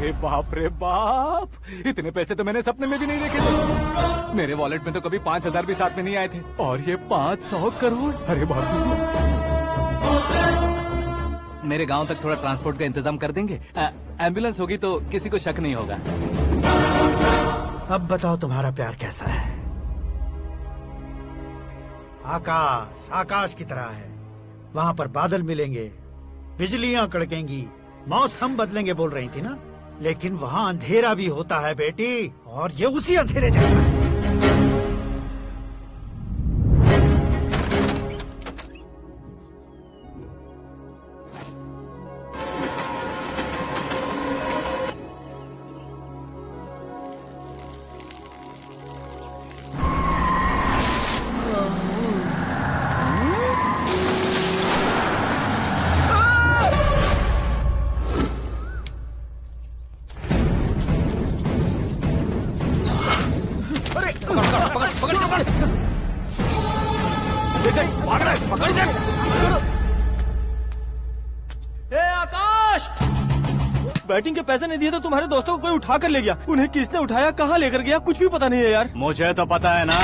अरे बाप रे बाप, इतने पैसे तो मैंने सपने में भी नहीं देखे थे। मेरे वॉलेट में तो कभी 5,000 भी साथ में नहीं आए थे, और ये 500 करोड़। अरे बाप रे। मेरे गांव तक थोड़ा ट्रांसपोर्ट का इंतजाम कर देंगे? एम्बुलेंस होगी तो किसी को शक नहीं होगा। अब बताओ तुम्हारा प्यार कैसा है? आकाश आकाश की तरह है, वहाँ पर बादल मिलेंगे, बिजलियाँ कड़केंगी, मौसम बदलेंगे बोल रही थी ना, लेकिन वहाँ अंधेरा भी होता है बेटी, और ये उसी अंधेरे जैसा है। बैटिंग के पैसे नहीं दिए तो तुम्हारे दोस्तों को कोई उठा कर ले गया। उन्हें किसने उठाया, कहाँ लेकर गया, कुछ भी पता नहीं है यार। मुझे तो पता है ना।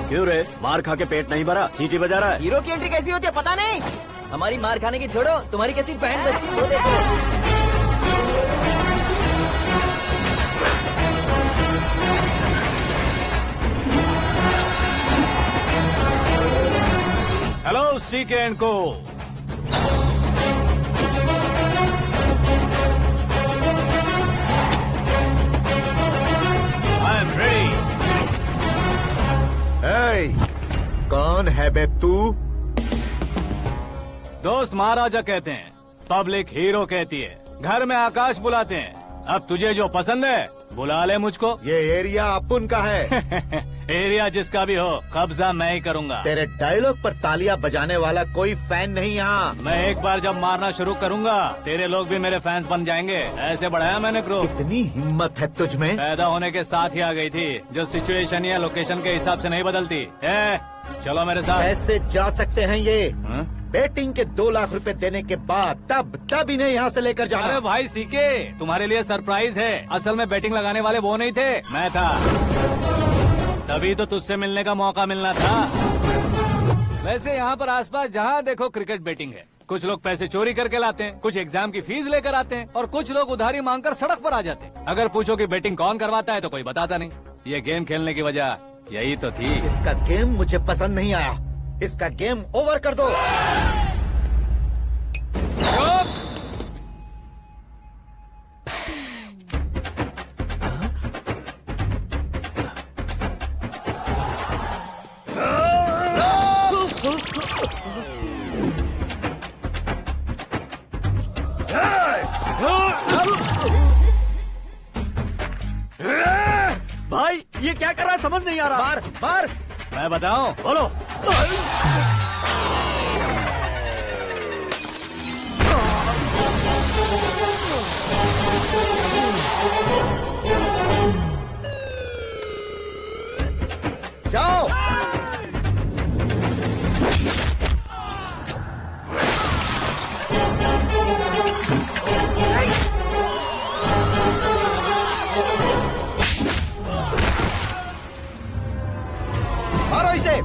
क्यों रे, मार खा के पेट नहीं भरा, सीटी बजा रहा है? हीरो की एंट्री कैसी होती है पता नहीं। हमारी मार खाने की छोड़ो, तुम्हारी कैसी बैंड बजती है वो देखो। हेलो सीके एंड को। I am ready. कौन है बे तू? दोस्त महाराजा कहते हैं, पब्लिक हीरो कहती है, घर में आकाश बुलाते हैं। अब तुझे जो पसंद है बुला ले मुझको। ये एरिया अपुन का है। एरिया जिसका भी हो, कब्जा मैं ही करूंगा। तेरे डायलॉग पर तालियां बजाने वाला कोई फैन नहीं यहाँ। मैं एक बार जब मारना शुरू करूंगा, तेरे लोग भी मेरे फैंस बन जाएंगे। ऐसे बढ़ाया मैंने ग्रुप। इतनी हिम्मत है तुझ में? पैदा होने के साथ ही आ गई थी, जो सिचुएशन या लोकेशन के हिसाब से नहीं बदलती। चलो मेरे साथ। कैसे जा सकते हैं ये? हाँ? बेटिंग के 2 लाख रुपए देने के बाद तब इन्हें यहाँ से लेकर जाना। अरे भाई सीके, तुम्हारे लिए सरप्राइज है। असल में बैटिंग लगाने वाले वो नहीं थे, मैं था। तभी तो तुझसे मिलने का मौका मिलना था। वैसे यहाँ पर आसपास जहाँ देखो क्रिकेट बैटिंग है। कुछ लोग पैसे चोरी करके लाते हैं, कुछ एग्जाम की फीस लेकर आते हैं, और कुछ लोग उधारी मांगकर सड़क पर आ जाते हैं। अगर पूछो कि बैटिंग कौन करवाता है तो कोई बताता नहीं। ये गेम खेलने की वजह यही तो थी। इसका गेम मुझे पसंद नहीं आया, इसका गेम ओवर कर दो। भाई ये क्या कर रहा है समझ नहीं आ रहा। मार मार। मैं बताऊं? बोलो। जाओ। मारो इसे।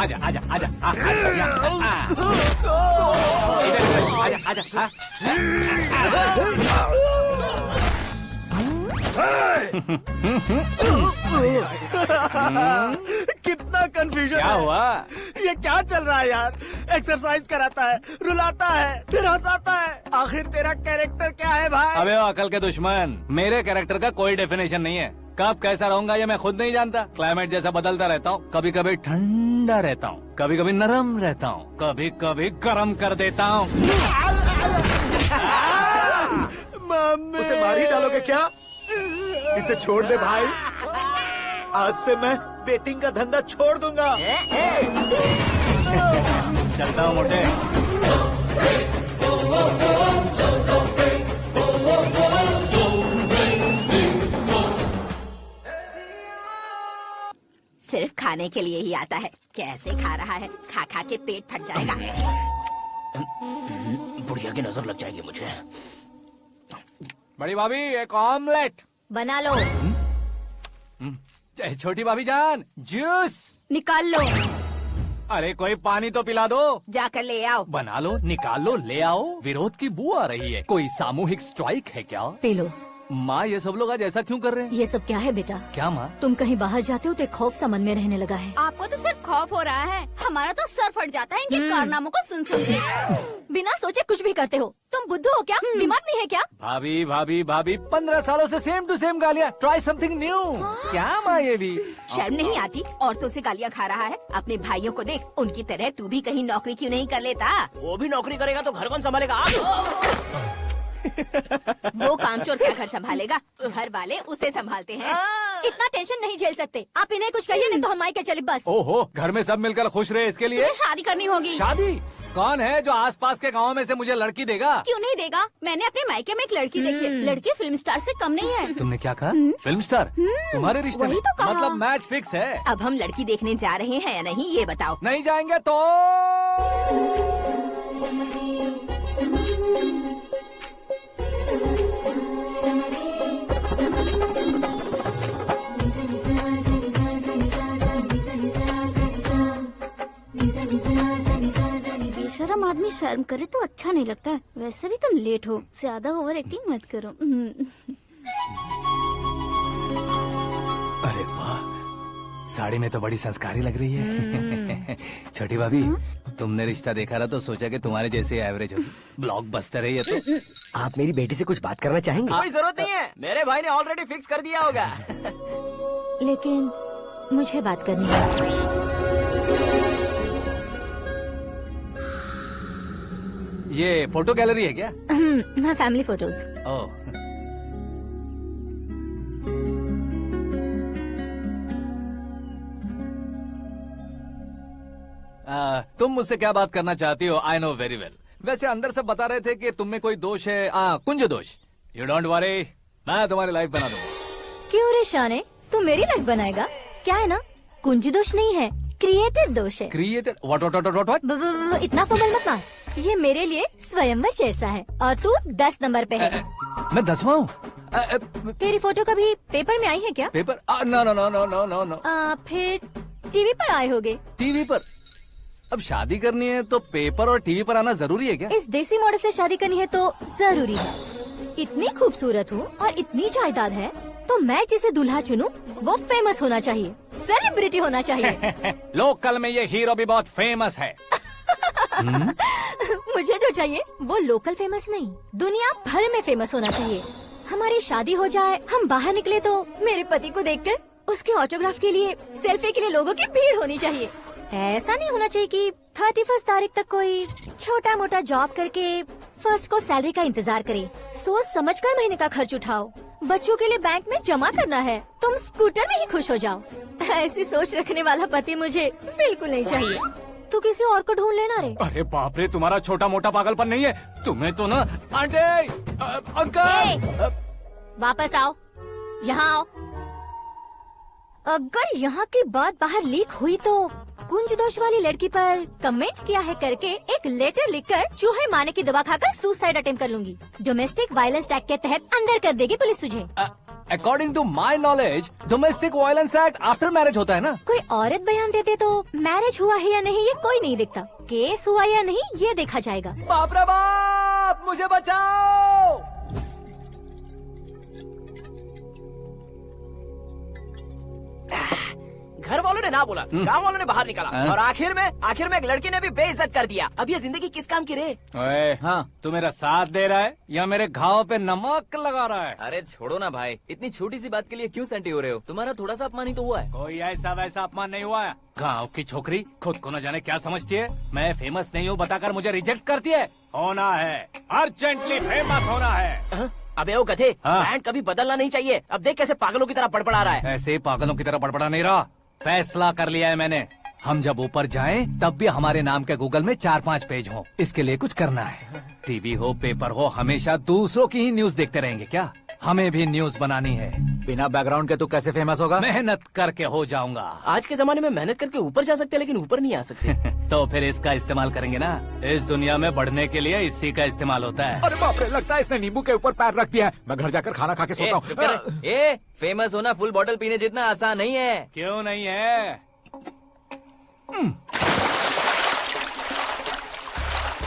आजा आजा आजा आजा आजा आजा। कितना कंफ्यूजन क्या हुआ? ये क्या चल रहा है यार? एक्सरसाइज कराता है, रुलाता है, फिर हंसाता है। आखिर तेरा कैरेक्टर क्या है भाई? अबे ओ अकल के दुश्मन, मेरे कैरेक्टर का कोई डेफिनेशन नहीं है। कब कैसा रहूंगा ये मैं खुद नहीं जानता। क्लाइमेट जैसा बदलता रहता हूँ, कभी कभी ठंडा रहता हूँ, कभी कभी नरम रहता हूँ, कभी कभी गर्म कर देता हूँ। उसे मार ही डालोगे क्या? इसे छोड़ दे भाई। आज से मैं बेटिंग का धंधा छोड़ दूंगा। चलता हूँ मोटे। सिर्फ खाने के लिए ही आता है। कैसे खा रहा है, खा खा के पेट फट जाएगा। बुढ़िया की नजर लग जाएगी मुझे। बड़ी भाभी एक ऑमलेट। बना लो। छोटी भाभी जान जूस। निकाल लो। अरे कोई पानी तो पिला दो। जाकर ले आओ। बना लो, निकाल लो, ले आओ। विरोध की बू आ रही है। कोई सामूहिक स्ट्राइक है क्या? P low. माँ ये सब लोग आज ऐसा क्यों कर रहे हैं? ये सब क्या है बेटा? क्या माँ? तुम कहीं बाहर जाते हो तो एक खौफ सा मन में रहने लगा है। आपको तो सिर्फ खौफ हो रहा है, हमारा तो सर फट जाता है इनके कारनामों को सुन सुन के। बिना सोचे कुछ भी करते हो। तुम बुद्धू हो क्या? दिमाग नहीं है क्या? भाभी भाभी भाभी 15 सालों से सेम टू सेम गालियाँ। Try something new. क्या माँ ये भी? शर्म नहीं आती? औरतों से गालियाँ खा रहा है। अपने भाइयों को देख, उनकी तरह तू भी कहीं नौकरी क्यों नहीं कर लेता? वो भी नौकरी करेगा तो घर कौन संभालेगा? वो कामचोर क्या घर संभालेगा? घर वाले उसे संभालते हैं। इतना टेंशन नहीं झेल सकते। आप इन्हें कुछ कहिए नहीं तो हम मायके चले बस। ओहो, घर में सब मिलकर खुश रहे इसके लिए। तुम्हें शादी करनी होगी। शादी? कौन है जो आसपास के गांव में से मुझे लड़की देगा? क्यों नहीं देगा? मैंने अपने मायके में एक लड़की देखी है। लड़की फिल्म स्टार से कम नहीं है। तुमने क्या कहा? Film star? तुम्हारे रिश्ते में? वही तो कहा। मतलब मैच फिक्स है। अब हम लड़की देखने जा रहे हैं या नहीं ये बताओ। नहीं जाएंगे तो? बेशरम आदमी शर्म करे तो अच्छा नहीं लगता है। वैसे भी तुम लेट हो, ज्यादा ओवर एक्टिंग मत करो। अरे वाह, साड़ी में तो बड़ी संस्कारी लग रही है। छोटी भाभी, तुमने रिश्ता देखा रहा तो सोचा कि तुम्हारे जैसे एवरेज होगी। ब्लॉकबस्टर है ये तो। आप मेरी बेटी से कुछ बात करना चाहेंगे? कोई जरूरत नहीं है, मेरे भाई ने ऑलरेडी फिक्स कर दिया होगा। लेकिन मुझे बात करनी है। ये फोटो गैलरी है क्या? मैं फैमिली फोटोज। ओह, तुम मुझसे क्या बात करना चाहती हो? I know very well. वैसे अंदर से बता रहे थे कि तुम में कोई दोष है। कुंज दोष। यू डोंट वरी, मैं तुम्हारी लाइफ बना दूंगा। क्यों रे शाने, तू मेरी लाइफ बनाएगा? क्या है ना, कुंज दोष नहीं है, क्रिएटेड दोष है। क्रिएटेड? व्हाट? इतना फॉर्मल मत मार। ये मेरे लिए स्वयंवर जैसा है और तू 10 नंबर पे है। मैं 10वां हूँ? तेरी फोटो कभी पेपर में आई है क्या? Paper? No no no no no no no. फिर टीवी पर आए होगे। टीवी पर? अब शादी करनी है तो पेपर और टीवी पर आना जरूरी है क्या? इस देसी मॉडल से शादी करनी है तो जरूरी है। इतनी खूबसूरत हूँ और इतनी जायदाद है तो मैं जिसे दूल्हा चुनूं वो फेमस होना चाहिए, सेलिब्रिटी होना चाहिए। लोकल में ये हीरो भी बहुत फेमस है। मुझे जो चाहिए वो लोकल फेमस नहीं, दुनिया भर में फेमस होना चाहिए। हमारी शादी हो जाए, हम बाहर निकले तो मेरे पति को देखकर उसके ऑटोग्राफ के लिए, सेल्फी के लिए लोगों की भीड़ होनी चाहिए। ऐसा नहीं होना चाहिए कि 31 तारीख तक कोई छोटा मोटा जॉब करके फर्स्ट को सैलरी का इंतजार करे। सोच समझकर महीने का खर्च उठाओ। बच्चों के लिए बैंक में जमा करना है, तुम स्कूटर में ही खुश हो जाओ। ऐसी सोच रखने वाला पति मुझे बिल्कुल नहीं चाहिए। तू किसी और को ढूंढ लेना रे। अरे बाप रे, तुम्हारा छोटा मोटा पागलपन नहीं है? तुम्हें तो ना आंटी, अंकल। वापस आओ, यहाँ आओ। अगर यहाँ की बात बाहर लीक हुई तो कुंज दोष वाली लड़की पर कमेंट किया है करके एक लेटर लिखकर चूहे मारने की दवा खाकर सुसाइड अटेम्प्ट कर लूंगी। डोमेस्टिक वायलेंस एक्ट के तहत अंदर कर देगी पुलिस तुझे। According to my knowledge domestic violence act after marriage होता है ना? कोई औरत बयान देते तो मैरिज हुआ है या नहीं ये कोई नहीं देखता, केस हुआ या नहीं ये देखा जाएगा। बाप रे बाप, मुझे बचाओ। घर वालों ने ना बोला, गांव वालों ने बाहर निकाला, और आखिर में एक लड़के ने भी बेइज्जत कर दिया। अब ये जिंदगी किस काम की रे? ओए, हाँ, तू मेरा साथ दे रहा है या मेरे घाव पे नमक लगा रहा है? अरे छोड़ो ना भाई, इतनी छोटी सी बात के लिए क्यों सेंटी हो रहे हो? तुम्हारा थोड़ा सा अपमान ही तो हुआ है। कोई ऐसा वैसा अपमान नहीं हुआ है। गाँव की छोकरी खुद को न जाने क्या समझती है। मैं फेमस नहीं हूँ बताकर मुझे रिजेक्ट करती है। होना है, अर्जेंटली फेमस होना है। अबे ओ गधे, हाँ। ब्रांड कभी बदलना नहीं चाहिए। अब देख कैसे पागलों की तरह बड़बड़ा रहा है। ऐसे ही पागलों की तरह बड़बड़ा नहीं रहा। फैसला कर लिया है मैंने। हम जब ऊपर जाएं तब भी हमारे नाम के गूगल में 4-5 पेज हो। इसके लिए कुछ करना है। टीवी हो, पेपर हो, हमेशा दूसरों की ही न्यूज देखते रहेंगे क्या? हमें भी न्यूज बनानी है। बिना बैकग्राउंड के तू कैसे फेमस होगा? मेहनत करके हो जाऊंगा। आज के जमाने में मेहनत करके ऊपर जा सकते हैं, लेकिन ऊपर नहीं आ सकते। तो फिर इसका इस्तेमाल करेंगे ना। इस दुनिया में बढ़ने के लिए इसी का इस्तेमाल होता है। अरे बाप रे, लगता है इसने नींबू के ऊपर पैर रख दिया है। मैं घर जाकर खाना खा के सोता चुप कर। हूँ। फेमस होना फुल बॉटल पीने जितना आसान नहीं है। क्यों नहीं है?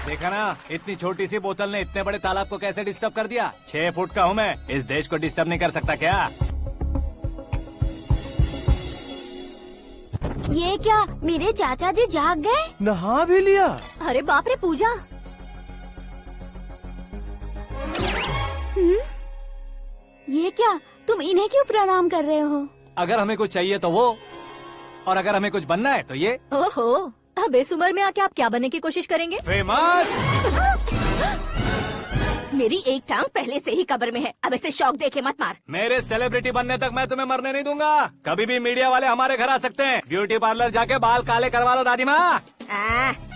देखा ना, इतनी छोटी सी बोतल ने इतने बड़े तालाब को कैसे डिस्टर्ब कर दिया। 6 फुट का हूँ मैं, इस देश को डिस्टर्ब नहीं कर सकता क्या? ये क्या, मेरे चाचा जी जाग गए? नहा भी लिया? अरे बाप रे पूजा, ये क्या, तुम इन्हें क्यों प्रणाम कर रहे हो? अगर हमें कुछ चाहिए तो वो, और अगर हमें कुछ बनना है तो ये। ओहो, अब इस उम्र में आके आप क्या बनने की कोशिश करेंगे? फेमस। मेरी एक टांग पहले से ही कब्र में है, अब इसे शौक देके मत मार। मेरे सेलिब्रिटी बनने तक मैं तुम्हें मरने नहीं दूंगा। कभी भी मीडिया वाले हमारे घर आ सकते हैं। ब्यूटी पार्लर जाके बाल काले करवा लो दादी माँ।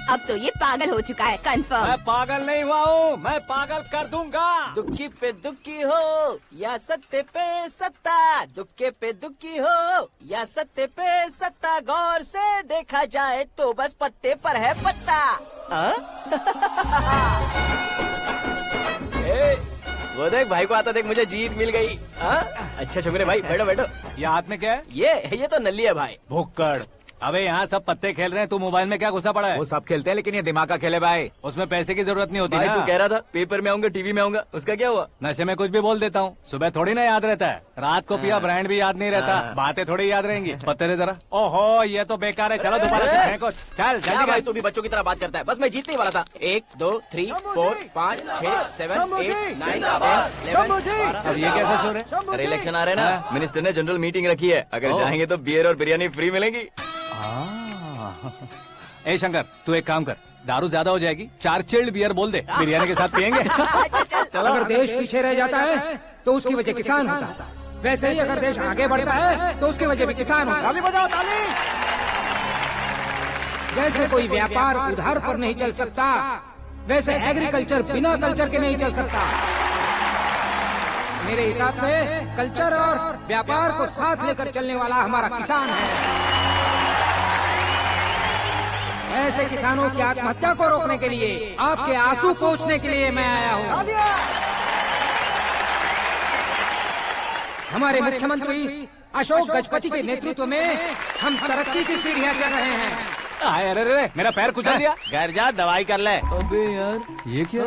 अब तो ये पागल हो चुका है, कंफर्म। मैं पागल नहीं हुआ हूँ, मैं पागल कर दूंगा। दुखी पे दुखी हो या सत्ते पे सत्ता, दुखे पे दुखी हो या सत्ते पे सत्ता, गौर से देखा जाए तो बस पत्ते पर है पत्ता। वो देख भाई को आता देख, मुझे जीत मिल गई। अच्छा शुक्र है भाई, बैठो बैठो। ये हाथ में क्या है? ये तो नल्ली है भाई। भुक्कड़। अबे यहाँ सब पत्ते खेल रहे हैं, तू मोबाइल में क्या घुसा पड़ा है? वो सब खेलते हैं, लेकिन ये दिमाग का खेल है भाई। उसमें पैसे की जरूरत नहीं होती भाई ना। तू कह रहा था पेपर में आऊंगा, टीवी में आऊंगा, उसका क्या हुआ? नशे में कुछ भी बोल देता हूँ, सुबह थोड़ी ना याद रहता है। रात को पिया ब्रांड भी याद नहीं रहता, बातें थोड़ी याद रहेंगी। पत्ते दे जरा। ओहो, ये तो बेकार है। चलो दोबारा फेंको। चल क्या जल्दी भाई, कर। तू भी बच्चों की तरह बात करता है। बस मैं जीतने ही वाला था। 1 2 3 4 5 6 7 8 9 10 11 अब ये कैसे सो रहे? अरे इलेक्शन आ रहे हैं ना, मिनिस्टर ने जनरल मीटिंग रखी है। अगर जाएंगे तो बियर और बिरयानी फ्री मिलेगी। ए शंकर, तू एक काम कर, दारू ज्यादा हो जाएगी, 4 चिल्ड बियर बोल दे, बिरयानी के साथ पियेंगे। चलो। अगर देश पीछे रह जाता है तो उसकी वजह किसान होता है, वैसे ही अगर देश आगे बढ़ता है तो उसकी वजह भी किसान होता है। ताली बजाओ, ताली। जैसे कोई व्यापार उधार पर नहीं चल सकता, वैसे एग्रीकल्चर बिना कल्चर के नहीं चल सकता। मेरे हिसाब से कल्चर और व्यापार को साथ लेकर चलने वाला हमारा किसान है। ऐसे किसानों की आत्महत्या को रोकने के लिए, आपके आंसू पोंछने के लिए मैं आया हूँ। हमारे मुख्यमंत्री अशोक गजपति के नेतृत्व में हम तरक्की की सीढ़ियाँ चढ़ रहे हैं। अरे अरे, मेरा पैर कुचल दिया। घर जा दवाई कर ले। अबे यार, ये क्या?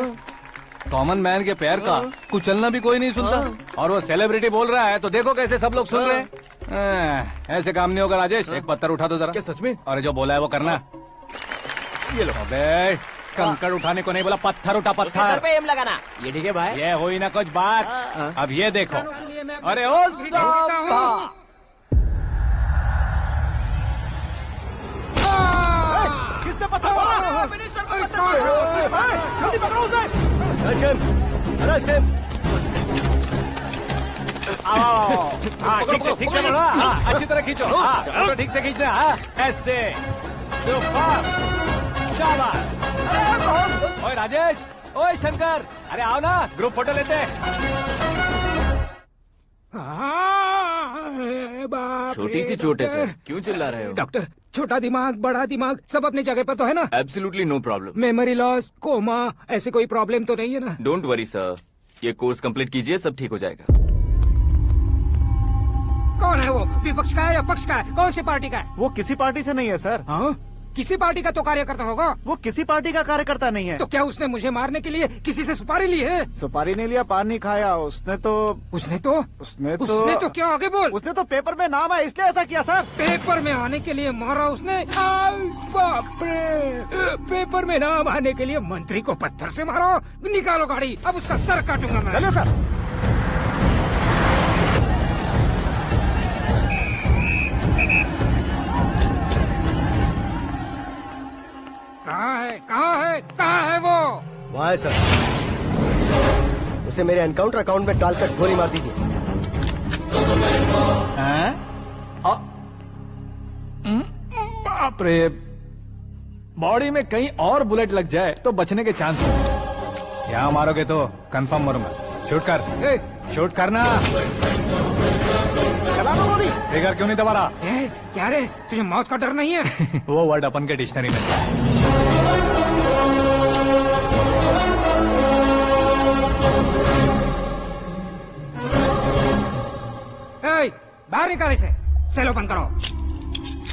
कॉमन मैन के पैर का कुचलना भी कोई नहीं सुनता, और वो सेलिब्रिटी बोल रहा है तो देखो कैसे सब लोग सुन रहे हैं। ऐसे काम नहीं होगा राजेश, एक पत्थर उठा दो जरा। क्या सच में? और जो बोला है वो करना। ये लो। अबे कंकड़ उठाने को नहीं बोला, पत्थर उठा, उसके सर पत्थर। पे एम लगाना। ये ठीक है भाई। ये हुई ना कुछ बात। अब ये देखो। अरे ओ साहब, किसने पत्थर मारा? मिनिस्टर को पत्थर मारा। जल्दी पकड़ो उसे। हाँ ठीक से पकड़ो। हाँ अच्छी तरह खींचो। हाँ तो ठीक से खींचना। हाँ ऐसे। सुपर, शाबाश। ओए राजेश, ओए शंकर, अरे आओ ना, ग्रुप फोटो लेते हैं। छोटी सी चोट है सर, क्यों चिल्ला रहे हो? डॉक्टर, छोटा दिमाग बड़ा दिमाग सब अपनी जगह पर तो है ना? Absolutely no problem. Memory loss, coma, ऐसी कोई प्रॉब्लम तो नहीं है ना? डोंट वरी सर, ये कोर्स कंप्लीट कीजिए, सब ठीक हो जाएगा। कौन है वो? विपक्ष का है या पक्ष का है? कौन सी पार्टी का है? वो किसी पार्टी से नहीं है सर। हाँ? किसी पार्टी का तो कार्यकर्ता होगा। वो किसी पार्टी का कार्यकर्ता नहीं है। तो क्या उसने मुझे मारने के लिए किसी से सुपारी ली है? सुपारी नहीं लिया, पान नहीं खाया। उसने तो क्या आगे बोल। उसने तो पेपर में नाम है इसलिए ऐसा किया सर। पेपर में आने के लिए मारा उसने? बाप रे, पेपर में नाम आने के लिए मंत्री को पत्थर से मारो। निकालो गाड़ी, अब उसका सर काटूंगा मैं। चलो सर। कहाँ है वो? वहाँ है सर। उसे मेरे एनकाउंटर अकाउंट में डालकर गोली मार दीजिए। बाप रे, बॉडी में कहीं और बुलेट लग जाए तो बचने के चांस हो। यहाँ मारोगे तो कंफर्म मरूंगा। शूट कर, शूट करना। चला दो गोली। ट्रिगर क्यों नहीं दबा रहा? क्या रे, तुझे मौत का डर नहीं है? वो वर्ड अपन के डिक्शनरी में है। बाहर निकाल इसे। सेल ओपन करो।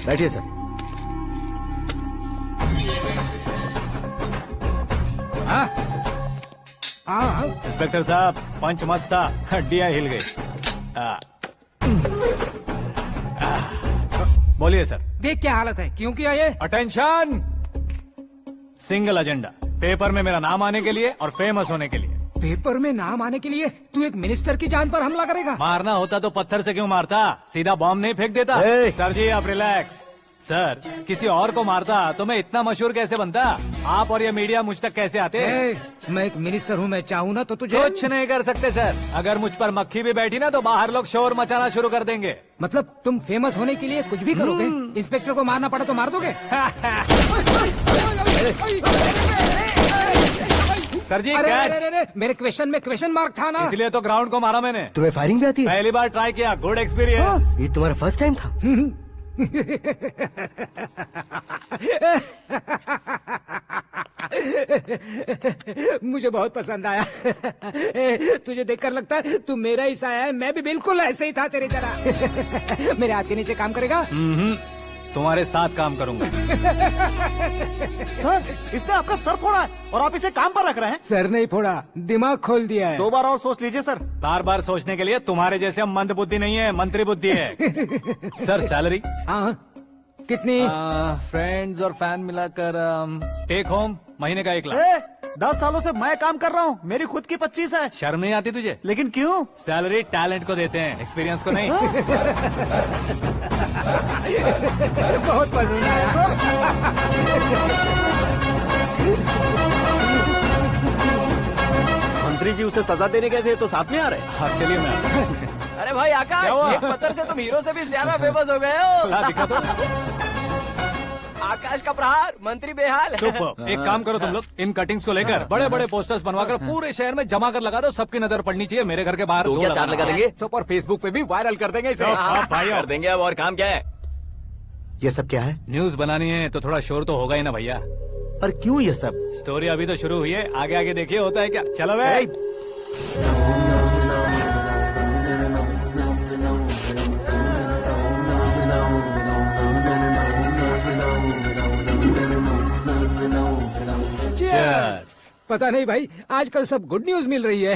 बैठिए सर। हाँ इंस्पेक्टर साहब, पंच मस्त था, हड्डियां हिल गई। बोलिए सर। देख क्या हालत है, क्यों किया ये? अटेंशन, सिंगल एजेंडा, पेपर में मेरा नाम आने के लिए और फेमस होने के लिए। पेपर में नाम आने के लिए तू एक मिनिस्टर की जान पर हमला करेगा? मारना होता तो पत्थर से क्यों मारता, सीधा बॉम्ब नहीं फेंक देता। सर जी आप रिलैक्स। सर, किसी और को मारता तो मैं इतना मशहूर कैसे बनता? आप और ये मीडिया मुझ तक कैसे आते? मैं एक मिनिस्टर हूँ, मैं चाहूँ ना तो तुझे कुछ नहीं कर सकते सर। अगर मुझ पर मक्खी भी बैठी ना तो बाहर लोग शोर मचाना शुरू कर देंगे। मतलब तुम फेमस होने के लिए कुछ भी करोगे? इंस्पेक्टर को मारना पड़ा तो मार दोगे? सर जी मेरे क्वेश्चन में क्वेश्चन मार्क था ना, इसलिए तो ग्राउंड को मारा मैंने। तुम्हें फायरिंग भी आती है? पहली बार ट्राई किया, गुड एक्सपीरियंस। ये तुम्हारा फर्स्ट टाइम था? मुझे बहुत पसंद आया। तुझे देखकर लगता है तू मेरा ही साया है। मैं भी बिल्कुल ऐसे ही था तेरी तरह। मेरे हाथ के नीचे काम करेगा? तुम्हारे साथ काम करूंगा। सर, इसने आपका सर फोड़ा है और आप इसे काम पर रख रहे हैं। सर नहीं फोड़ा, दिमाग खोल दिया है। 2 बार और सोच लीजिए सर। बार बार सोचने के लिए तुम्हारे जैसे मंद बुद्धि नहीं है, मंत्री बुद्धि है। Sir salary? हाँ, कितनी? फ्रेंड्स और फैन मिलाकर टेक होम महीने का 1 लाख। 10 सालों से मैं काम कर रहा हूँ, मेरी खुद की 25 है। शर्म नहीं आती तुझे? लेकिन क्यों? सैलरी टैलेंट को देते हैं, एक्सपीरियंस को नहीं। बहुत पसंद आया। मंत्री जी उसे सजा देने गए थे तो साथ में आ रहे। हाँ चलिए मैं। अरे भाई आकाश, एक पत्थर से तुम हीरो से भी ज्यादा फेमस हो गए हो। दिखा दो। आकाश का प्रहार, मंत्री बेहाल। सुपर। एक काम करो तुम लोग, इन कटिंग्स को लेकर बड़े बड़े पोस्टर्स बनवाकर पूरे शहर में जमा कर लगा दो। सबकी नजर पड़नी चाहिए। मेरे घर के बाहर तो क्या 4 लगा देंगे? सुपर, फेसबुक पे भी वायरल कर देंगे इसे। भाई कर देंगे। अब और काम क्या है? ये सब क्या है? न्यूज बनानी है तो थोड़ा शोर तो होगा ही ना भैया। पर क्यों ये सब? स्टोरी अभी तो शुरू हुई है, आगे आगे देखिए होता है क्या। चलो भाई। पता नहीं भाई, आजकल सब गुड न्यूज मिल रही है।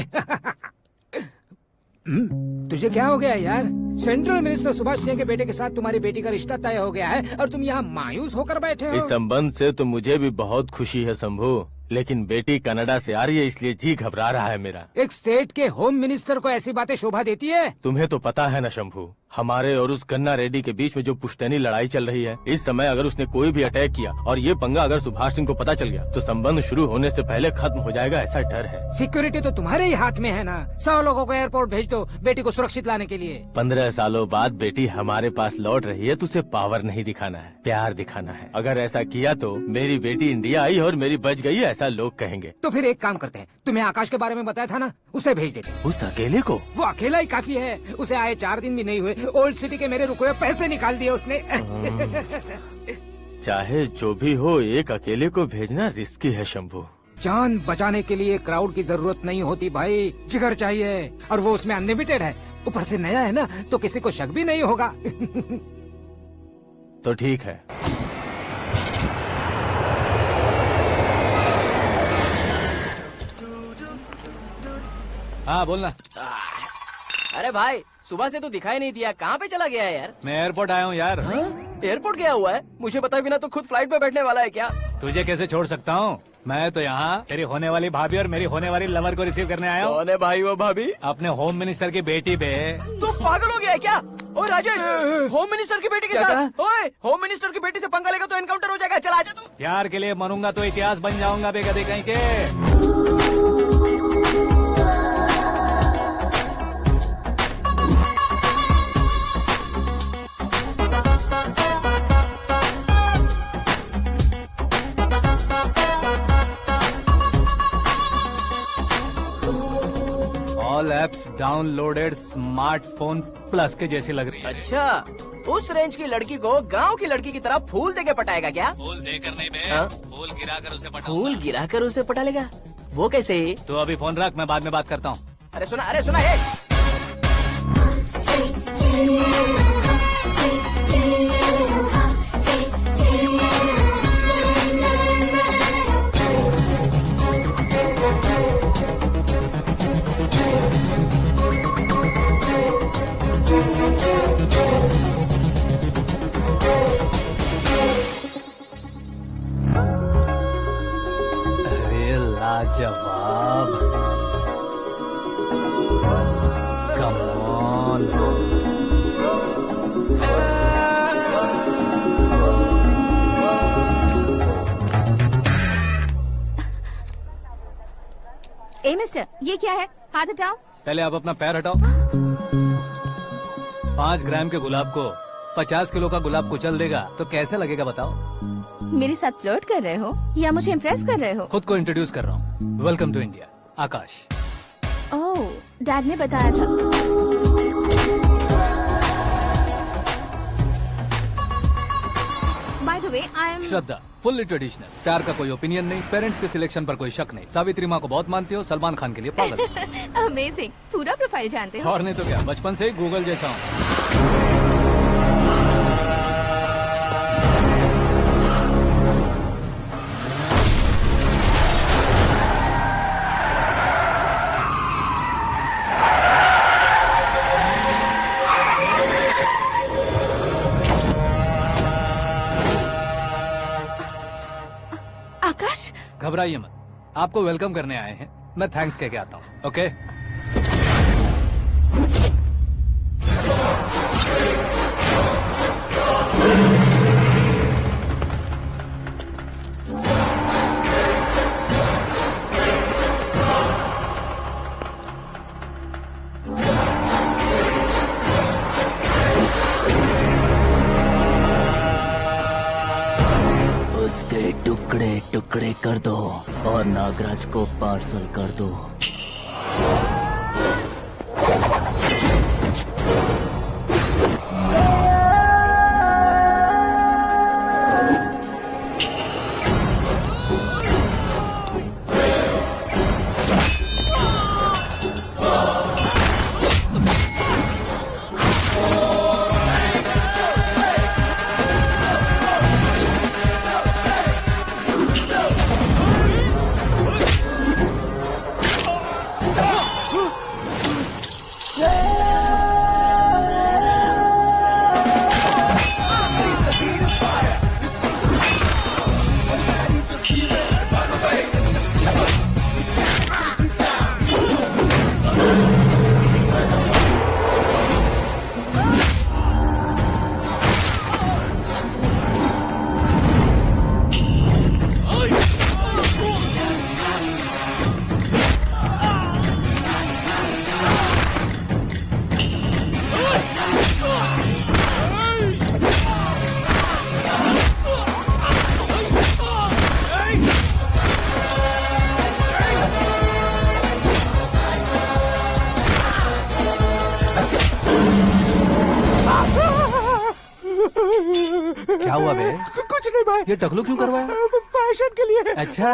तुझे क्या हो गया यार? सेंट्रल मिनिस्टर सुभाष सिंह के बेटे के साथ तुम्हारी बेटी का रिश्ता तय हो गया है और तुम यहाँ मायूस होकर बैठे हो। इस संबंध से तो मुझे भी बहुत खुशी है शंभू, लेकिन बेटी कनाडा से आ रही है इसलिए जी घबरा रहा है मेरा। एक स्टेट के होम मिनिस्टर को ऐसी बातें शोभा देती है? तुम्हें तो पता है ना शंभू, हमारे और उस गन्ना रेड्डी के बीच में जो पुश्तैनी लड़ाई चल रही है, इस समय अगर उसने कोई भी अटैक किया और ये पंगा अगर सुभाष सिंह को पता चल गया तो संबंध शुरू होने से पहले खत्म हो जाएगा, ऐसा डर है। सिक्योरिटी तो तुम्हारे ही हाथ में है ना। 100 लोगों को एयरपोर्ट भेज दो बेटी को सुरक्षित लाने के लिए। 15 सालों बाद बेटी हमारे पास लौट रही है तो उसे पावर नहीं दिखाना है, प्यार दिखाना है। अगर ऐसा किया तो मेरी बेटी इंडिया आई और मेरी बच गई, ऐसा लोग कहेंगे। तो फिर एक काम करते हैं, तुम्हें आकाश के बारे में बताया था ना, उसे भेज देते। उस अकेले को? वो अकेला ही काफी है। उसे आए 4 दिन भी नहीं हुए, ओल्ड सिटी के मेरे रुके हुए पैसे निकाल दिए उसने। चाहे जो भी हो, एक अकेले को भेजना रिस्की है शंभू। जान बचाने के लिए क्राउड की जरूरत नहीं होती भाई, जिगर चाहिए, और वो उसमें अनलिमिटेड है। ऊपर से नया है ना तो किसी को शक भी नहीं होगा। तो ठीक है। हाँ बोलना। अरे भाई सुबह से तो दिखाई नहीं दिया, कहाँ पे चला गया है यार? मैं एयरपोर्ट आया हूँ यार। एयरपोर्ट गया हुआ है? मुझे बताए बिना तो खुद फ्लाइट पे बैठने वाला है क्या? तुझे कैसे छोड़ सकता हूँ? मैं तो यहाँ तेरी होने वाली भाभी और मेरी होने वाली लवर को रिसीव करने आया हूँ। कौन है भाई वो भाभी? अपने होम मिनिस्टर की बेटी पे। तो पागल हो गया है क्या? ओए राजेश, होम मिनिस्टर की बेटी के साथ? ओए होम मिनिस्टर की बेटी से पंगा लेगा तो एनकाउंटर हो जाएगा। चल आजा तू। प्यार के लिए मरूंगा तो इतिहास बन जाऊंगा बेगदी कहीं के। All apps downloaded smartphone plus के जैसी लग रही है। अच्छा, उस रेंज की लड़की को गांव की लड़की की तरह फूल देके पटाएगा क्या? फूल देकर नहीं बे, हाँ? फूल गिराकर उसे पटा। फूल गिराकर उसे पटा लेगा? वो कैसे? तो अभी फोन रख, मैं बाद में बात करता हूँ। अरे सुना हे। अरे लाजवाब, कम ऑन। ए मिस्टर, ये क्या है? हाथ हटाओ। पहले आप अपना पैर हटाओ। 5 ग्राम के गुलाब को 50 किलो का गुलाब कुचल देगा तो कैसे लगेगा बताओ? मेरे साथ फ्लर्ट कर रहे हो या मुझे इम्प्रेस कर रहे हो? खुद को इंट्रोड्यूस कर रहा हूँ। Welcome to India, Akash. Oh, dad ने बताया था। By the way, I am Shraddha, fully traditional. प्यार का कोई ओपिनियन नहीं, पेरेंट्स के सिलेक्शन पर कोई शक नहीं। सावित्री माँ को बहुत मानती हो, सलमान खान के लिए पागल। अमेजिंग, पूरा प्रोफाइल जानते हो। और नहीं तो क्या, बचपन से ही गूगल जैसा हूँ। आकाश, घबराइए मत, आपको वेलकम करने आए हैं। मैं थैंक्स कह के आता हूँ। ओके? उसके टुकड़े टुकड़े कर दो और नागराज को पार्सल कर दो। क्या हुआ बे? कुछ नहीं भाई। ये टकलू क्यों करवाया? फैशन के लिए। अच्छा।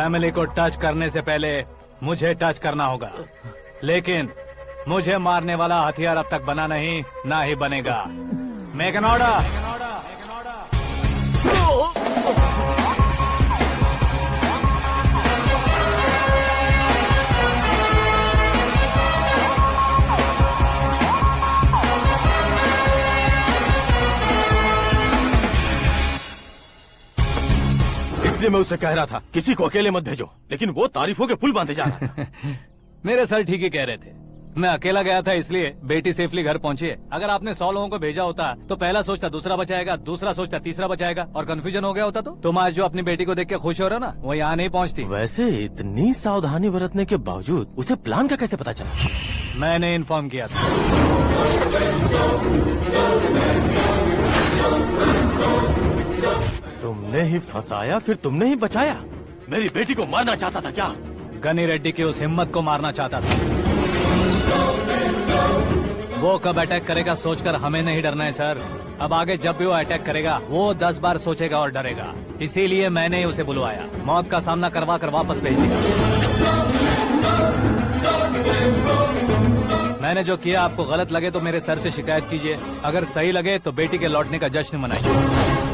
फैमिली को टच करने से पहले मुझे टच करना होगा, लेकिन मुझे मारने वाला हथियार अब तक बना नहीं, ना ही बनेगा। Make an order. इसलिए मैं उससे कह रहा था किसी को अकेले मत भेजो, लेकिन वो तारीफों के पुल बांधे जा रहा था। मेरे सर ठीक ही कह रहे थे। मैं अकेला गया था इसलिए बेटी सेफली घर पहुंची है। अगर आपने 100 लोगों को भेजा होता तो पहला सोचता दूसरा बचाएगा, दूसरा सोचता तीसरा बचाएगा, और कंफ्यूजन हो गया होता। तो तुम आज जो अपनी बेटी को देख के खुश हो रहे हो ना, वो यहाँ नहीं पहुँचती। वैसे इतनी सावधानी बरतने के बावजूद उसे प्लान का कैसे पता चला? मैंने इन्फॉर्म किया था। तुमने ही फंसाया, फिर तुमने ही बचाया। मेरी बेटी को मारना चाहता था क्या? गनी रेड्डी की उस हिम्मत को मारना चाहता था। वो कब अटैक करेगा सोचकर हमें नहीं डरना है सर। अब आगे जब भी वो अटैक करेगा वो 10 बार सोचेगा और डरेगा। इसीलिए मैंने ही उसे बुलवाया। मौत का सामना करवा कर वापस भेज दिया। मैंने जो किया आपको गलत लगे तो मेरे सर से शिकायत कीजिए, अगर सही लगे तो बेटी के लौटने का जश्न मनाइए।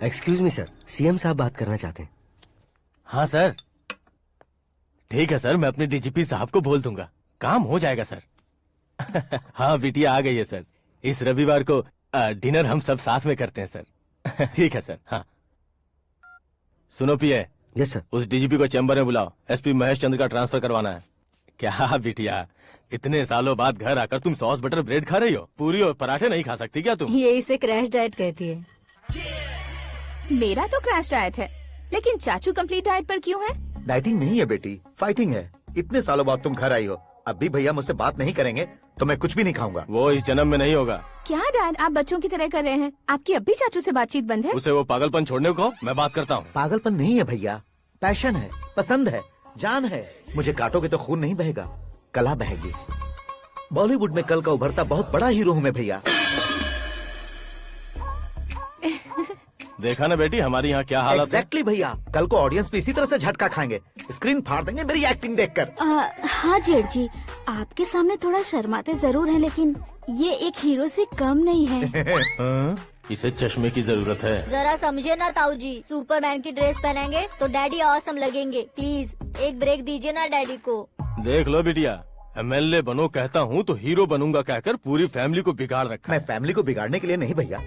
एक्सक्यूज मी सर, सीएम साहब बात करना चाहते हैं। हाँ सर। ठीक है सर, मैं अपने डीजीपी साहब को बोल दूंगा, काम हो जाएगा सर। हाँ बिटिया आ गई है सर। इस रविवार को डिनर हम सब साथ में करते हैं सर। ठीक है सर। हाँ सुनो पिए। Yes sir. उस डीजीपी को चैम्बर में बुलाओ, एसपी महेश चंद्र का ट्रांसफर करवाना है। क्या बिटिया, इतने सालों बाद घर आकर तुम सॉस बटर ब्रेड खा रही हो? पूरी और पराठे नहीं खा सकती क्या तुम? ये इसे क्रैश डाइट कहती है। मेरा तो क्रैश डाइट है, लेकिन चाचू कंप्लीट डाइट पर क्यों है? डाइटिंग नहीं है बेटी, फाइटिंग है। इतने सालों बाद तुम घर आई हो, अब भी भैया मुझसे बात नहीं करेंगे तो मैं कुछ भी नहीं खाऊंगा। वो इस जन्म में नहीं होगा। क्या डैड, आप बच्चों की तरह कर रहे हैं? आपकी अब भी चाचू से बातचीत बंद है? उसे वो पागलपन छोड़ने को मैं बात करता हूँ। पागलपन नहीं है भैया, पैशन है, पसंद है, जान है। मुझे काटोगे तो खून नहीं बहेगा, कला बहेगी। बॉलीवुड में कल का उभरता बहुत बड़ा हीरो हूँ मैं भैया। देखा ना बेटी हमारी यहाँ क्या हालत है। एग्जैक्टली भैया, कल को ऑडियंस भी इसी तरह से झटका खाएंगे, स्क्रीन फाड़ देंगे मेरी एक्टिंग देखकर। हाँ जेठ जी, आपके सामने थोड़ा शर्माते जरूर हैं, लेकिन ये एक हीरो से कम नहीं है। इसे चश्मे की जरूरत है। जरा समझे ना ताऊ जी, सुपरमैन की ड्रेस पहनेंगे तो डैडी ऑसम लगेंगे। प्लीज एक ब्रेक दीजिए ना डैडी को। देख लो बिटिया, एमएलए बनो कहता हूँ तो हीरो बनूंगा कहकर पूरी फैमिली को बिगाड़ रखा। मैं फैमिली को बिगाड़ने के लिए नहीं भैया,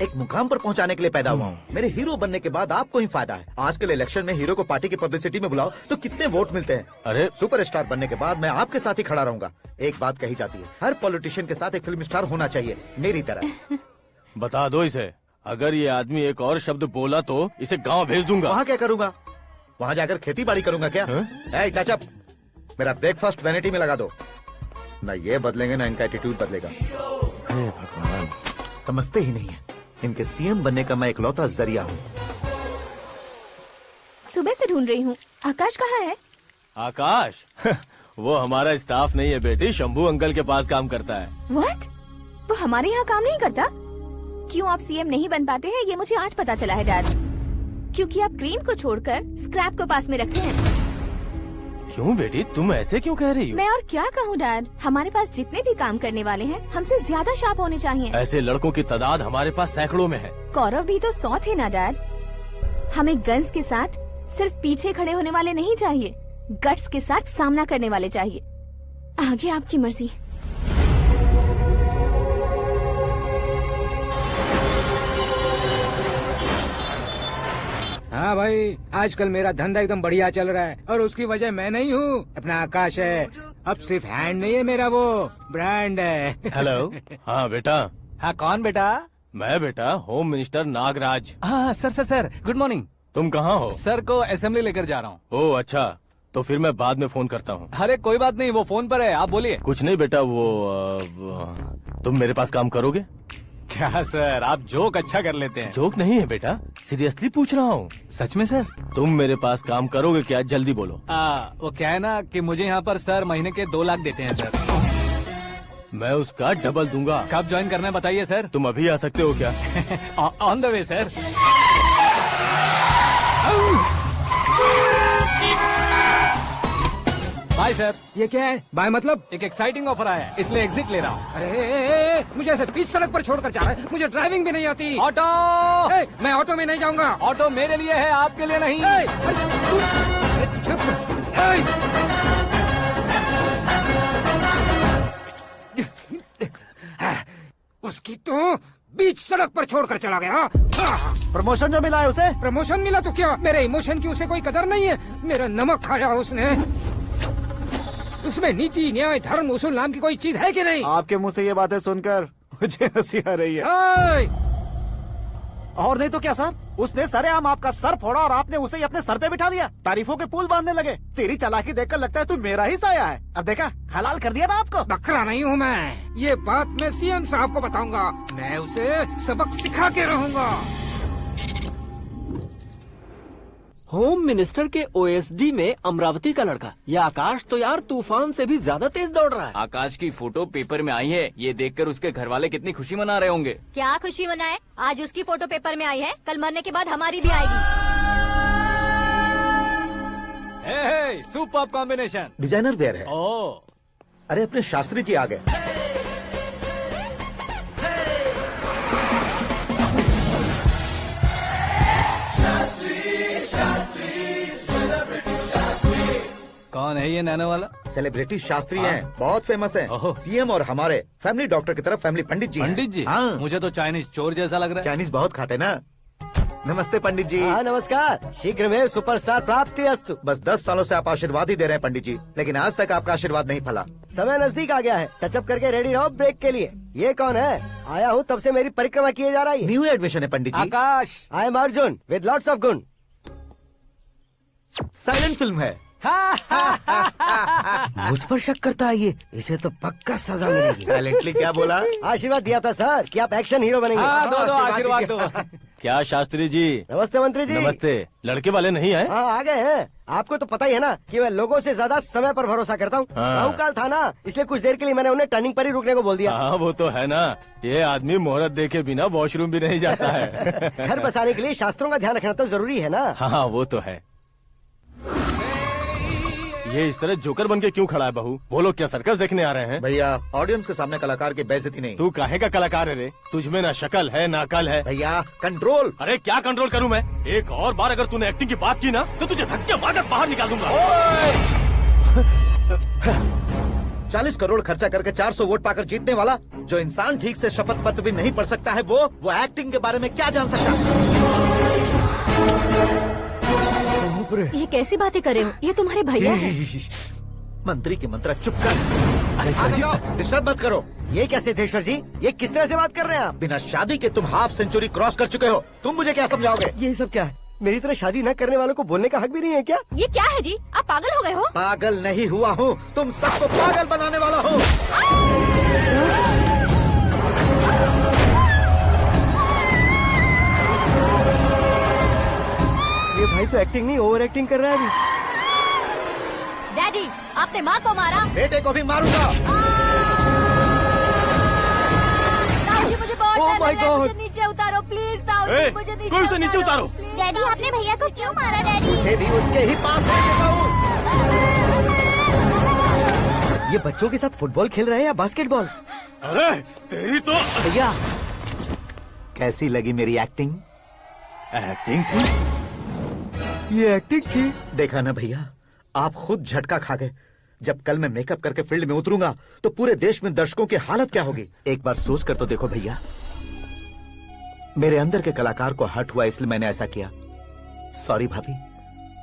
एक मुकाम पर पहुंचाने के लिए पैदा हुआ हूँ। मेरे हीरो बनने के बाद आपको ही फायदा है। आजकल इलेक्शन में हीरो को पार्टी की पब्लिसिटी में बुलाओ तो कितने वोट मिलते हैं। अरे सुपरस्टार बनने के बाद मैं आपके साथ ही खड़ा रहूंगा। एक बात कही जाती है, हर पॉलिटिशियन के साथ एक फिल्म स्टार होना चाहिए, मेरी तरह। बता दो इसे, अगर ये आदमी एक और शब्द बोला तो इसे गाँव भेज दूंगा। वहाँ क्या करूँगा? वहाँ जाकर खेती बाड़ी करूँगा क्या? टच अप, मेरा ब्रेकफास्ट वैनिटी में लगा दो। न ये बदलेंगे न इनका एटीट्यूड बदलेगा। भगवान, समझते ही नहीं है, इनके सीएम बनने का मैं इकलौता जरिया हूँ। सुबह से ढूंढ रही हूँ, आकाश कहाँ है? आकाश? वो हमारा स्टाफ नहीं है बेटी, शंभू अंकल के पास काम करता है। व्हाट? वो हमारे यहाँ काम नहीं करता? क्यों आप सीएम नहीं बन पाते हैं ये मुझे आज पता चला है डैड। क्योंकि आप क्रीम को छोड़कर स्क्रैप को पास में रखते हैं। क्यों बेटी, तुम ऐसे क्यों कह रही हो? मैं और क्या कहूँ डैड, हमारे पास जितने भी काम करने वाले हैं हमसे ज्यादा शार्प होने चाहिए। ऐसे लड़कों की तादाद हमारे पास सैकड़ों में है। गौरव भी तो 100 थे ना डैड। हमें गन्स के साथ सिर्फ पीछे खड़े होने वाले नहीं चाहिए, गट्स के साथ सामना करने वाले चाहिए। आगे आपकी मर्जी। हाँ भाई, आजकल मेरा धंधा एकदम बढ़िया चल रहा है और उसकी वजह मैं नहीं हूँ, अपना आकाश है। अब सिर्फ हैंड नहीं है मेरा, वो ब्रांड है। हेलो। हाँ बेटा। हाँ कौन बेटा? मैं बेटा होम मिनिस्टर नागराज। हाँ सर, गुड मॉर्निंग। तुम कहाँ हो? सर को असेंबली लेकर जा रहा हूँ। ओह अच्छा, तो फिर मैं बाद में फोन करता हूँ। अरे कोई बात नहीं, वो फोन पर है, आप बोलिए। कुछ नहीं बेटा, तुम मेरे पास काम करोगे? क्या सर, आप जोक अच्छा कर लेते हैं। जोक नहीं है बेटा, सीरियसली पूछ रहा हूँ। सच में सर? तुम मेरे पास काम करोगे क्या? जल्दी बोलो। वो क्या है ना कि मुझे यहाँ पर सर महीने के 2 लाख देते हैं सर। मैं उसका डबल दूंगा। कब ज्वाइन करना है बताइए सर। तुम अभी आ सकते हो क्या? On the way sir. Bye sir. ये क्या है? बाय मतलब? एक एक्साइटिंग ऑफर आया है, इसलिए एग्जिट ले रहा हूँ। अरे मुझे ऐसे बीच सड़क पर छोड़कर जा रहा है, मुझे ड्राइविंग भी नहीं आती। ऑटो! मैं ऑटो में नहीं जाऊंगा। ऑटो मेरे लिए है, आपके लिए नहीं। उसकी तो बीच सड़क पर छोड़कर चला गया। प्रमोशन जो मिला है उसे? प्रमोशन मिला तो क्या, मेरे इमोशन की उसे कोई कदर नहीं है। मेरा नमक खाया उसने। उसमें नीति, न्याय, धर्म, उसूल नाम की कोई चीज है कि नहीं? आपके मुंह से ये बातें सुनकर मुझे हंसी आ रही है। और नहीं तो क्या सर, उसने सरेआम आपका सर फोड़ा और आपने उसे ही अपने सर पे बिठा लिया। तारीफों के पुल बांधने लगे। तेरी चालाकी देखकर लगता है तू मेरा ही साया है। अब देखा, हलाल कर दिया ना आपको। बकरा नहीं हूँ मैं, ये बात मैं सीएम साहब को बताऊंगा। मैं उसे सबक सिखा के रहूंगा। होम मिनिस्टर के ओएसडी में अमरावती का लड़का, ये आकाश तो यार तूफान से भी ज्यादा तेज दौड़ रहा है। आकाश की फोटो पेपर में आई है, ये देखकर उसके घर वाले कितनी खुशी मना रहे होंगे। क्या खुशी मनाए? आज उसकी फोटो पेपर में आई है, कल मरने के बाद हमारी भी आएगी। Superb combination. डिजाइनर वेयर है। अरे अपने शास्त्री जी आ गए। कौन है ये नैनो वाला? सेलिब्रिटी शास्त्री हैं, बहुत फेमस हैं। सीएम और हमारे फैमिली डॉक्टर की तरफ फैमिली पंडित जी हैं। पंडित जी? हाँ। मुझे तो चाइनीज चोर जैसा लग रहा है। चाइनीज बहुत खाते ना। नमस्ते पंडित जी। हाँ नमस्कार, शीघ्र में सुपरस्टार प्राप्ति अस्तु। बस 10 सालों से आप आशीर्वाद ही दे रहे हैं पंडित जी, लेकिन आज तक आपका आशीर्वाद नहीं फला। समय नजदीक आ गया है, टचअप करके रेडी रहो ब्रेक के लिए। ये कौन है? आया हूँ तब से मेरी परिक्रमा किए जा रही है। न्यू एडमिशन है Pandit ji. Akash. I am Arjun with lots of गुण। साइलेंट फिल्म है। मुझ पर शक करता है ये, इसे तो पक्का सजा मिलेगी। साइलेंटली क्या बोला? आशीर्वाद दिया था सर कि आप एक्शन हीरो बनेंगे। दो आशीर्वाद दो। क्या शास्त्री जी? नमस्ते मंत्री जी। नमस्ते। लड़के वाले नहीं आए? हाँ आ गए हैं। आपको तो पता ही है ना कि मैं लोगों से ज्यादा समय पर भरोसा करता हूँ। राहु काल था ना, इसलिए कुछ देर के लिए मैंने उन्हें टर्निंग पर ही रुकने को बोल दिया। हाँ वो तो है ना, ये आदमी मुहूर्त देखे बिना वॉशरूम भी नहीं जाता है। घर बसाने के लिए शास्त्रों का ध्यान रखना तो जरूरी है ना। हाँ वो तो है। ये इस तरह जोकर बन के क्यों खड़ा है बहू? वो लोग क्या सर्कस देखने आ रहे हैं? भैया ऑडियंस के सामने कलाकार की बेइज्जती नहीं। तू काहे का कलाकार है रे? तुझमें ना शक्ल है ना अकल है। भैया कंट्रोल। अरे क्या कंट्रोल करूं मैं? एक और बार अगर तूने एक्टिंग की बात की ना तो तुझे धक्के मारकर बाहर निकाल दूंगा। 40 करोड़ खर्चा करके 400 वोट पाकर जीतने वाला, जो इंसान ठीक से शपथ पत्र भी नहीं पढ़ सकता है, वो एक्टिंग के बारे में क्या जान सकता है? ये कैसी बातें कर रहे हो? ये तुम्हारे भैया हैं। मंत्री की मंत्रा चुप कर। अरे सर जी डिस्टर्ब मत करो। ये क्या सिद्धेश्वर जी, ये किस तरह से बात कर रहे हैं आप? बिना शादी के तुम हाफ सेंचुरी क्रॉस कर चुके हो, तुम मुझे क्या समझाओगे? ये सब क्या है? मेरी तरह शादी न करने वालों को बोलने का हक भी नहीं है क्या? ये क्या है जी, आप पागल हो गए हो? पागल नहीं हुआ हूँ, तुम सबको पागल बनाने वाला हूँ। ये भाई तो एक्टिंग नहीं ओवर एक्टिंग कर रहा है अभी। डैडी, आपने माँ को मारा। बेटे को भी मारूंगा। ताऊजी मुझे बहुत Oh डर my लग रहा है, God! मुझे नीचे उतारो प्लीज। ताऊजी मुझे नीचे कोई उसे नीचे उतारो। डैडी आपने भैया को क्यों मारा? डैडी मुझे भी उसके ही पास ले देता हूँ। ये बच्चों के साथ फुटबॉल खेल रहे हैं या बास्केटबॉल? अरे तेरी तो। भैया कैसी लगी मेरी एक्टिंग? एक्टिंग थी? ये एक्टिंग थी। देखा ना भैया, आप खुद झटका खा गए। जब कल मैं मेकअप करके फील्ड में उतरूंगा तो पूरे देश में दर्शकों की हालत क्या होगी? एक बार सोच कर तो देखो भैया। मेरे अंदर के कलाकार को हर्ट हुआ इसलिए मैंने ऐसा किया। सॉरी भाभी।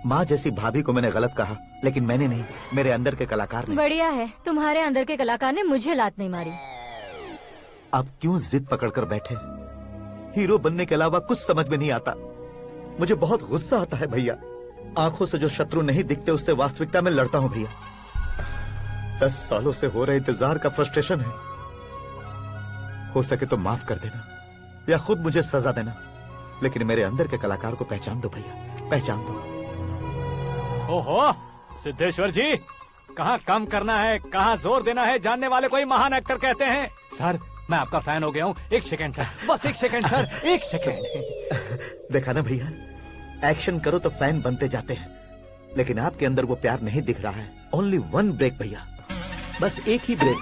माँ जैसी भाभी को मैंने गलत कहा, लेकिन मैंने नहीं, मेरे अंदर के कलाकार ने। बढ़िया है, तुम्हारे अंदर के कलाकार ने मुझे लात नहीं मारी। अब क्यों जिद पकड़कर बैठे? हीरो बनने के अलावा कुछ समझ में नहीं आता। मुझे बहुत गुस्सा आता है भैया। आंखों से जो शत्रु नहीं दिखते उससे वास्तविकता में लड़ता हूं भैया। 10 सालों से हो रहे इंतजार का फ्रस्ट्रेशन है। हो सके तो माफ कर देना या खुद मुझे सजा देना, लेकिन मेरे अंदर के कलाकार को पहचान दो भैया, पहचान दो। ओहो सिद्धेश्वर जी, कहाँ कम करना है कहाँ जोर देना है जानने वाले को ही महान एक्टर कहते हैं। सर मैं आपका फैन हो गया हूँ। एक सेकंड सर, बस एक सेकंड सर, एक सेकंड। देखा ना भैया, एक्शन करो तो फैन बनते जाते हैं, लेकिन आपके अंदर वो प्यार नहीं दिख रहा है। ओनली 1 ब्रेक भैया, बस एक ही ब्रेक।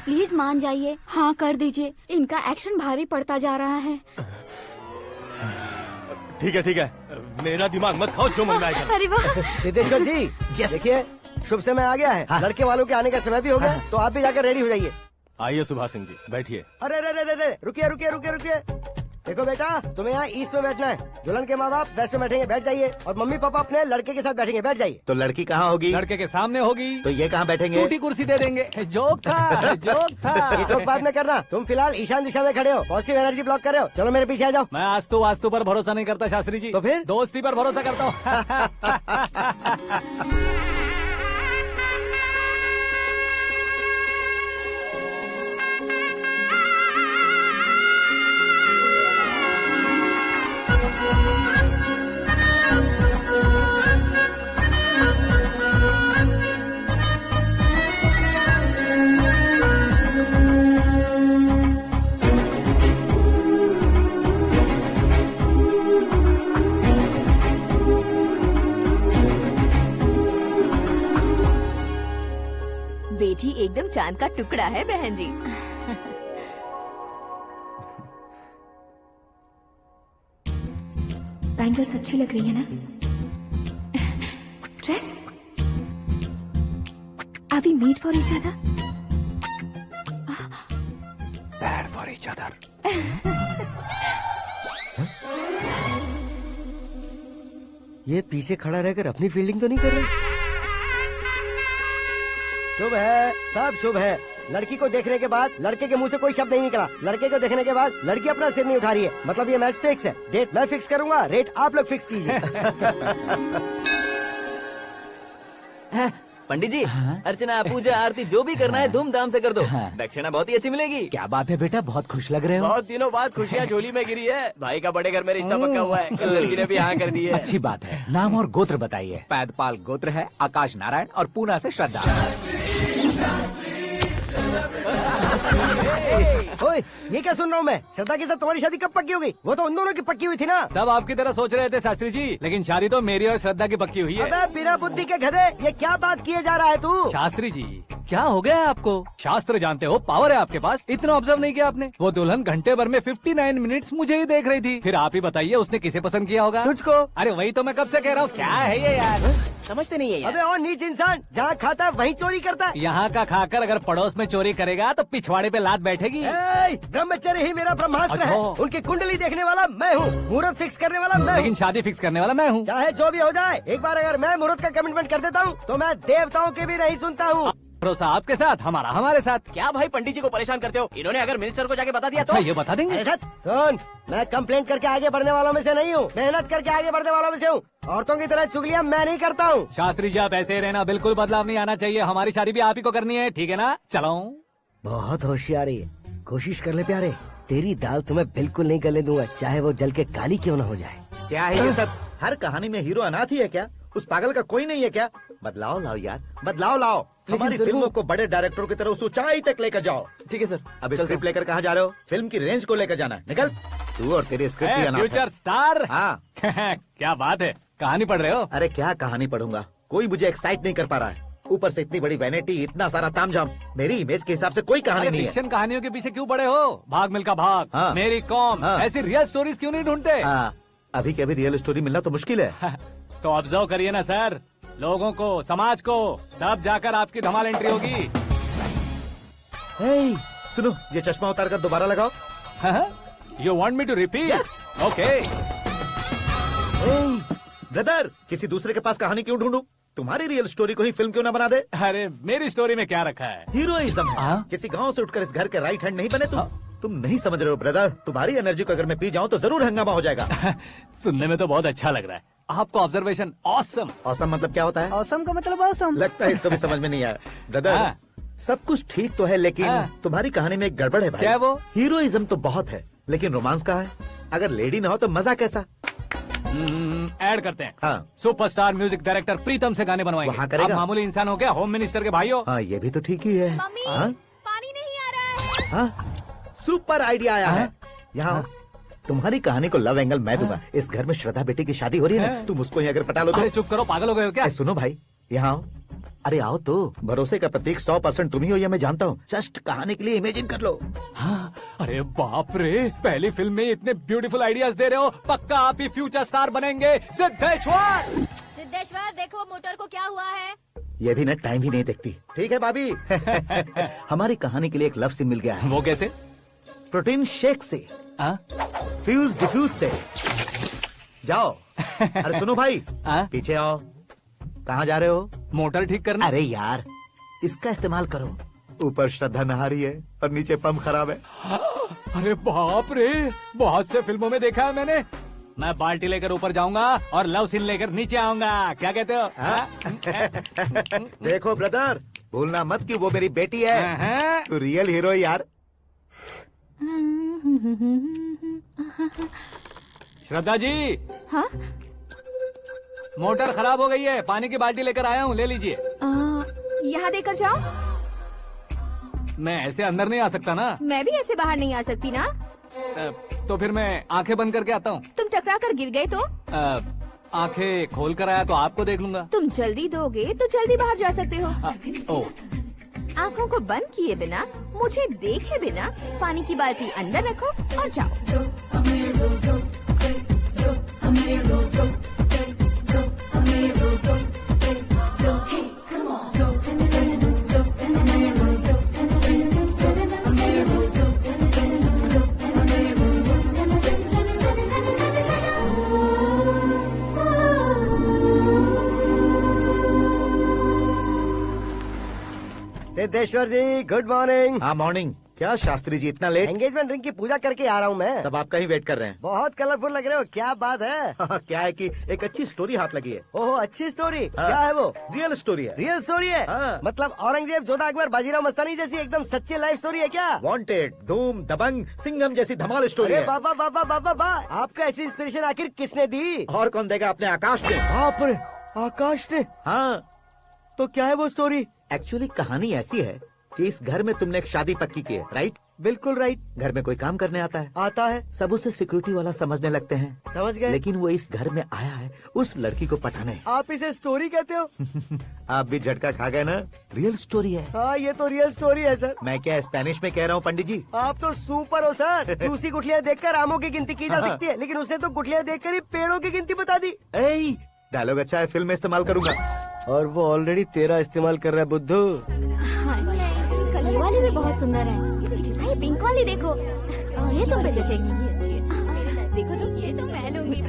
प्लीज मान जाइए, हाँ कर दीजिए। इनका एक्शन भारी पड़ता जा रहा है। ठीक है, मेरा दिमाग मत खाओ, जो मन में आएगा। अरे वाह सिद्धेश्वर जी, देखिए शुभ समय आ गया है। लड़के वालों के आने का समय भी हो गया, तो आप भी जाकर रेडी हो जाइए। आइए सुभाष सिंह जी, बैठिए। अरे रुकिए। देखो बेटा, तुम्हें यहाँ ईस्ट में बैठना है। दुल्हन के माँ बाप वेस्ट में बैठेंगे, बैठ जाइए। और मम्मी पापा अपने लड़के के साथ बैठेंगे, बैठ जाइए। तो लड़की कहाँ होगी? लड़के के सामने होगी। तो ये कहाँ बैठेंगे? टूटी कुर्सी दे देंगे। जोक था, जोक था। ये जोक बाद में करना। तुम फिलहाल ईशान दिशा में खड़े हो, पॉजिटिव एनर्जी ब्लॉक कर रहे हो। चलो मेरे पीछे आ जाओ। मैं वास्तु पर भरोसा नहीं करता शास्त्री जी। तो फिर दोस्ती पर भरोसा करता हूँ। बेटी एकदम चांद का टुकड़ा है बहन जी। बैंगल्स अच्छी लग रही है ना? Dress? Are we meet for each other? Bad for each other. ये पीछे खड़ा रहकर अपनी फील्डिंग तो नहीं कर रहा? शुभ है, सब शुभ है। लड़की को देखने के बाद लड़के के मुंह से कोई शब्द नहीं निकला। लड़के को देखने के बाद लड़की अपना सिर नहीं उठा रही है, मतलब ये मैच फिक्स है। डेट मैं फिक्स करूंगा, रेट आप लोग फिक्स कीजिए। पंडित जी, अर्चना पूजा आरती जो भी करना है धूमधाम से कर दो। दक्षिणा बहुत ही अच्छी मिलेगी। क्या बात है बेटा, बहुत खुश लग रहे हो। बहुत दिनों बाद खुशियाँ झोली में गिरी है। भाई का बड़े घर में रिश्ता पक्का हुआ है, लड़की ने भी हाँ कर दी है। अच्छी बात है। नाम और गोत्र बताइए। पैदपाल गोत्र है, आकाश नारायण, और पूना से श्रद्धा। ओए, ये क्या सुन रहा हूँ मैं? श्रद्धा के साथ तुम्हारी शादी कब पक्की हो गई? वो तो उन दोनों की पक्की हुई थी ना। सब आपकी तरह सोच रहे थे शास्त्री जी, लेकिन शादी तो मेरी और श्रद्धा की पक्की हुई है। अबे बिना बुद्धि के गधे, ये क्या बात किए जा रहा है तू? शास्त्री जी क्या हो गया है आपको? शास्त्र जानते हो, पावर है आपके पास। इतना ऑब्जर्व नहीं किया आपने? वो दुल्हन घंटे भर में 59 मिनट्स मुझे ही देख रही थी। फिर आप ही बताइए उसने किसे पसंद किया होगा? तुझको। अरे वही तो मैं कब से कह रहा हूँ, क्या है ये यार? समझते नहीं है यार। अबे और नीच इंसान, जहाँ खाता है वहीं चोरी करता है। यहाँ का खाकर अगर पड़ोस में चोरी करेगा तो पिछवाड़े पे लात बैठेगी। ब्रह्मचर्य ही मेरा ब्रह्मास्त्र है। उनकी कुंडली देखने वाला मैं हूँ, मुहूर्त फिक्स करने वाला मैं हूँ, लेकिन शादी फिक्स करने वाला मैं हूँ। चाहे जो भी हो जाए, एक बार अगर मैं मुहूर्त का कमिटमेंट कर देता हूँ तो मैं देवताओं के भी नहीं सुनता हूँ। भरोसा आपके साथ, हमारा हमारे साथ। क्या भाई पंडित जी को परेशान करते हो? इन्होंने अगर मिनिस्टर को जाके बता दिया अच्छा, तो ये बता देंगे। सुन, मैं कंप्लेंट करके आगे बढ़ने वालों में से नहीं हूँ, मेहनत करके आगे बढ़ने वालों में से हूँ। औरतों की तरह चुगलियाँ मैं नहीं करता हूँ। शास्त्री जी आप ऐसे ही रहना, बिल्कुल बदलाव नहीं आना चाहिए। हमारी शादी भी आप ही को करनी है, ठीक है ना? चलो। बहुत होशियारी है, कोशिश कर ले प्यारे। तेरी दाल तुम्हें बिल्कुल नहीं गलने दूंगा, चाहे वो जल के काली क्यों न हो जाए। क्या है ये सब? हर कहानी में हीरो अनाथ ही है क्या? उस पागल का कोई नहीं है क्या? बदलाव लाओ यार, बदलाव लाओ। हमारी फिल्मों को बड़े डायरेक्टरों की तरह उस ऊंचाई तक लेकर जाओ। ठीक है सर। अब स्क्रिप्ट लेकर कहाँ जा रहे हो? फिल्म की रेंज को लेकर जाना है। निकल तू और तेरी स्क्रिप्ट भी अनाथ है। Future star. हाँ क्या बात है, कहानी पढ़ रहे हो? अरे क्या कहानी पढ़ूंगा, कोई मुझे एक्साइट नहीं कर पा रहा है। ऊपर से इतनी बड़ी वैनिटी, इतना सारा तामझाम। मेरी इमेज के हिसाब से कोई कहानी नहीं है। फिक्शन कहानियों के पीछे क्यों पड़े हो? भाग मिल्खा भाग, हाँ। मेरी कॉम, हाँ। ऐसी रियल स्टोरीज क्यों नहीं ढूंढते? अभी के अभी रियल स्टोरी मिलना तो मुश्किल है। तो ऑब्जर्व करिए ना सर, लोगों को, समाज को, तब जाकर आपकी धमाल एंट्री होगी। सुनो, ये चश्मा उतार कर दोबारा लगाओ। You want me to repeat? Okay. Brother, किसी दूसरे के पास कहानी क्यों ढूंढूं? तुम्हारी रियल स्टोरी को ही फिल्म क्यों ना बना दे? अरे मेरी स्टोरी में क्या रखा है? हीरोइज्म है। किसी गांव से उठकर इस घर के राइट हैंड नहीं बने तुम नहीं समझ रहे हो ब्रदर। तुम्हारी एनर्जी को अगर मैं पी जाऊं तो जरूर हंगामा हो जाएगा। सुनने में तो बहुत अच्छा लग रहा है, आपका ऑब्जर्वेशन ऑसम। औसम मतलब क्या होता है? औसम का मतलब औसम। लगता है इसको भी समझ में नहीं आया। ब्रदर, हाँ। सब कुछ ठीक तो है, लेकिन हाँ। तुम्हारी कहानी में एक गड़बड़ है भाई। क्या है वो? हीरोइज्म तो बहुत है, लेकिन रोमांस कहाँ है? अगर लेडी ना हो तो मजा कैसा? ऐड करते हैं। हाँ। सुपरस्टार म्यूजिक डायरेक्टर प्रीतम से गाने बनवाएंगे। वहाँ करेगा? आप मामूली इंसान हो क्या, होम मिनिस्टर के भाई हो? हाँ, ये भी तो ठीक ही है। मम्मी हाँ? पानी नहीं आ रहा है। हाँ? सुपर आइडिया आया है। यहाँ तुम्हारी कहानी को लव एंगल मैं दूंगा। इस घर में श्रद्धा बेटी की शादी हो रही है ना, तुम उसको ही अगर पटा लो तो। अरे चुप करो, पागल हो गए हो क्या? सुनो भाई, यहाँ आओ। अरे आओ तो। भरोसे का प्रतीक 100% तुम ही हो, ये मैं जानता हूँ। जस्ट कहानी के लिए इमेजिन कर लो। हाँ, अरे बाप रे, पहली फिल्म में इतने ब्यूटीफुल आइडियाज दे रहे हो, पक्का आप ही फ्यूचर स्टार बनेंगे। सिद्धेश्वर, सिद्धेश्वर देखो मोटर को क्या हुआ है। ये भी ना टाइम ही नहीं देखती। ठीक है भाभी। हमारी कहानी के लिए एक लव सीन मिल गया है। वो कैसे? प्रोटीन शेक से, फ्यूज डिफ्यूज से। जाओ। अरे सुनो भाई, पीछे आओ। कहाँ जा रहे हो? मोटर ठीक करना। अरे यार, इसका इस्तेमाल करो। ऊपर श्रद्धा नहा रही है और नीचे पंप खराब है। अरे बाप रे, बहुत से फिल्मों में देखा है मैंने। मैं बाल्टी लेकर ऊपर जाऊंगा और लव सीन लेकर नीचे आऊंगा। क्या कहते हो? देखो ब्रदर, भूलना मत कि वो मेरी बेटी है। तू रियल हीरो यार। श्रद्धा जी। हाँ? मोटर खराब हो गई है, पानी की बाल्टी लेकर आया हूँ, ले लीजिए। यहाँ देकर जाओ। मैं ऐसे अंदर नहीं आ सकता ना। मैं भी ऐसे बाहर नहीं आ सकती ना। तो फिर मैं आंखें बंद करके आता हूँ। तुम टकरा कर गिर गए तो? आंखें खोल कर आया तो आपको देख लूंगा। तुम जल्दी दोगे तो जल्दी बाहर जा सकते हो। आँखों को बंद किए बिना, मुझे देखे बिना पानी की बाल्टी अंदर रखो और जाओ। सिद्धेश्वर जी, गुड मॉर्निंग। हाँ मॉर्निंग। क्या शास्त्री जी इतना लेट? एंगेजमेंट रिंग की पूजा करके आ रहा हूँ मैं। सब आपका ही वेट कर रहे हैं। बहुत कलरफुल लग रहे हो, क्या बात है? क्या है कि एक अच्छी स्टोरी हाथ लगी है। ओह, अच्छी स्टोरी। क्या है वो? रियल स्टोरी है। रियल स्टोरी है? मतलब औरंगजेब, जोधा अकबर, बाजीराव मस्तानी जैसी एकदम सच्ची लाइफ स्टोरी है क्या? वांटेड, धूम, दबंग, सिंघम जैसी धमाल स्टोरी है। बाबा बाबा बाबा बा, आपको ऐसी इंस्पिरेशन आखिर किसने दी? और कौन देगा? अपने आकाश ने। बाप रे, आकाश ने? हाँ। तो क्या है वो स्टोरी? एक्चुअली कहानी ऐसी है कि इस घर में तुमने एक शादी पक्की की है, राइट? बिल्कुल राइट। घर में कोई काम करने आता है? आता है। सब उसे सिक्योरिटी वाला समझने लगते हैं। समझ गए। लेकिन वो इस घर में आया है उस लड़की को पटाने। आप इसे स्टोरी कहते हो? आप भी झटका खा गए ना? रियल स्टोरी है। हाँ, ये तो रियल स्टोरी है सर। मैं क्या स्पेनिश में कह रहा हूँ पंडित जी? आप तो सुपर हो सर। चूसी गुठलियाँ देखकर आमों की गिनती की जा सकती है, लेकिन उसने तो गुठलियाँ देखकर ही पेड़ों की गिनती बता दी। डायलॉग अच्छा है, फिल्म में इस्तेमाल करूंगा। और वो ऑलरेडी तेरा इस्तेमाल कर रहा है बुद्धू। ये वाली भी बहुत सुंदर है। ये पिंक वाली देखो, ये तुम पे जचेगी। देखो तुम, ये तो मैं लूंगी।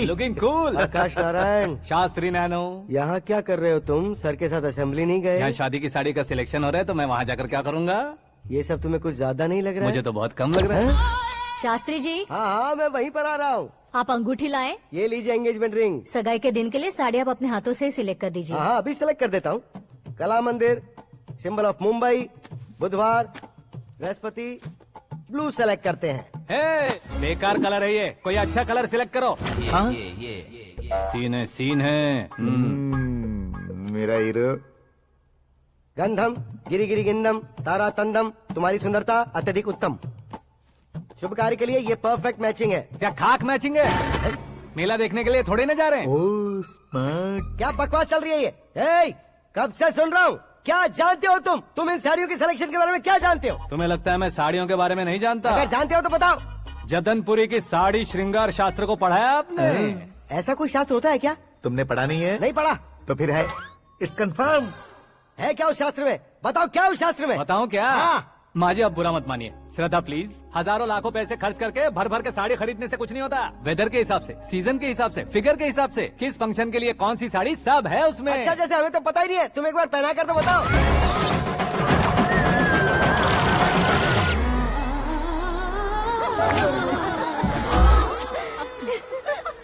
Looking cool. Akash Narayan. Shastri nano. यहाँ क्या कर रहे हो तुम? सर के साथ असेंबली नहीं गए? यहाँ शादी की साड़ी का सिलेक्शन हो रहा है, तो मैं वहाँ जाकर क्या करूँगा? ये सब तुम्हें कुछ ज्यादा नहीं लग रहा है? मुझे तो बहुत कम लग रहा है। शास्त्री जी। हाँ, मैं वहीं पर आ रहा हूँ। आप अंगूठी लाएं। ये लीजिए एंगेजमेंट रिंग। सगाई के दिन के लिए साड़ी आप अपने हाथों से सिलेक्ट कर दीजिए। हाँ, अभी सिलेक्ट कर देता हूँ। कला मंदिर, सिंबल ऑफ मुंबई, बुधवार, बृहस्पति, ब्लू सेलेक्ट करते हैं। बेकार कलर है ये, कोई अच्छा कलर सिलेक्ट करो। सीन है। मेरा हीरो। गंधम, गिरी गिरी गिंदम, तारा तंदम, तुम्हारी सुंदरता अत्यधिक उत्तम। शुभ कार्य के लिए ये परफेक्ट मैचिंग है। क्या खाक मैचिंग है? मेला देखने के लिए थोड़े न जा रहे हैं। Oh smart. क्या बकवास चल रही है ये? ए, कब से सुन रहा हूँ। क्या जानते हो तुम? तुम इन साड़ियों की सिलेक्शन के बारे में क्या जानते हो? तुम्हें लगता है मैं साड़ियों के बारे में नहीं जानता? अगर जानते हो तो बताओ। जदनपुरी की साड़ी श्रृंगार शास्त्र को पढ़ा है आपने? ऐसा कोई शास्त्र होता है क्या? तुमने पढ़ा नहीं है? नहीं पढ़ा। तो फिर है, इट्स कंफर्म। है क्या उस शास्त्र में? बताओ क्या उस शास्त्र में? बताऊं क्या? हाँ। माजी अब बुरा मत मानिए। श्रद्धा प्लीज, हजारों लाखों पैसे खर्च करके भर भर के साड़ी खरीदने से कुछ नहीं होता। वेदर के हिसाब से, सीजन के हिसाब से, फिगर के हिसाब से, किस फंक्शन के लिए कौन सी साड़ी, सब है उसमें। अच्छा, जैसे हमें तो पता ही नहीं है, तुम एक बार पहना कर तो बताओ।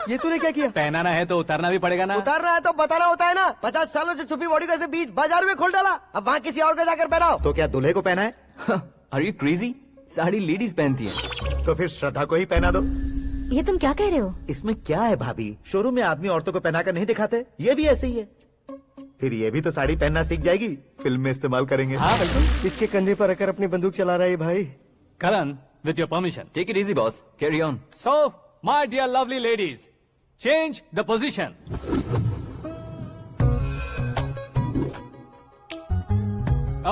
ये तूने क्या किया? पहनाना है तो उतारना भी पड़ेगा ना। उतारना है तो बताना होता है ना। 50 सालों से छुपी बॉडी को ऐसे बीच बाजार में खोल डाला, अब वहाँ किसी और को जाकर पहनाओ। तो क्या दूल्हे को पहना है? Are you crazy? Sari ladies पहनती है। तो फिर श्रद्धा को ही पहना दो। ये तुम क्या कह रहे हो? इसमें क्या है भाभी, शोरूम में आदमी औरतों को पहनाकर नहीं दिखाते, ये भी ऐसे ही है। फिर ये भी तो साड़ी पहनना सीख जाएगी, फिल्म में इस्तेमाल करेंगे। हाँ बिल्कुल। इसके कंधे पर रखकर अपनी बंदूक चला रहा है भाई। करण, with your permission. Take it easy, boss. Carry on. So, my dear lovely ladies, change the position.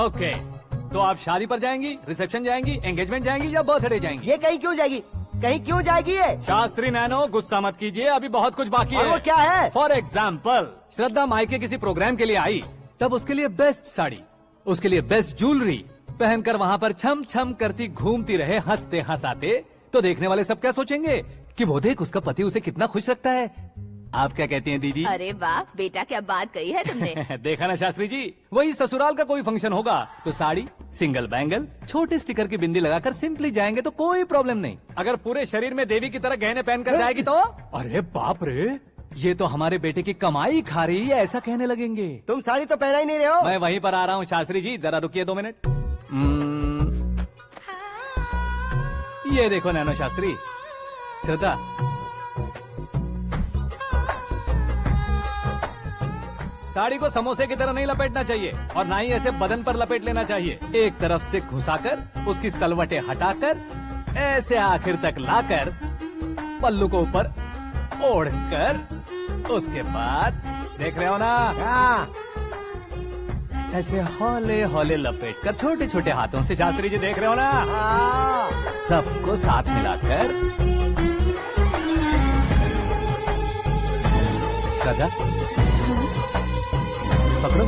Okay. तो आप शादी पर जाएंगी, रिसेप्शन जाएंगी, एंगेजमेंट जाएंगी या बर्थडे जाएंगी? ये कहीं क्यों जाएगी? कहीं क्यों जाएगी ये? शास्त्री नैनो, गुस्सा मत कीजिए, अभी बहुत कुछ बाकी है। वो क्या है? फॉर एग्जाम्पल, श्रद्धा मायके किसी प्रोग्राम के लिए आई, तब उसके लिए बेस्ट साड़ी, उसके लिए बेस्ट ज्वेलरी पहनकर वहाँ पर छम छम करती घूमती रहे हंसते हंसाते, तो देखने वाले सब क्या सोचेंगे कि वो देख उसका पति उसे कितना खुश रखता है। आप क्या कहती हैं दीदी? अरे वाह बेटा, क्या बात कही है तुमने। देखा ना शास्त्री जी, वही ससुराल का कोई फंक्शन होगा तो साड़ी, सिंगल बैंगल, छोटे स्टिकर की बिंदी लगाकर सिंपली जाएंगे तो कोई प्रॉब्लम नहीं। अगर पूरे शरीर में देवी की तरह गहने पहनकर जाएगी तो अरे बाप रे, ये तो हमारे बेटे की कमाई खा रही है, ऐसा कहने लगेंगे। तुम साड़ी तो पहना ही नहीं रहे हो। मैं वहीं पर आ रहा हूँ शास्त्री जी, जरा रुकिए 2 मिनट। ये देखो नैनो शास्त्री, श्रद्धा साड़ी को समोसे की तरह नहीं लपेटना चाहिए और ना ही ऐसे बदन पर लपेट लेना चाहिए। एक तरफ से घुसाकर उसकी सलवटें हटाकर ऐसे आखिर तक लाकर पल्लू को ऊपर ओढ़कर उसके बाद देख रहे हो ना, ऐसे हौले हौले लपेट कर छोटे छोटे हाथों से, शास्त्री जी देख रहे हो ना, सबको साथ मिलाकर श्रद्धा पकड़ो।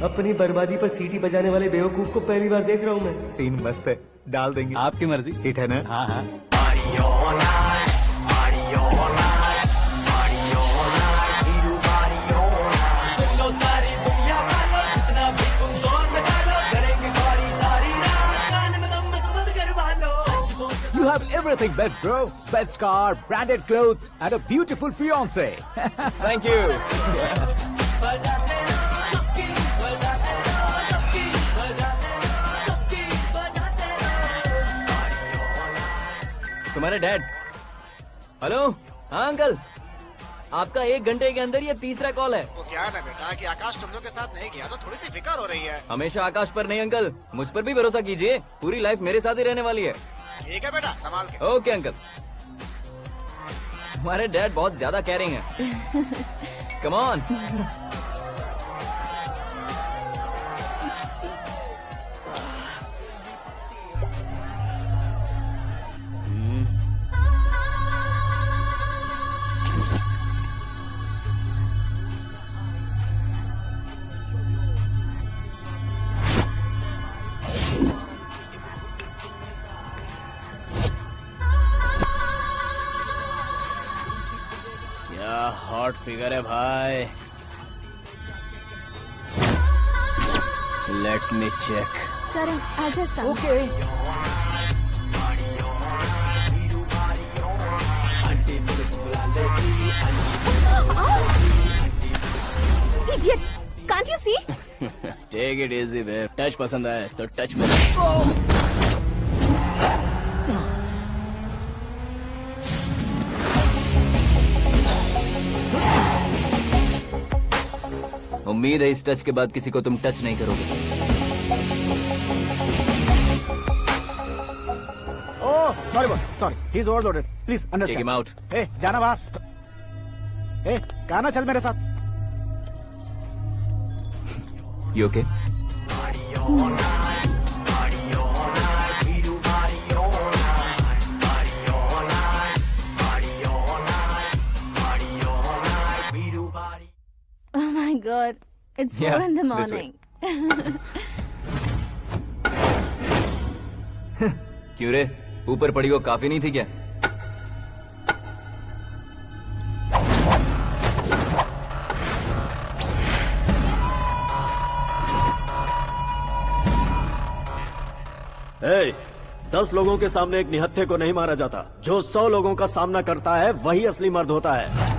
अपनी बर्बादी पर सीटी बजाने वाले बेवकूफ को पहली बार देख रहा हूँ मैं। सीन मस्त है, डाल देंगे। आपकी मर्जी। हिट है ना? हाँ हाँ। You have everything best, bro. Best car, branded clothes, and a beautiful fiance. Thank you. तुम्हारे डैड। हेलो, हाँ अंकल, आपका 1 घंटे के अंदर ये 3रा कॉल है। वो क्या है ना बेटा कि आकाश तुम लोग के साथ नहीं गया तो थोड़ी सी फिक्र हो रही है। हमेशा आकाश पर नहीं अंकल, मुझ पर भी भरोसा कीजिए, पूरी लाइफ मेरे साथ ही रहने वाली है। ठीक है बेटा, संभाल के। Okay uncle. हमारे डैड बहुत ज्यादा केयरिंग है। Come on. हॉट फिगर है भाई। Let me check. करण, आजा साहब। Okay. Idiot! Can't you see? Take it easy babe. Touch पसंद आए तो टच में। उम्मीद है इस टच के बाद किसी को तुम टच नहीं करोगे। Oh sorry boss, sorry, he is overloaded, please understand. Take him out. ए जाना बाहर। ए गाना चल मेरे साथ। You okay? Oh my God, it's 4 Yeah, in the this way. morning. क्यों रे, ऊपर पड़ी वो काफी नहीं थी क्या? ए, 10 लोगों के सामने एक निहत्थे को नहीं मारा जाता। जो 100 लोगों का सामना करता है वही असली मर्द होता है।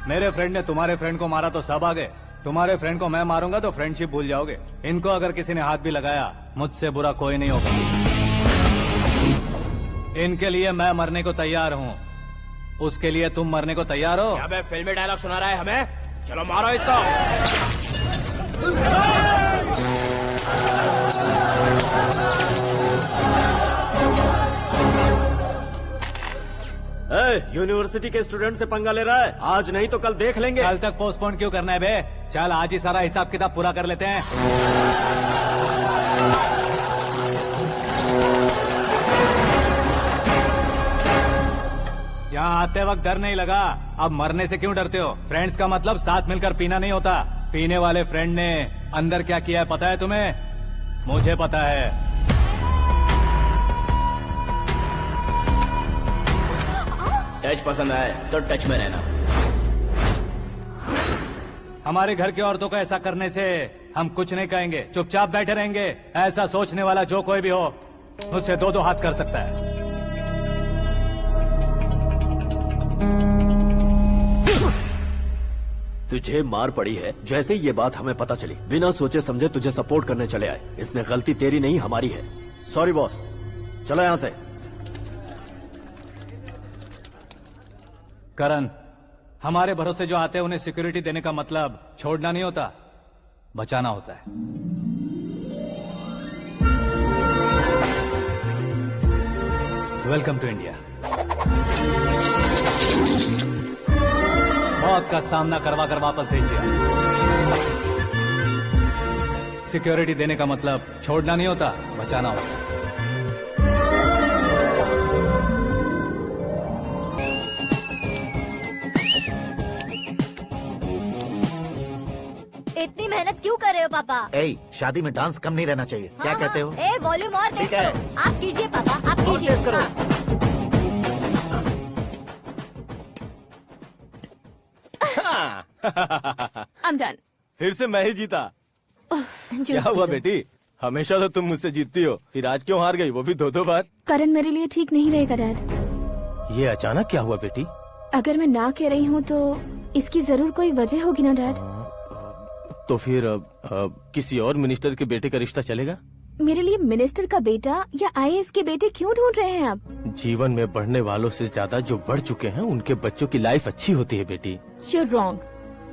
मेरे फ्रेंड ने तुम्हारे फ्रेंड को मारा तो सब आ गए, तुम्हारे फ्रेंड को मैं मारूंगा तो फ्रेंडशिप भूल जाओगे। इनको अगर किसी ने हाथ भी लगाया, मुझसे बुरा कोई नहीं होगा। इनके लिए मैं मरने को तैयार हूँ, उसके लिए तुम मरने को तैयार हो? क्या फिल्मी डायलॉग सुना रहा है हमें? चलो मारो इसको। यूनिवर्सिटी के स्टूडेंट से पंगा ले रहा है, आज नहीं तो कल देख लेंगे। कल तक पोस्टपोन क्यों करना है बे? चल आज ही सारा हिसाब किताब पूरा कर लेते हैं। यहाँ आते वक्त डर नहीं लगा, अब मरने से क्यों डरते हो? फ्रेंड्स का मतलब साथ मिलकर पीना नहीं होता। पीने वाले फ्रेंड ने अंदर क्या किया है पता है तुम्हें? मुझे पता है। टच पसंद आए तो टच में रहना। हमारे घर की औरतों को ऐसा करने से हम कुछ नहीं कहेंगे, चुपचाप बैठे रहेंगे। ऐसा सोचने वाला जो कोई भी हो, उससे दो दो हाथ कर सकता है। तुझे मार पड़ी है। जैसे ही ये बात हमें पता चली, बिना सोचे समझे तुझे सपोर्ट करने चले आए। इसमें गलती तेरी नहीं हमारी है। सॉरी बॉस, चलो यहाँ से। करण, हमारे भरोसे जो आते हैं उन्हें सिक्योरिटी देने का मतलब छोड़ना नहीं होता, बचाना होता है। Welcome to India. मौत का सामना करवा कर वापस भेज दिया। सिक्योरिटी देने का मतलब छोड़ना नहीं होता, बचाना होता है। इतनी मेहनत क्यों कर रहे हो पापा? ए, शादी में डांस कम नहीं रहना चाहिए। क्या कहते हो? ए, वॉल्यूम और तेज करो। आप कीजिए पापा, आप कीजिए। तेज करो। I'm done. फिर से मैं ही जीता। क्या हुआ बेटी? हमेशा तो तुम मुझसे जीतती हो, फिर आज क्यों हार गई, वो भी 2-2 बार? करण मेरे लिए ठीक नहीं रहेगा डैड। ये अचानक क्या हुआ बेटी? अगर मैं ना कह रही हूँ तो इसकी जरूर कोई वजह होगी ना डैड। तो फिर किसी और मिनिस्टर के बेटे का रिश्ता चलेगा? मेरे लिए मिनिस्टर का बेटा या IAS के बेटे क्यों ढूंढ रहे हैं आप? जीवन में बढ़ने वालों से ज्यादा जो बढ़ चुके हैं उनके बच्चों की लाइफ अच्छी होती है बेटी। You're wrong.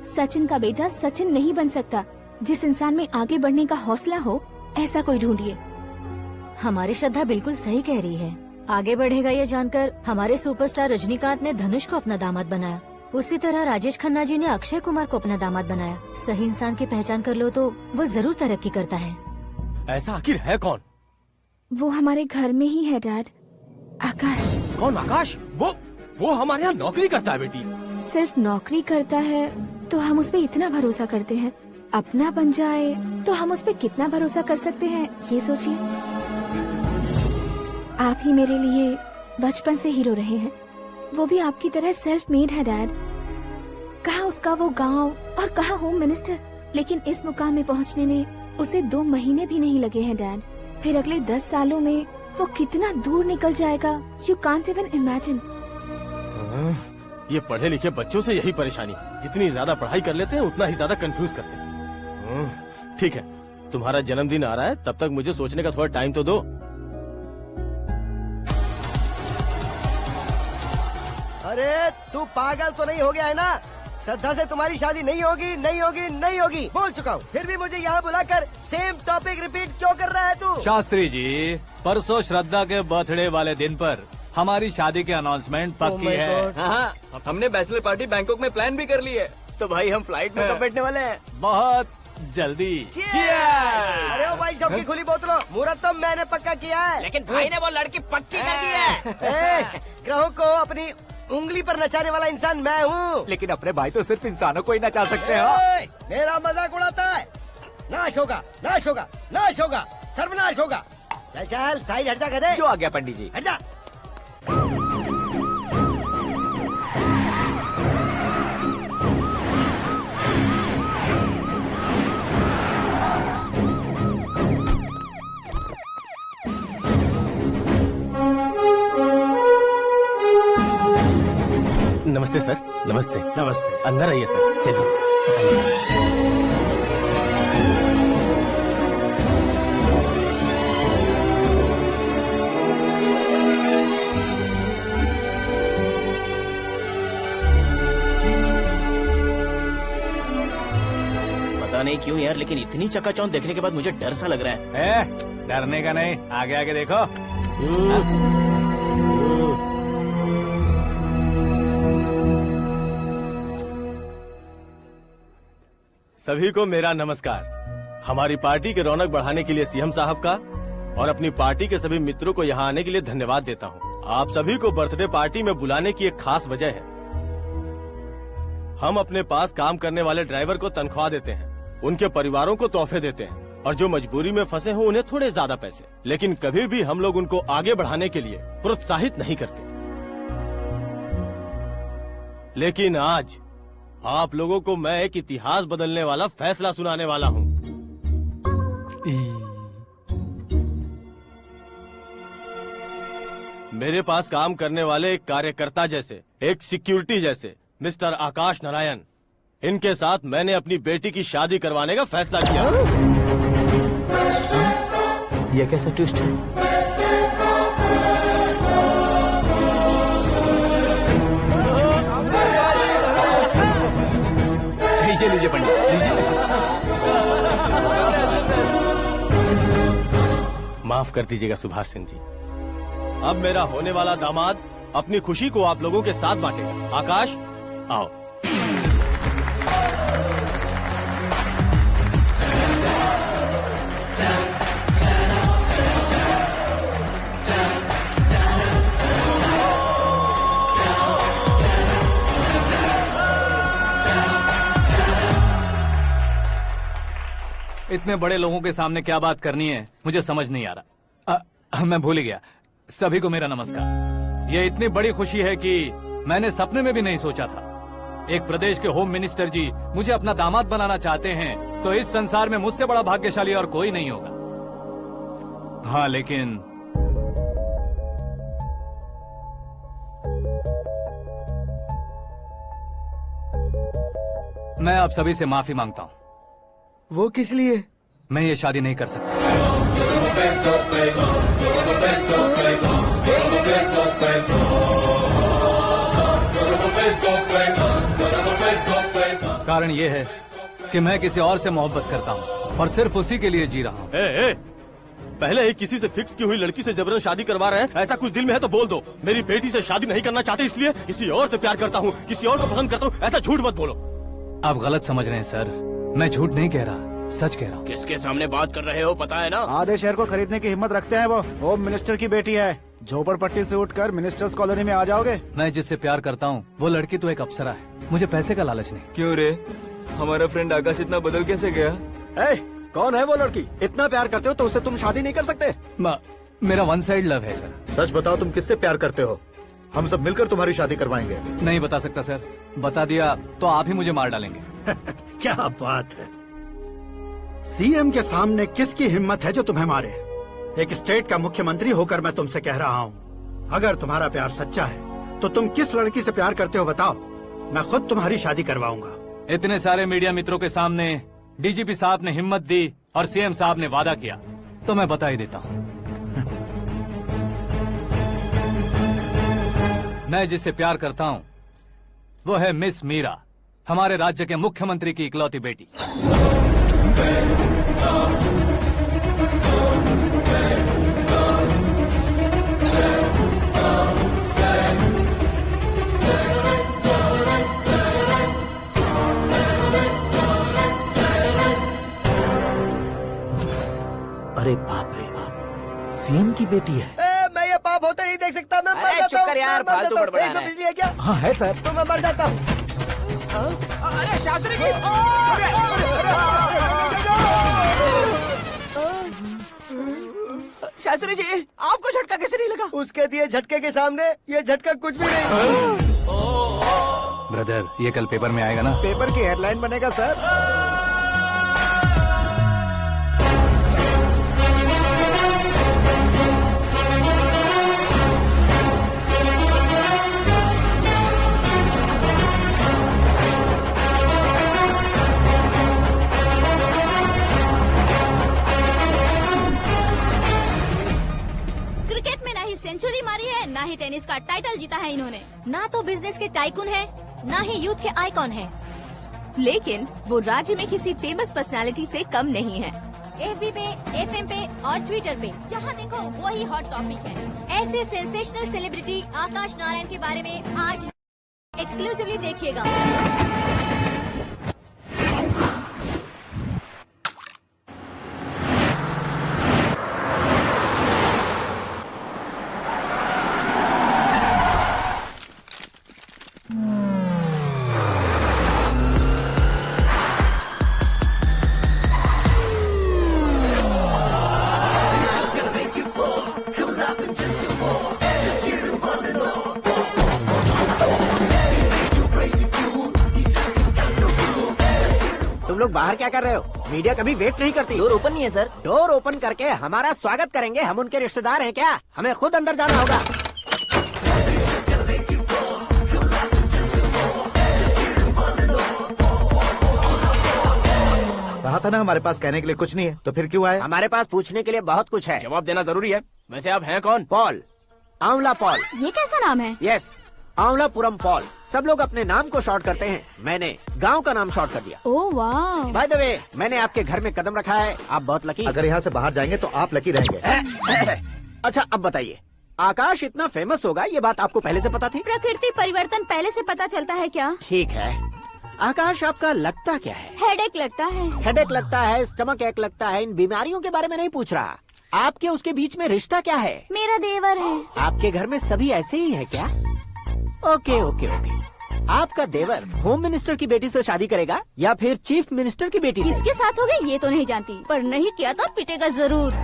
सचिन का बेटा सचिन नहीं बन सकता। जिस इंसान में आगे बढ़ने का हौसला हो, ऐसा कोई ढूंढिए। हमारी श्रद्धा बिल्कुल सही कह रही है। आगे बढ़ेगा ये जानकर हमारे सुपरस्टार रजनीकांत ने धनुष को अपना दामाद बनाया। उसी तरह राजेश खन्ना जी ने अक्षय कुमार को अपना दामाद बनाया। सही इंसान की पहचान कर लो तो वो जरूर तरक्की करता है। ऐसा आखिर है कौन? वो हमारे घर में ही है डैड, आकाश। कौन आकाश? वो हमारे यहाँ नौकरी करता है बेटी। सिर्फ नौकरी करता है तो हम उस पे इतना भरोसा करते हैं, अपना बन जाए तो हम उस पे कितना भरोसा कर सकते हैं, ये सोचिए। आप ही मेरे लिए बचपन से हीरो रहे हैं, वो भी आपकी तरह सेल्फ मेड है डैड। कहाँ उसका वो गांव और कहाँ होम मिनिस्टर, लेकिन इस मुकाम में पहुँचने में उसे 2 महीने भी नहीं लगे हैं डैड। फिर अगले 10 सालों में वो कितना दूर निकल जाएगा, यू कांट इवन इमेजिन। ये पढ़े लिखे बच्चों से यही परेशानी, जितनी ज्यादा पढ़ाई कर लेते हैं उतना ही ज्यादा कंफ्यूज करते हैं। ठीक है, तुम्हारा जन्मदिन आ रहा है, तब तक मुझे सोचने का थोड़ा टाइम तो दो। अरे तू पागल तो नहीं हो गया है ना? श्रद्धा से तुम्हारी शादी नहीं होगी, नहीं होगी, नहीं होगी, बोल चुका हूँ। फिर भी मुझे यहाँ बुलाकर सेम टॉपिक रिपीट क्यों कर रहा है तू? शास्त्री जी, परसों श्रद्धा के बर्थडे वाले दिन पर हमारी शादी की अनाउंसमेंट पक्की है। हाँ, हमने बैचलर पार्टी बैंकॉक में प्लान भी कर ली है। तो भाई हम फ्लाइट में कब बैठने वाले हैं? बहुत जल्दी। अरे ओ भाई, सबकी खुली बोतलों, मुहूर्त तो मैंने पक्का किया है। लेकिन भाई ने वो लड़की पक्की कर दी है। ग्रहों को अपनी उंगली पर नचाने वाला इंसान मैं हूँ। लेकिन अपने भाई तो सिर्फ इंसानों को ही नचा सकते हैं। मेरा मजाक उड़ाता है। नाश होगा, नाश होगा, नाश होगा, सर्वनाश होगा। चल चल साइड हट जा गधे। जो आ गया पंडित जी। हट जा। नमस्ते सर। नमस्ते। नमस्ते। अंदर आइए सर। चलिए। पता नहीं क्यों यार, लेकिन इतनी चकाचौंध देखने के बाद मुझे डर सा लग रहा है। डरने का नहीं, आगे आगे देखो। सभी को मेरा नमस्कार। हमारी पार्टी के रौनक बढ़ाने के लिए सीएम साहब का और अपनी पार्टी के सभी मित्रों को यहाँ आने के लिए धन्यवाद देता हूँ। आप सभी को बर्थडे पार्टी में बुलाने की एक खास वजह है। हम अपने पास काम करने वाले ड्राइवर को तनख्वाह देते हैं, उनके परिवारों को तोहफे देते हैं और जो मजबूरी में फंसे हो उन्हें थोड़े ज्यादा पैसे। लेकिन कभी भी हम लोग उनको आगे बढ़ाने के लिए प्रोत्साहित नहीं करते। लेकिन आज आप लोगों को मैं एक इतिहास बदलने वाला फैसला सुनाने वाला हूँ। मेरे पास काम करने वाले एक कार्यकर्ता जैसे, एक सिक्योरिटी जैसे मिस्टर आकाश नारायण, इनके साथ मैंने अपनी बेटी की शादी करवाने का फैसला किया। ये कैसा ट्विस्ट है? लीजिए पंडित, लीजिए। माफ कर दीजिएगा सुभाष सिंह जी। अब मेरा होने वाला दामाद अपनी खुशी को आप लोगों के साथ बांटेगा। आकाश, आओ। इतने बड़े लोगों के सामने क्या बात करनी है मुझे समझ नहीं आ रहा। मैं भूल गया। सभी को मेरा नमस्कार। ये इतनी बड़ी खुशी है कि मैंने सपने में भी नहीं सोचा था। एक प्रदेश के होम मिनिस्टर जी मुझे अपना दामाद बनाना चाहते हैं तो इस संसार में मुझसे बड़ा भाग्यशाली और कोई नहीं होगा। हाँ, लेकिन मैं आप सभी से माफी मांगता हूँ। वो किस लिए? मैं ये शादी नहीं कर सकता। कारण ये है कि मैं किसी और से मोहब्बत करता हूँ और सिर्फ उसी के लिए जी रहा हूँ। पहले ही किसी से फिक्स की हुई लड़की से जबरन शादी करवा रहे हैं। ऐसा कुछ दिल में है तो बोल दो। मेरी बेटी से शादी नहीं करना चाहते इसलिए किसी और से प्यार करता हूँ, किसी और को पसंद करता हूँ, ऐसा झूठ मत बोलो। आप गलत समझ रहे हैं सर। मैं झूठ नहीं कह रहा, सच कह रहा हूँ। किसके सामने बात कर रहे हो पता है ना? आधे शहर को खरीदने की हिम्मत रखते हैं वो। होम मिनिस्टर की बेटी है। झोपड़पट्टी से उठकर मिनिस्टर्स कॉलोनी में आ जाओगे। मैं जिससे प्यार करता हूँ वो लड़की तो एक अप्सरा है। मुझे पैसे का लालच नहीं। क्यों रे, हमारा फ्रेंड आकाश इतना बदल कैसे गया? कौन है वो लड़की? इतना प्यार करते हो तो उससे तुम शादी नहीं कर सकते? मेरा वन साइड लव है सर। सच बताओ, तुम किससे प्यार करते हो? हम सब मिलकर तुम्हारी शादी करवाएंगे। नहीं बता सकता सर। बता दिया तो आप ही मुझे मार डालेंगे। क्या बात है। सीएम के सामने किसकी हिम्मत है जो तुम्हें मारे? एक स्टेट का मुख्यमंत्री होकर मैं तुमसे कह रहा हूँ, अगर तुम्हारा प्यार सच्चा है तो तुम किस लड़की से प्यार करते हो बताओ। मैं खुद तुम्हारी शादी करवाऊंगा। इतने सारे मीडिया मित्रों के सामने डीजीपी साहब ने हिम्मत दी और सीएम साहब ने वादा किया तो मैं बता ही देता हूँ। मैं जिससे प्यार करता हूँ वो है मिस मीरा, हमारे राज्य के मुख्यमंत्री की इकलौती बेटी। अरे बाप रे बाप, सीएम की बेटी है। मैं ये पाप होते नहीं देख सकता। मैं मर जाता चुप कर हूँ, यार, मैं मर फालतू जाता हूँ। बड़बड़ा इसमें रहा है। बिजली है क्या? हाँ है सर। तो मैं मर जाता हूँ। अरे शास्त्री जी, शास्त्री जी, आपको झटका कैसे नहीं लगा? उसके दिए झटके के सामने ये झटका कुछ भी नहीं। ब्रदर, ये कल पेपर में आएगा ना? पेपर की हेडलाइन बनेगा सर। क्रिकेट में ना ही सेंचुरी मारी है, ना ही टेनिस का टाइटल जीता है इन्होंने। ना तो बिजनेस के टाइकून है, ना ही यूथ के आइकॉन है। लेकिन वो राज्य में किसी फेमस पर्सनालिटी से कम नहीं है। FB पे, FM पे और ट्विटर पे जहाँ देखो वही हॉट टॉपिक है। ऐसे सेंसेशनल सेलिब्रिटी आकाश नारायण के बारे में आज एक्सक्लूसिवली देखिएगा। तुम लोग बाहर क्या कर रहे हो? मीडिया कभी वेट नहीं करती। डोर ओपन नहीं है सर। डोर ओपन करके हमारा स्वागत करेंगे? हम उनके रिश्तेदार हैं क्या? हमें खुद अंदर जाना होगा। कहा था ना हमारे पास कहने के लिए कुछ नहीं है, तो फिर क्यों आए? हमारे पास पूछने के लिए बहुत कुछ है। जवाब देना जरूरी है। वैसे आप हैं कौन? पॉल, आंवला पॉल। ये कैसा नाम है? Yes, Anwalapuram Paul. सब लोग अपने नाम को शॉर्ट करते हैं, मैंने गांव का नाम शॉर्ट कर दिया। ओह वाह। बाय द वे, मैंने आपके घर में कदम रखा है, आप बहुत लकी। अगर यहाँ से बाहर जाएंगे तो आप लकी रहेंगे। अच्छा अब बताइए, आकाश इतना फेमस होगा ये बात आपको पहले से पता थी? प्रकृति परिवर्तन पहले से पता चलता है क्या? ठीक है, आकाश आपका लगता क्या है? हेडेक लगता है। हेडेक लगता है, स्टमक एक लगता है, इन बीमारियों के बारे में नहीं पूछ रहा। आपके उसके बीच में रिश्ता क्या है? मेरा देवर है। आपके घर में सभी ऐसे ही है क्या? Okay okay okay. आपका देवर होम मिनिस्टर की बेटी से शादी करेगा या फिर चीफ मिनिस्टर की बेटी से? किसके साथ होगा ये तो नहीं जानती, पर नहीं किया तो पिटेगा जरूर।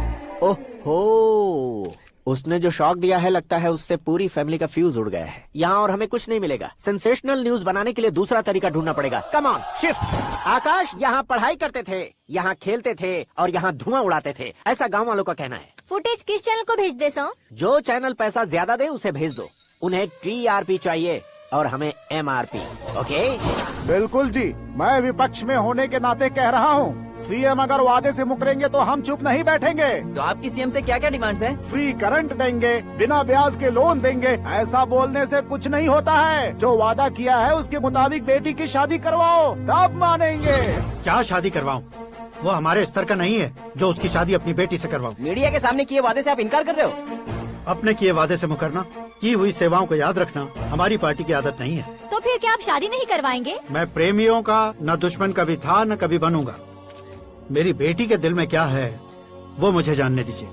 ओहो, उसने जो शॉक दिया है लगता है उससे पूरी फैमिली का फ्यूज उड़ गया है। यहाँ और हमें कुछ नहीं मिलेगा। सेंसेशनल न्यूज बनाने के लिए दूसरा तरीका ढूंढना पड़ेगा। Come on shift. आकाश यहाँ पढ़ाई करते थे, यहाँ खेलते थे और यहाँ धुआं उड़ाते थे, ऐसा गाँव वालों का कहना है। फुटेज किस चैनल को भेज दे सो? जो चैनल पैसा ज्यादा दे उसे भेज दो। उन्हें TRP चाहिए और हमें MRP। ओके? बिल्कुल जी, मैं विपक्ष में होने के नाते कह रहा हूँ, सीएम अगर वादे से मुकरेंगे तो हम चुप नहीं बैठेंगे। तो आपकी सीएम से क्या क्या डिमांड्स हैं? फ्री करंट देंगे, बिना ब्याज के लोन देंगे। ऐसा बोलने से कुछ नहीं होता है। जो वादा किया है उसके मुताबिक बेटी की शादी करवाओ, तब मानेंगे। क्या शादी करवाऊं? वो हमारे स्तर का नहीं है जो उसकी शादी अपनी बेटी से करवाऊं। मीडिया के सामने किए वादे से आप इनकार कर रहे हो? अपने किए वादे से मुकरना, की हुई सेवाओं को याद रखना हमारी पार्टी की आदत नहीं है। तो फिर क्या आप शादी नहीं करवाएंगे? मैं प्रेमियों का न दुश्मन कभी था न कभी बनूंगा। मेरी बेटी के दिल में क्या है वो मुझे जानने दीजिए।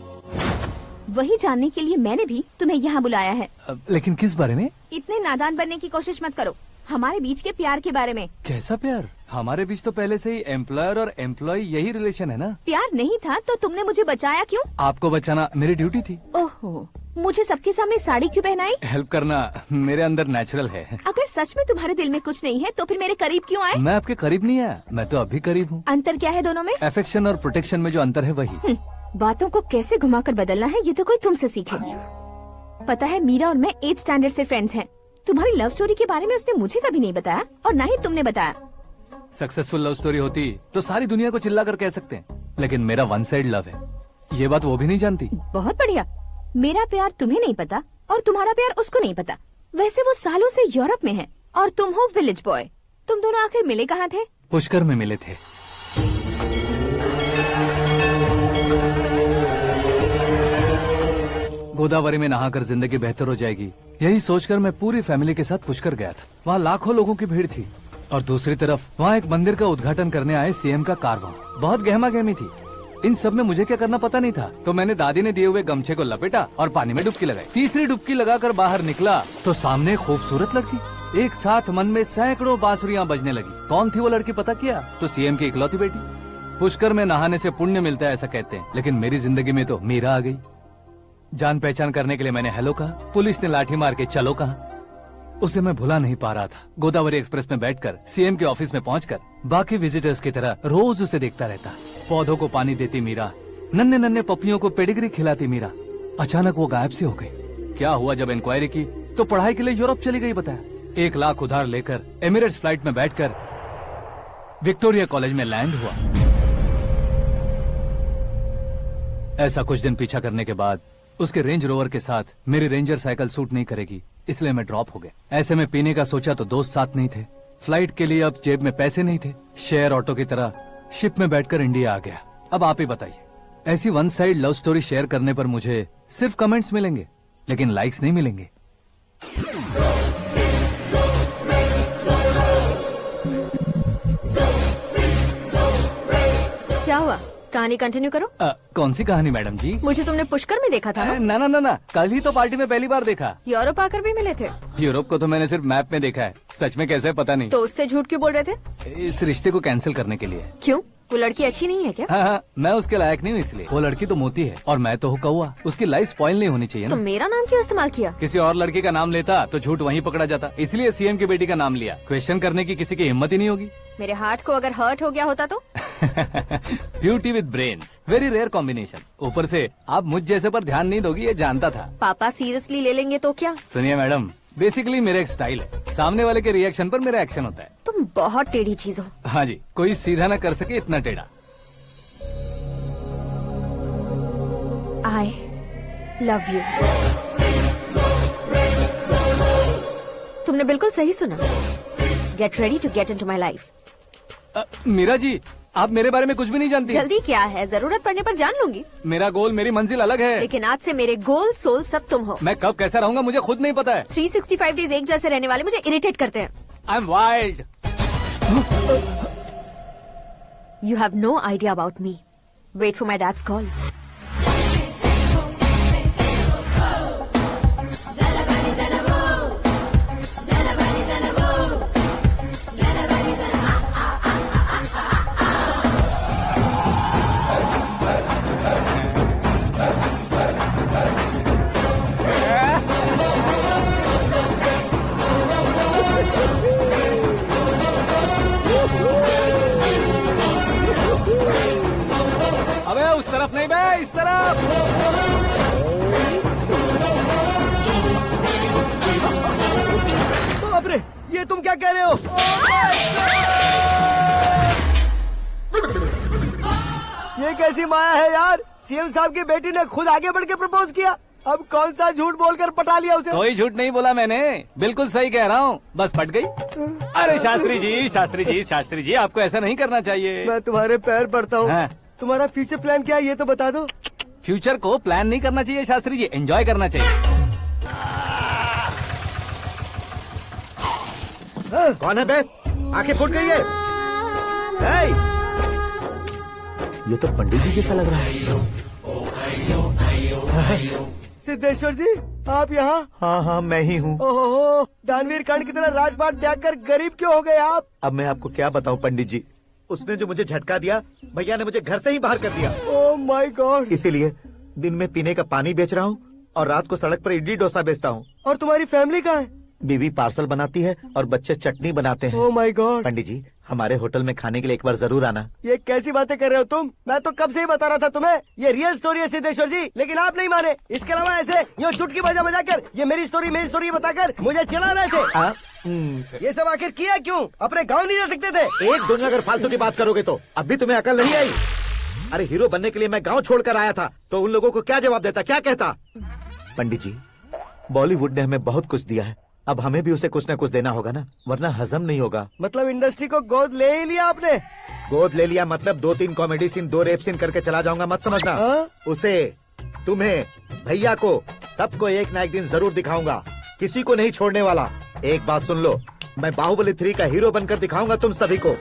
वही जानने के लिए मैंने भी तुम्हें यहाँ बुलाया है। लेकिन किस बारे में? इतने नादान बनने की कोशिश मत करो। हमारे बीच के प्यार के बारे में। कैसा प्यार? हमारे बीच तो पहले से ही एम्प्लॉयर और एम्प्लॉय यही रिलेशन है ना। प्यार नहीं था तो तुमने मुझे बचाया क्यों? आपको बचाना मेरी ड्यूटी थी। ओहो, मुझे सबके सामने साड़ी क्यों पहनाई? हेल्प करना मेरे अंदर नेचुरल है। अगर सच में तुम्हारे दिल में कुछ नहीं है तो फिर मेरे करीब क्यों आए? मैं आपके करीब नहीं आया, मैं तो अभी करीब हूँ। अंतर क्या है दोनों में? अफेक्शन और प्रोटेक्शन में जो अंतर है वही। बातों को कैसे घुमाकर बदलना है ये तो कोई तुमसे सीखे। पता है, मीरा और मैं 8th स्टैंडर्ड से फ्रेंड्स हैं। तुम्हारी लव स्टोरी के बारे में उसने मुझे कभी नहीं बताया और न ही तुमने बताया। सक्सेसफुल लव स्टोरी होती तो सारी दुनिया को चिल्ला कर कह सकते हैं, लेकिन मेरा वन साइड लव है, ये बात वो भी नहीं जानती। बहुत बढ़िया। मेरा प्यार तुम्हें नहीं पता और तुम्हारा प्यार उसको नहीं पता। वैसे वो सालों से यूरोप में है और तुम हो विलेज बॉय। तुम दोनों आखिर मिले कहाँ थे? पुष्कर में मिले थे। गोदावरी में नहाकर जिंदगी बेहतर हो जाएगी, यही सोचकर मैं पूरी फैमिली के साथ पुष्कर गया था। वहाँ लाखों लोगों की भीड़ थी और दूसरी तरफ वहाँ एक मंदिर का उद्घाटन करने आए सीएम का कारवां। बहुत गहमा गहमी थी। इन सब में मुझे क्या करना पता नहीं था, तो मैंने दादी ने दिए हुए गमछे को लपेटा और पानी में डुबकी लगाई। तीसरी डुबकी लगाकर बाहर निकला तो सामने खूबसूरत लड़की। एक साथ मन में सैकड़ों बांसुरियां बजने लगी। कौन थी वो लड़की पता किया? तो सीएम की इकलौती बेटी। पुष्कर में नहाने से पुण्य मिलता है ऐसा कहते हैं, लेकिन मेरी जिंदगी में तो मीरा आ गई। जान पहचान करने के लिए मैंने हेलो कहा, पुलिस ने लाठी मार के चलो कहा। उसे मैं भुला नहीं पा रहा था। गोदावरी एक्सप्रेस में बैठकर सीएम के ऑफिस में पहुंचकर बाकी विजिटर्स की तरह रोज उसे देखता रहता। पौधों को पानी देती मीरा, नन्हे नन्हे पपियों को पेडिग्री खिलाती मीरा। अचानक वो गायब सी हो गई। क्या हुआ? जब इंक्वायरी की तो पढ़ाई के लिए यूरोप चली गई बताया। 1 लाख उधार लेकर एमिरेट्स फ्लाइट में बैठकर विक्टोरिया कॉलेज में लैंड हुआ। ऐसा कुछ दिन पीछा करने के बाद उसके रेंज रोवर के साथ मेरी रेंजर साइकिल सूट नहीं करेगी, इसलिए मैं ड्रॉप हो गया। ऐसे में पीने का सोचा तो दोस्त साथ नहीं थे। फ्लाइट के लिए अब जेब में पैसे नहीं थे। शेयर ऑटो की तरह शिप में बैठकर इंडिया आ गया। अब आप ही बताइए, ऐसी one side love story share करने पर मुझे सिर्फ कमेंट्स मिलेंगे, लेकिन लाइक्स नहीं मिलेंगे। क्या हुआ? कहानी कंटिन्यू करो। कौन सी कहानी मैडम जी? मुझे तुमने पुष्कर में देखा था ना? ना ना ना, कल ही तो पार्टी में पहली बार देखा। यूरोप आकर भी मिले थे? यूरोप को तो मैंने सिर्फ मैप में देखा है, सच में कैसे पता नहीं। तो उससे झूठ क्यों बोल रहे थे? इस रिश्ते को कैंसिल करने के लिए। क्यों? वो लड़की अच्छी नहीं है क्या? हाँ, मैं उसके लायक नहीं हूँ इसलिए। वो लड़की तो मोती है और मैं तो हूँ कौवा। उसकी लाइफ स्पॉइल नहीं होनी चाहिए ना। तो मेरा नाम क्यों इस्तेमाल किया? किसी और लड़की का नाम लेता तो झूठ वहीं पकड़ा जाता, इसलिए सीएम की बेटी का नाम लिया। क्वेश्चन करने की किसी की हिम्मत ही नहीं होगी। मेरे हार्ट को अगर हर्ट हो गया होता तो? Beauty with brains, very rare combination. ऊपर से आप मुझ जैसे पर ध्यान नहीं दोगी ये जानता था। पापा सीरियसली ले लेंगे तो क्या? सुनिए मैडम, बेसिकली मेरा एक स्टाइल है, सामने वाले के रिएक्शन पर मेरा एक्शन होता है। तुम बहुत टेढ़ी चीज हो। हाँ जी, कोई सीधा न कर सके इतना टेढ़ा। I love you। तुमने बिल्कुल सही सुना। Get ready to get into my life। Meera ji, आप मेरे बारे में कुछ भी नहीं जानती। जल्दी क्या है, जरूरत पड़ने पर जान लूंगी। मेरा गोल, मेरी मंजिल अलग है। लेकिन आज से मेरे गोल सोल सब तुम हो। मैं कब कैसा रहूंगा मुझे खुद नहीं पता है। 365 डेज एक जैसे रहने वाले मुझे इरिटेट करते हैं। I'm wild। You have no idea about me। Wait for my dad's call। अबे उस तरफ नहीं बे, इस तरफ। बाप रे, ये तुम क्या कह रहे हो? ये कैसी माया है यार? सीएम साहब की बेटी ने खुद आगे बढ़ के प्रपोज किया। अब कौन सा झूठ बोलकर पटा लिया उसे? कोई झूठ नहीं बोला मैंने, बिल्कुल सही कह रहा हूँ, बस पट गई। अरे शास्त्री जी, शास्त्री जी, शास्त्री जी, आपको ऐसा नहीं करना चाहिए। मैं तुम्हारे पैर पड़ता हूँ। हाँ। तुम्हारा फ्यूचर प्लान क्या है ये तो बता दो। फ्यूचर को प्लान नहीं करना चाहिए शास्त्री जी, एंजॉय करना चाहिए। कौन है बे? आंखें फूट गई है। ये तो पंडित जी जैसा लग रहा है। सिद्धेश्वर जी, आप यहाँ? हाँ हाँ, मैं ही हूँ। ओहो, दानवीर कर्ण की तरह राजपाट त्याग कर गरीब क्यों हो गए आप? अब मैं आपको क्या बताऊँ पंडित जी, उसने जो मुझे झटका दिया, भैया ने मुझे घर से ही बाहर कर दिया। ओह माय गॉड। इसीलिए दिन में पीने का पानी बेच रहा हूँ और रात को सड़क पर इडली डोसा बेचता हूँ। और तुम्हारी फैमिली कहाँ है? बीवी पार्सल बनाती है और बच्चे चटनी बनाते हैं। ओह माय गॉड। पंडित जी, हमारे होटल में खाने के लिए एक बार जरूर आना। ये कैसी बातें कर रहे हो तुम? मैं तो कब से ही बता रहा था तुम्हें, ये रियल स्टोरी है सिद्धेश्वर जी, लेकिन आप नहीं माने। इसके अलावा ऐसे ये चुटकी बजा बजा कर ये मेरी स्टोरी बताकर मुझे चिढ़ा रहे थे। ये सब आखिर किया क्यों? अपने गाँव नहीं जा सकते थे? एक दिन अगर फालतू की बात करोगे तो अब भी तुम्हें अकल नहीं आई। अरे हीरो बनने के लिए मैं गाँव छोड़कर आया था, तो उन लोगों को क्या जवाब देता, क्या कहता? पंडित जी, बॉलीवुड ने हमें बहुत कुछ दिया है, अब हमें भी उसे कुछ न कुछ देना होगा ना, वरना हजम नहीं होगा। मतलब इंडस्ट्री को गोद ले ही लिया आपने? गोद ले लिया मतलब 2-3 कॉमेडी सीन, 2 रेप सीन करके चला जाऊंगा मत समझना। उसे, तुम्हें, भैया को, सबको एक ना एक दिन जरूर दिखाऊंगा, किसी को नहीं छोड़ने वाला। एक बात सुन लो, मैं बाहुबली 3 का हीरो बनकर दिखाऊंगा तुम सभी को।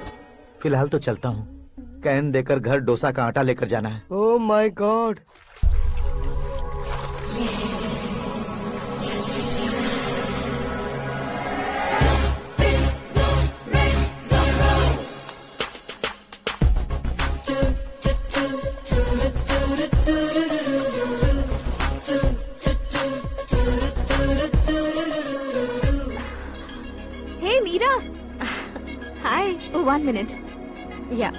फिलहाल तो चलता हूँ। कैन देकर घर डोसा का आटा लेकर जाना है। Oh my God. Hey Meera, hi. 1 minute। या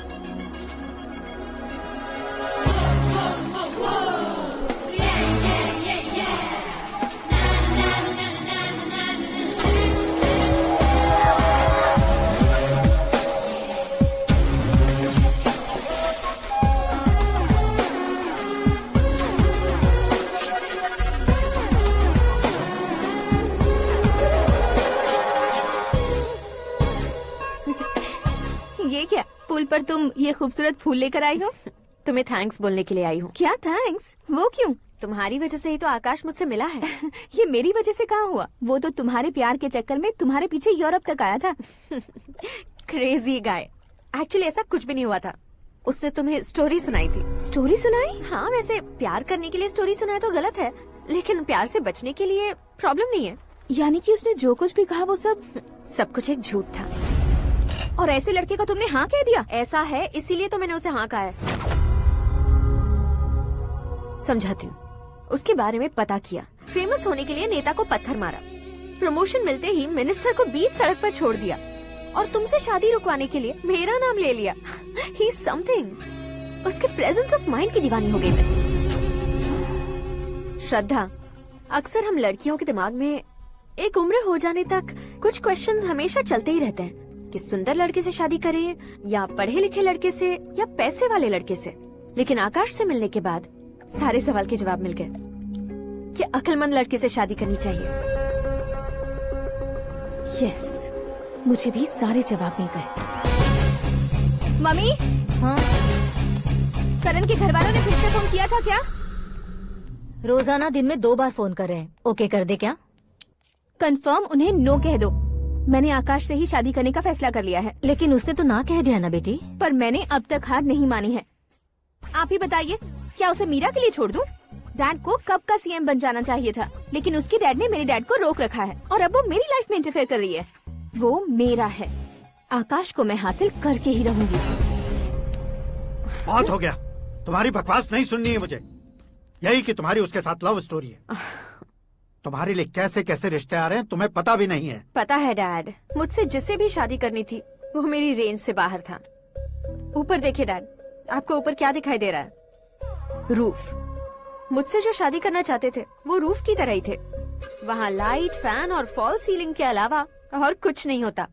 ये क्या, पुल पर तुम ये खूबसूरत फूल लेकर आई हो? तुम्हें थैंक्स बोलने के लिए आई हूँ। क्या थैंक्स? वो क्यों? तुम्हारी वजह से ही तो आकाश मुझसे मिला है। ये मेरी वजह से कहाँ हुआ? वो तो तुम्हारे प्यार के चक्कर में तुम्हारे पीछे यूरोप तक आया था। Crazy guy. एक्चुअली ऐसा कुछ भी नहीं हुआ था। उसने तुम्हें स्टोरी सुनाई थी। स्टोरी सुनाई? हाँ, वैसे प्यार करने के लिए स्टोरी सुनाए तो गलत है, लेकिन प्यार से बचने के लिए प्रॉब्लम नहीं है। यानी कि उसने जो कुछ भी कहा वो सब कुछ एक झूठ था। और ऐसे लड़के को तुमने हाँ कह दिया? ऐसा है, इसीलिए तो मैंने उसे हाँ कहा है। समझाती हूँ। उसके बारे में पता किया, फेमस होने के लिए नेता को पत्थर मारा, प्रमोशन मिलते ही मिनिस्टर को बीच सड़क पर छोड़ दिया, और तुमसे शादी रुकवाने के लिए मेरा नाम ले लिया। He is something. उसके प्रेजेंस ऑफ माइंड की दीवानी हो गई मैं। श्रद्धा, अक्सर हम लड़कियों के दिमाग में एक उम्र हो जाने तक कुछ क्वेश्चंस हमेशा चलते ही रहते हैं कि सुंदर लड़के से शादी करें या पढ़े लिखे लड़के से या पैसे वाले लड़के से। लेकिन आकाश से मिलने के बाद सारे सवाल के जवाब मिल गए कि अक्लमंद लड़के से शादी करनी चाहिए। यस, मुझे भी सारे जवाब मिल गए। मम्मी, हाँ? करण के घर वालों ने फिर से फोन किया था क्या? रोजाना दिन में 2 बार फोन कर रहे हैं। ओके कर दे क्या? कंफर्म उन्हें नो कह दो। मैंने आकाश से ही शादी करने का फैसला कर लिया है। लेकिन उसने तो ना कह दिया ना बेटी। पर मैंने अब तक हार नहीं मानी है। आप ही बताइए, क्या उसे मीरा के लिए छोड़ दूं? डैड को कब का सीएम बन जाना चाहिए था, लेकिन उसके डैड ने मेरे डैड को रोक रखा है और अब वो मेरी लाइफ में इंटरफेयर कर रही है। वो मेरा है, आकाश को मैं हासिल करके ही रहूंगी। बहुत हो गया, तुम्हारी बकवास नहीं सुननी है मुझे। यही कि तुम्हारी उसके साथ लव स्टोरी है। तुम्हारे लिए कैसे कैसे रिश्ते आ रहे हैं तुम्हें पता भी नहीं है। पता है डैड, मुझसे जिससे भी शादी करनी थी वो मेरी रेंज से बाहर था। ऊपर देखिए डैड, आपको ऊपर क्या दिखाई दे रहा है? रूफ। मुझसे जो शादी करना चाहते थे वो रूफ की तरह ही थे। वहाँ लाइट, फैन और फॉल सीलिंग के अलावा और कुछ नहीं होता।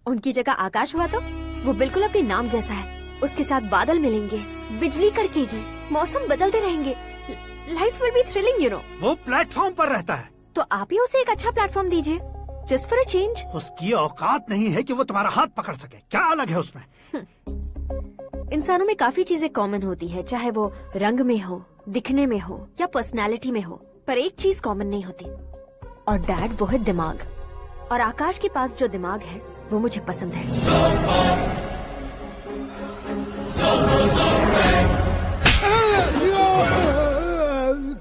उनकी जगह आकाश हुआ तो वो बिल्कुल अपने नाम जैसा है। उसके साथ बादल मिलेंगे, बिजली कड़केगी, मौसम बदलते रहेंगे, life will be thrilling you know. वो प्लेटफॉर्म पर रहता है तो आप ही उसे एक अच्छा प्लेटफॉर्म दीजिए, जस्ट फॉर अ चेंज। उसकी औकात नहीं है कि वो तुम्हारा हाथ पकड़ सके। क्या अलग है उसमें? इंसानों में काफी चीजें कॉमन होती है, चाहे वो रंग में हो, दिखने में हो या पर्सनालिटी में हो, पर एक चीज कॉमन नहीं होती, और डैड वो है दिमाग। और आकाश के पास जो दिमाग है वो मुझे पसंद है।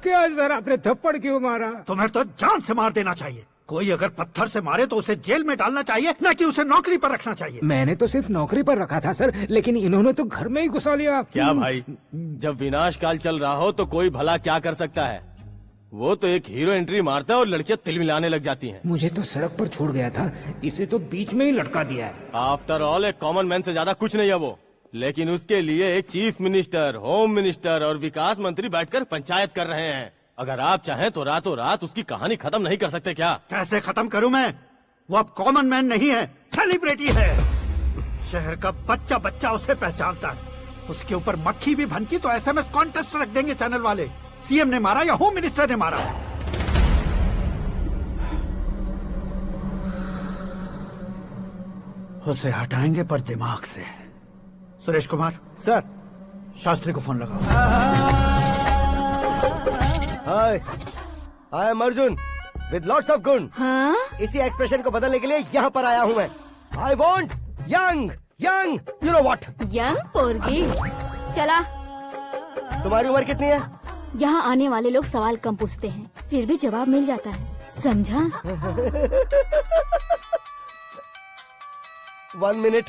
क्या सर, आपने थप्पड़ क्यों मारा? तुम्हें तो जान से मार देना चाहिए। कोई अगर पत्थर से मारे तो उसे जेल में डालना चाहिए, न कि उसे नौकरी पर रखना चाहिए। मैंने तो सिर्फ नौकरी पर रखा था सर, लेकिन इन्होंने तो घर में ही घुसा लिया। क्या भाई, जब विनाश काल चल रहा हो तो कोई भला क्या कर सकता है? वो तो एक हीरो एंट्री मारता है और लड़कियां तिल मिलाने लग जाती हैं। मुझे तो सड़क पर छोड़ गया था, इसे तो बीच में ही लटका दिया है। आफ्टर ऑल एक कॉमन मैन से ज्यादा कुछ नहीं है वो, लेकिन उसके लिए एक चीफ मिनिस्टर, होम मिनिस्टर और विकास मंत्री बैठकर पंचायत कर रहे हैं। अगर आप चाहें तो रातों रात उसकी कहानी खत्म नहीं कर सकते क्या? कैसे खत्म करूं मैं? वो अब कॉमन मैन नहीं है, सेलिब्रिटी है। शहर का बच्चा बच्चा उसे पहचानता है। उसके ऊपर मक्खी भी भनकी तो एसएमएस कॉन्टेस्ट रख देंगे चैनल वाले। सीएम ने मारा या होम मिनिस्टर ने मारा। उसे हटाएंगे पर दिमाग से। सुरेश कुमार सर, शास्त्री को फोन लगाओ। Hi, I am Arjun with lots of गुण। हाँ? इसी एक्सप्रेशन को बदलने के लिए यहाँ पर आया हूँ मैं। I want young young, you know what. Young पोरगी, चला। तुम्हारी उम्र कितनी है? यहाँ आने वाले लोग सवाल कम पूछते हैं, फिर भी जवाब मिल जाता है, समझा? 1 मिनट।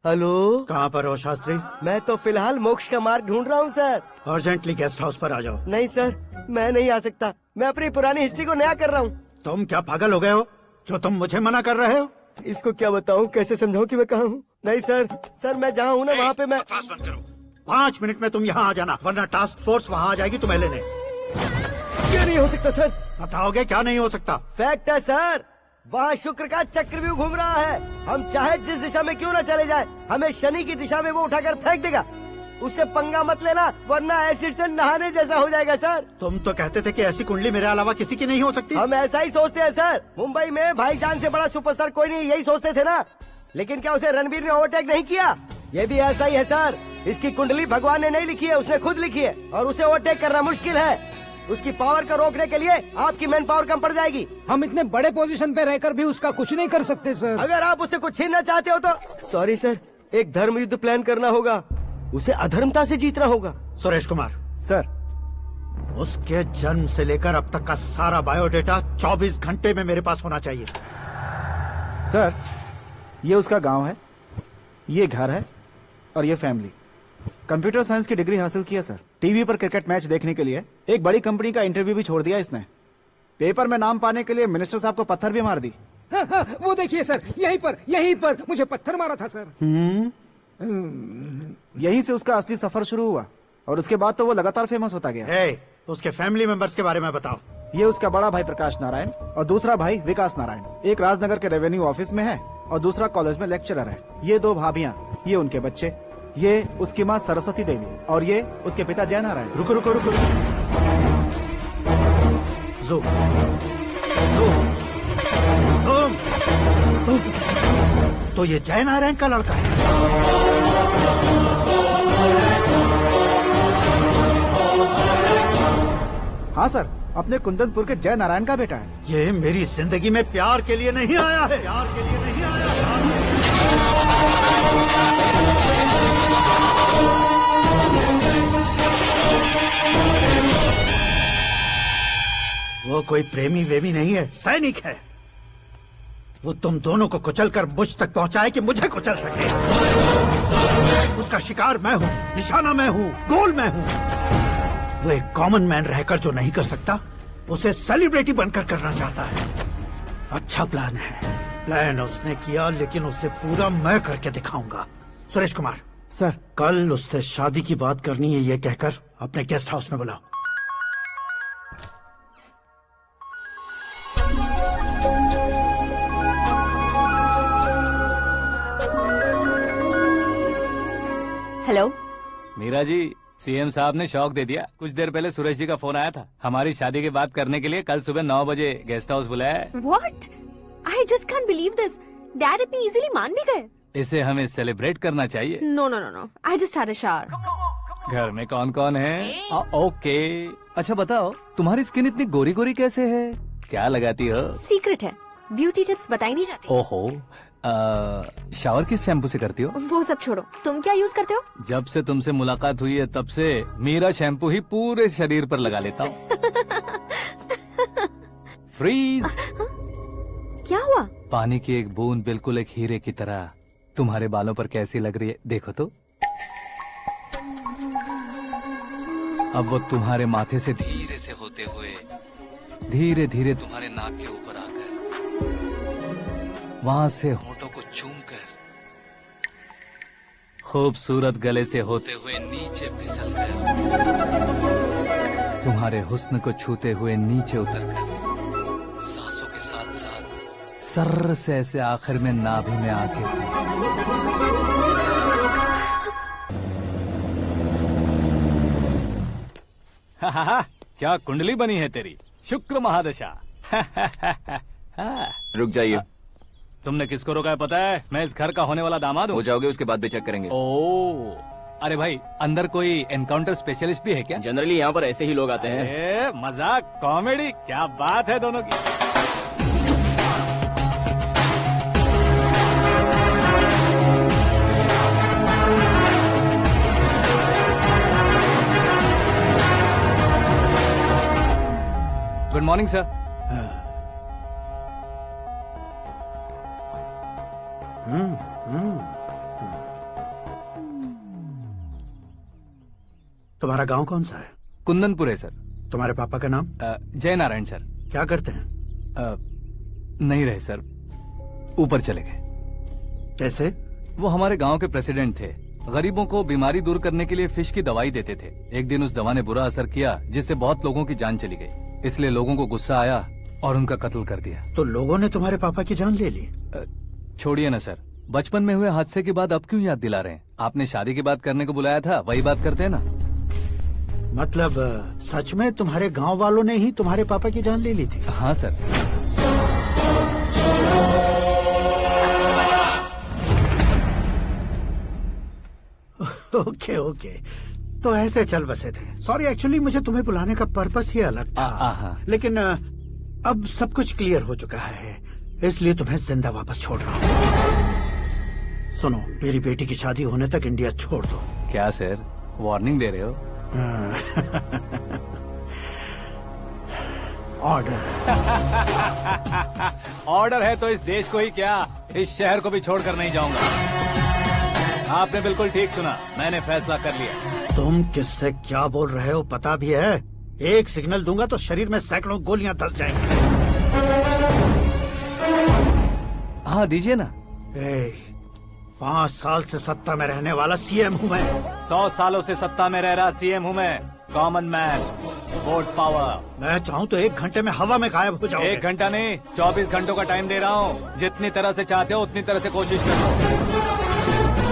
हेलो, कहाँ पर हो शास्त्री? मैं तो फिलहाल मोक्ष का मार्ग ढूंढ रहा हूँ सर। अर्जेंटली गेस्ट हाउस पर आ जाओ। नहीं सर, मैं नहीं आ सकता। मैं अपनी पुरानी हिस्ट्री को नया कर रहा हूँ। तुम क्या पागल हो गए हो जो तुम मुझे मना कर रहे हो? इसको क्या बताऊँ, कैसे समझाऊँ कि मैं कहाँ हूँ? नहीं सर, सर मैं जहाँ हूँ ना वहाँ पे मैं। 5 मिनट में तुम यहाँ आ जाना, वरना टास्क फोर्स वहाँ आ जाएगी तुम्हें लेने। क्या नहीं हो सकता सर? बताओगे क्या नहीं हो सकता? फैक्ट है सर, वहाँ शुक्र का चक्रव्यूह घूम रहा है। हम चाहे जिस दिशा में क्यों न चले जाए, हमें शनि की दिशा में वो उठाकर फेंक देगा। उससे पंगा मत लेना, वरना एसिड से नहाने जैसा हो जाएगा सर। तुम तो कहते थे कि ऐसी कुंडली मेरे अलावा किसी की नहीं हो सकती। हम ऐसा ही सोचते हैं सर। मुंबई में भाईजान से बड़ा सुपरस्टार कोई नहीं, यही सोचते थे ना। लेकिन क्या उसे रणबीर ने ओवरटेक नहीं किया? ये भी ऐसा ही है सर। इसकी कुंडली भगवान ने नहीं लिखी है, उसने खुद लिखी है, और उसे ओवरटेक करना मुश्किल है। उसकी पावर को रोकने के लिए आपकी मैन पावर कम पड़ जाएगी। हम इतने बड़े पोजीशन पे रहकर भी उसका कुछ नहीं कर सकते सर। अगर आप उससे कुछ छीनना चाहते हो तो सॉरी सर, एक धर्म युद्ध प्लान करना होगा। उसे अधर्मता से जीतना होगा। सुरेश कुमार सर, उसके जन्म से लेकर अब तक का सारा बायोडेटा 24 घंटे में मेरे पास होना चाहिए। सर, ये उसका गांव है, ये घर है और ये फैमिली। कंप्यूटर साइंस की डिग्री हासिल की है सर। टीवी पर क्रिकेट मैच देखने के लिए एक बड़ी कंपनी का इंटरव्यू भी छोड़ दिया इसने। पेपर में नाम पाने के लिए मिनिस्टर साहब को पत्थर भी मार दी। वो देखिए सर, यहीं पर मुझे पत्थर मारा था सर। यहीं से उसका असली सफर शुरू हुआ और उसके बाद तो वो लगातार फेमस होता गया। उसके फैमिली मेंबर्स के बारे में बताओ। ये उसका बड़ा भाई प्रकाश नारायण और दूसरा भाई विकास नारायण। एक राजनगर के रेवेन्यू ऑफिस में है और दूसरा कॉलेज में लेक्चरर है। ये 2 भाभियां, ये उनके बच्चे, ये उसकी माँ सरस्वती देवी और ये उसके पिता जय नारायण। रुको रुको रुको, तो ये जय नारायण का लड़का है। हाँ सर, अपने कुंदनपुर के जय नारायण का बेटा है। ये मेरी जिंदगी में प्यार के लिए नहीं आया है, प्यार के लिए नहीं आया। वो कोई प्रेमी वेमी नहीं है, सैनिक है। वो तुम दोनों को कुचलकर मुझ तक पहुंचाए कि मुझे कुचल सके। उसका शिकार मैं हूँ, निशाना मैं हूँ, गोल मैं हूँ। वो एक कॉमन मैन रहकर जो नहीं कर सकता, उसे सेलिब्रिटी बनकर करना चाहता है। अच्छा प्लान है। प्लान उसने किया, लेकिन उसे पूरा मैं करके दिखाऊंगा। सुरेश कुमार सर, कल उससे शादी की बात करनी है, ये कहकर अपने गेस्ट हाउस में बुलाओ। हेलो मीरा जी, सीएम साहब ने शौक दे दिया। कुछ देर पहले सुरेश जी का फोन आया था, हमारी शादी की बात करने के लिए कल सुबह 9 बजे गेस्ट हाउस बुलाया है। What? I just can't believe this. Dad इतनी इजीली मान भी गए। इसे हमें सेलिब्रेट करना चाहिए। No, no, no, no. I just had a shower. घर में कौन कौन है? ओके। अच्छा बताओ, तुम्हारी स्किन इतनी गोरी गोरी कैसे है? क्या लगाती हो? सीक्रेट है, ब्यूटी टिप्स बताई नहीं जाती। ओहो, शावर किस शैम्पू से करती हो? वो सब छोड़ो, तुम क्या यूज करते हो? जब से तुमसे मुलाकात हुई है तब से मीरा शैम्पू ही पूरे शरीर पर लगा लेता हूँ। फ्रीज। क्या हुआ? पानी की एक बूंद बिल्कुल एक हीरे की तरह तुम्हारे बालों पर कैसी लग रही है, देखो तो। अब वो तुम्हारे माथे से धीरे से होते हुए धीरे धीरे तुम्हारे नाक के ऊपर आकर वहां से होठों को चूमकर खूबसूरत गले से होते हुए नीचे फिसलकर तुम्हारे हुस्न को छूते हुए नीचे उतरकर सांसों के साथ साथ सर्र से ऐसे आखिर में नाभि में आके क्या कुंडली बनी है तेरी, शुक्र महादशा। रुक जाइए। तुमने किसको रोका है पता है? मैं इस घर का होने वाला दामाद हूँ। हो जाओगे उसके बाद भी चेक करेंगे। ओ, अरे भाई, अंदर कोई एनकाउंटर स्पेशलिस्ट भी है क्या? जनरली यहाँ पर ऐसे ही लोग आते हैं। मजाक, कॉमेडी, क्या बात है दोनों की। Morning sir. तुम्हारा गांव कौन सा है? कुंदनपुर है सर। तुम्हारे पापा का नाम? जय नारायण सर। क्या करते हैं? नहीं रहे सर, ऊपर चले गए। कैसे? वो हमारे गांव के प्रेसिडेंट थे। गरीबों को बीमारी दूर करने के लिए फिश की दवाई देते थे। एक दिन उस दवा ने बुरा असर किया, जिससे बहुत लोगों की जान चली गई। इसलिए लोगों को गुस्सा आया और उनका कत्ल कर दिया। तो लोगों ने तुम्हारे पापा की जान ले ली? छोड़िए ना सर, बचपन में हुए हादसे के बाद अब क्यों याद दिला रहे हैं? आपने शादी की बात करने को बुलाया था, वही बात करते हैं ना। मतलब सच में तुम्हारे गांव वालों ने ही तुम्हारे पापा की जान ले ली थी? हाँ सर। ओके ओके, तो ऐसे चल बसे थे। सॉरी, एक्चुअली मुझे तुम्हें बुलाने का पर्पस ही अलग था। लेकिन अब सब कुछ क्लियर हो चुका है, इसलिए तुम्हें जिंदा वापस छोड़ रहा हूँ। सुनो, मेरी बेटी की शादी होने तक इंडिया छोड़ दो। क्या सर, वार्निंग दे रहे हो? ऑर्डर। ऑर्डर है तो इस देश को ही क्या, इस शहर को भी छोड़कर नहीं जाऊंगा। आपने बिल्कुल ठीक सुना, मैंने फैसला कर लिया। तुम किससे क्या बोल रहे हो पता भी है? एक सिग्नल दूंगा तो शरीर में सैकड़ों गोलियां धस जाएंगी। हाँ दीजिए ना। 5 साल से सत्ता में रहने वाला सीएम हूँ मैं। 100 सालों से सत्ता में रह रहा सीएम हूँ मैं। Common man, vote power. मैं चाहूँ तो 1 घंटे में हवा में गायब हो जाऊँ। 1 घंटा नहीं, 24 घंटों का टाइम दे रहा हूँ। जितनी तरह से चाहते हो उतनी तरह से कोशिश करो।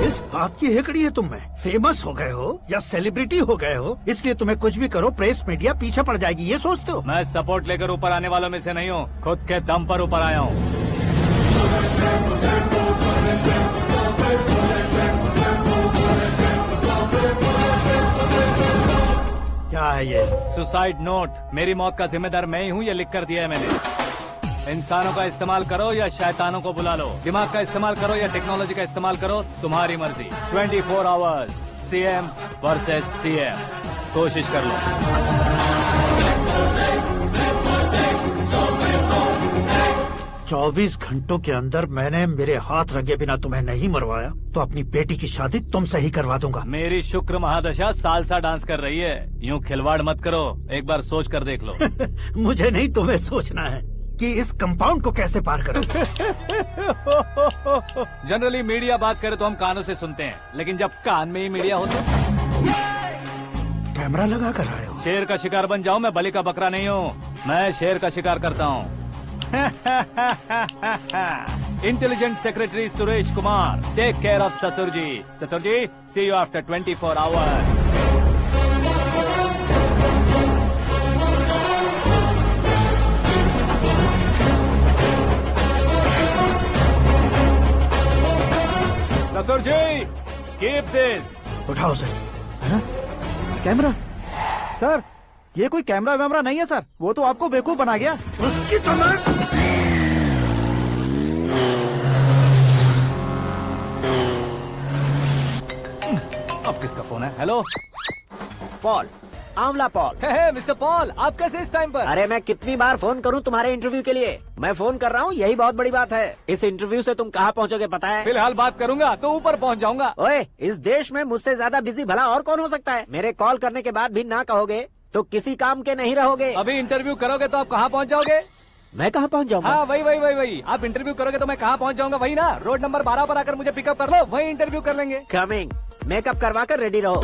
इस बात की हेकड़ी है तुम में? फेमस हो गए हो या सेलिब्रिटी हो गए हो, इसलिए तुम्हें कुछ भी करो प्रेस मीडिया पीछे पड़ जाएगी, ये सोचते हो? मैं सपोर्ट लेकर ऊपर आने वालों में से नहीं हूँ, खुद के दम पर ऊपर आया हूँ। क्या है ये? Suicide note. मेरी मौत का जिम्मेदार मैं ही हूँ, ये लिख कर दिया है मैंने। इंसानों का इस्तेमाल करो या शैतानों को बुला लो, दिमाग का इस्तेमाल करो या टेक्नोलॉजी का इस्तेमाल करो, तुम्हारी मर्जी। 24 आवर्स, सीएम वर्सेस सीएम, कोशिश कर लो। 24 घंटों के अंदर मैंने मेरे हाथ रंगे बिना तुम्हें नहीं मरवाया तो अपनी बेटी की शादी तुमसे ही करवा दूंगा। मेरी शुक्र महादशा सालसा डांस कर रही है, यूँ खिलवाड़ मत करो, एक बार सोच कर देख लो। मुझे नहीं, तुम्हें सोचना है कि इस कंपाउंड को कैसे पार करो। जनरली मीडिया बात करे तो हम कानों से सुनते हैं, लेकिन जब कान में ही मीडिया होता है। कैमरा लगा कर आए हो? शेर का शिकार बन जाऊं, मैं बलि का बकरा नहीं हूँ, मैं शेर का शिकार करता हूँ। Intelligent secretary Suresh Kumar, take care of ससुर जी। ससुर जी, सी यू आफ्टर 24 आवर्स। ससुर जी, कीप दिस। उठाओ सर। कैमरा? सर, ये कोई कैमरा वैमरा नहीं है सर, वो तो आपको बेवकूफ बना गया। उसकी तो मैं... अब किसका फोन है? हेलो पॉल, आंवला पॉल। मिस्टर पॉल, आप कैसे इस टाइम पर? अरे मैं कितनी बार फोन करूं तुम्हारे इंटरव्यू के लिए? मैं फोन कर रहा हूं, यही बहुत बड़ी बात है। इस इंटरव्यू से तुम कहां पहुंचोगे पता है? फिलहाल बात करूंगा तो ऊपर पहुंच जाऊंगा। ओए, इस देश में मुझसे ज्यादा बिजी भला और कौन हो सकता है? मेरे कॉल करने के बाद भी ना कहोगे तो किसी काम के नहीं रहोगे। अभी इंटरव्यू करोगे तो आप कहाँ पहुँच जाओगे? मैं कहाँ पहुँच जाऊंगा? हाँ वही। आप इंटरव्यू करोगे तो मैं कहाँ पहुँच जाऊंगा? वही ना, रोड नंबर 12 पर आकर मुझे पिकअप कर लो, वही इंटरव्यू कर लेंगे। कमिंग। मेकअप करवा कर रेडी रहो।